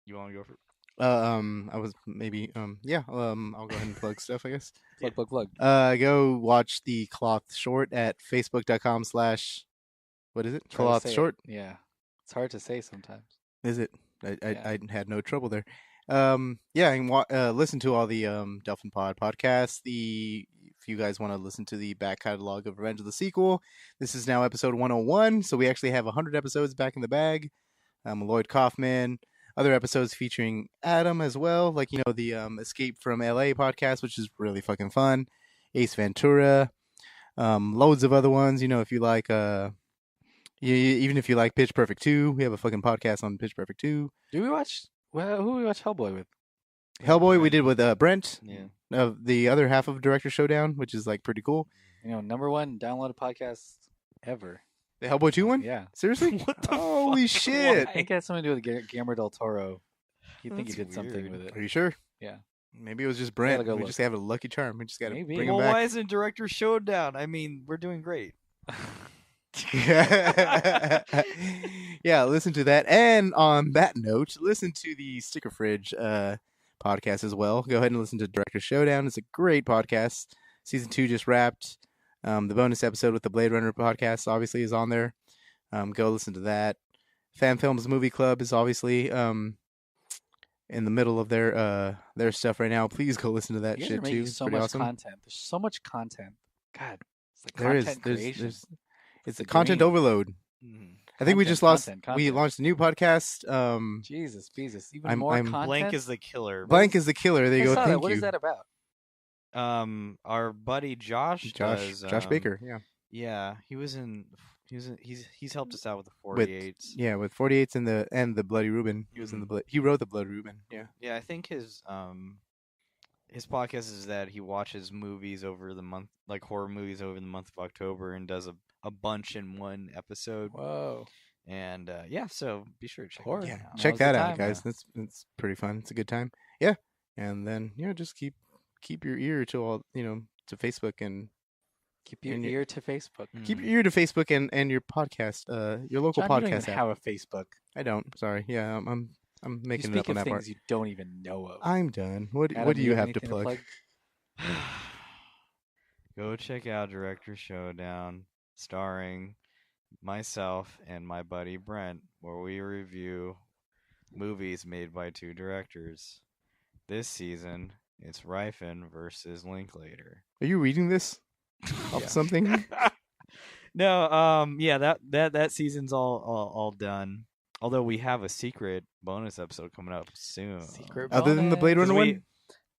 You want to go for? I was maybe I'll go ahead and plug stuff, I guess. Plug. Go watch the Cloth Short at facebook.com/ what is it? Cloth Short. Yeah, it's hard to say sometimes. Is it? I had no trouble there. And listen to all the Delphin Pod podcasts. If you guys want to listen to the back catalog of Revenge of the Sequel, this is now episode 101. So we actually have 100 episodes back in the bag. Lloyd Kaufman. Other episodes featuring Adam as well, like the Escape from LA podcast, which is really fucking fun. Ace Ventura, loads of other ones. If you like, even if you like Pitch Perfect 2, we have a fucking podcast on Pitch Perfect 2. Do we watch? Well, who we watch Hellboy with? Hellboy we did with Brent. Yeah. The other half of Director Showdown, which is like pretty cool. Number 1 downloaded podcast ever. The Hellboy 2 one? Yeah. Seriously? What the Holy fuck? shit. I think it had something to do with Guillermo del Toro. You think he That's did something weird. with it? Are you sure? Yeah. Maybe it was just Brent. Go We look. just have a lucky charm. We just got to Maybe. bring Well, him back. why isn't Director Showdown? I mean, we're doing great. Yeah, listen to that. And on that note, listen to the Sticker Fridge podcast as well. Go ahead and listen to Director Showdown. It's a great podcast. Season 2 just wrapped. The bonus episode with the Blade Runner podcast obviously is on there. Go listen to that. Fan Films Movie Club is obviously in the middle of their stuff right now. Please go listen to that You guys shit are making too. It's so pretty much awesome. content. There's so much content. God, it's like There is. content There's creation. it's the a content dream. overload. I think we just we launched a new podcast. Jesus. Even I'm- more I'm- content. Blank is the killer. Blank is the killer. There you I go. saw that. Thank What you. is that about? Our buddy Josh does, Josh Baker. Yeah. Yeah, he's helped us out with the 48s. Yeah, with 48s and the Bloody Reuben. He was in the he wrote the Bloody Reuben. Yeah. Yeah, I think his podcast is that he watches movies over the month, like horror movies over the month of October, and does a bunch in one episode. Whoa. And so be sure to check Horror. it Yeah. out. Check Now's that the out, time, guys. That's pretty fun. It's a good time. Yeah. And then just keep your ear to all to Facebook and Keep your And ear to Facebook. keep your ear to Facebook and your podcast, your local John, you don't podcast even app. have a Facebook. I don't. Sorry. Yeah, I'm You making it speak up on of that things part. you don't even know of. I'm done. What Adam, do you have to anything plug? Go check out Director Showdown, starring myself and my buddy Brent, where we review movies made by 2 directors. This season, it's Rifen versus Linklater. Are you reading this off something? No, yeah, that season's all done. Although we have a secret bonus episode coming up soon. Secret Other than the Blade bonus. Runner one?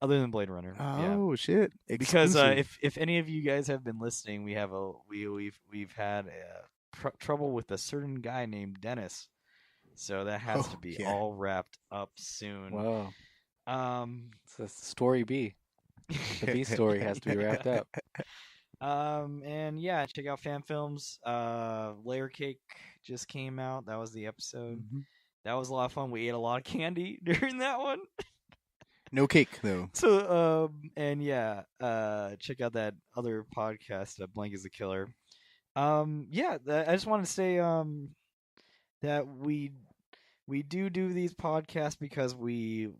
Other than Blade Runner. Yeah. Oh shit! Because Exclusive. if any of you guys have been listening, we've had trouble with a certain guy named Dennis, so that has to be all wrapped up soon. Whoa. It's a story B. The B story has to be wrapped up. And yeah, check out Fan Films. Layer Cake just came out. That was the episode. Mm-hmm. That was a lot of fun. We ate a lot of candy during that one. No cake though. So and yeah, check out that other podcast, Blank is the Killer. Yeah, I just wanted to say that we do these podcasts because we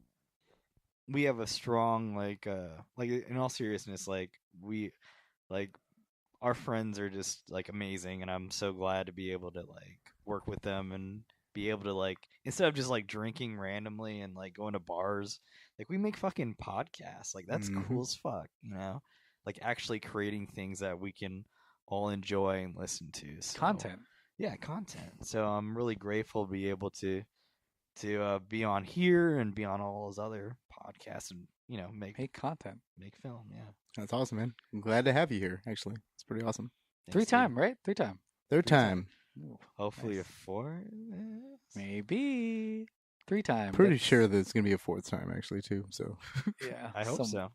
have a strong like in all seriousness, like our friends are just like amazing, and I'm so glad to be able to like work with them and be able to like instead of just like drinking randomly and like going to bars, like we make fucking podcasts. Like that's cool as fuck, you know? Like actually creating things that we can all enjoy and listen to. So, Content. Yeah, content. So I'm really grateful to be able to be on here and be on all those other podcasts and make content, make film. Yeah, that's awesome, man. I'm glad to have you here. Actually, it's pretty awesome. Three time, right? Third time. Ooh, hopefully nice. A fourth, maybe 3 times. Pretty sure that it's gonna be a 4th time actually too. So yeah, I hope so.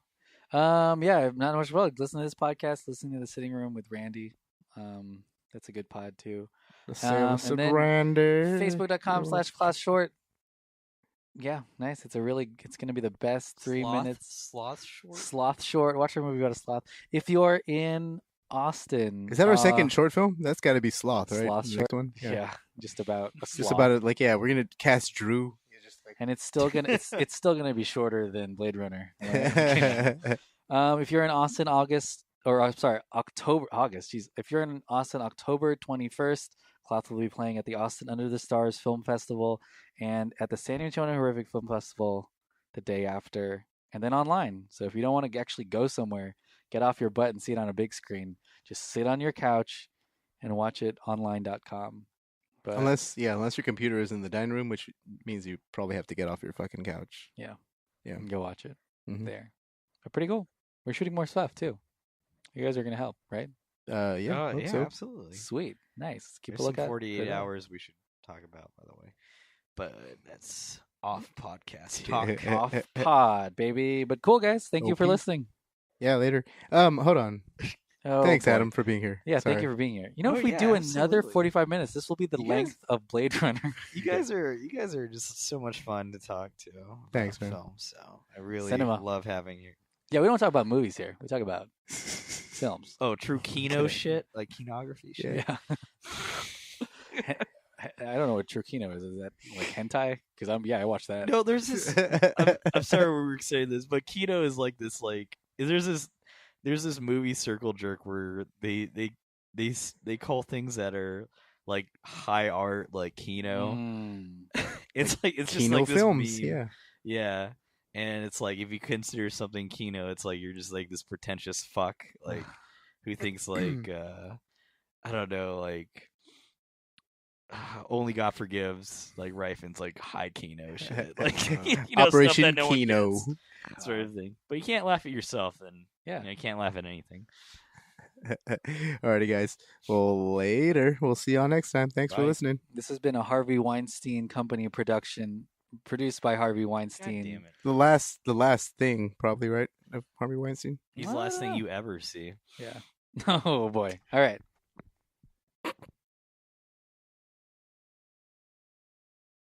Yeah, not much about it. Listen to this podcast. Listen to The Sitting Room with Randy. That's a good pod too. And then Randy. Facebook.com/classshort. Yeah, nice. It's going to be the best 3 minutes. Sloth short. Watch our movie about a sloth. If you're in Austin, is that our second short film? That's got to be Sloth, right? Sloth short. Next one. Yeah, just about a sloth. Just about it. Like, yeah, we're gonna cast Drew. And it's still gonna be shorter than Blade Runner. If you're in Austin, October. Jeez, if you're in Austin, October 21st, Cloth will be playing at the Austin Under the Stars Film Festival and at the San Antonio Horrific Film Festival the day after, and then online. So if you don't want to actually go somewhere, get off your butt and see it on a big screen. Just sit on your couch and watch it online.com. But unless your computer is in the dining room, which means you probably have to get off your fucking couch. Yeah. And go watch it there. But pretty cool. We're shooting more stuff too. You guys are gonna help, right? Yeah, so. Absolutely. Sweet, nice. Keep There's a look at 48 hours we should talk about, by the way. But that's off podcast talk. Off pod, baby. But cool, guys. Thank you for listening. Yeah, later. Hold on. Thanks, boy. Adam, for being here. Yeah, Sorry. thank you for being here. If we do another 45 minutes, this will be the length of Blade Runner. You guys are just so much fun to talk to. Thanks, man. Film, so I really Cinema. love having you. Yeah, we don't talk about movies here. We talk about films. Oh, true Kino shit, like kinography shit. Yeah. I don't know what true Kino is. Is that like hentai? Because I watched that. No, there's this. I'm sorry we were saying this, but Kino is like this. Like, there's this movie circle jerk where they call things that are like high art like Kino. It's just Kino like this films, meme. Yeah. And it's like if you consider something Kino, it's like you're just like this pretentious fuck, like who thinks like I don't know, like Only God Forgives, like Rifen's like high Kino shit, like Operation Kino sort of thing. But you can't laugh at yourself, and yeah, you can't laugh at anything. Alrighty, guys. Well, later. We'll see y'all next time. Thanks for listening. This has been a Harvey Weinstein Company production. Produced by Harvey Weinstein. God damn it. The last thing, probably, right? Of Harvey Weinstein. He's the last thing you ever see. Yeah. Oh boy. All right.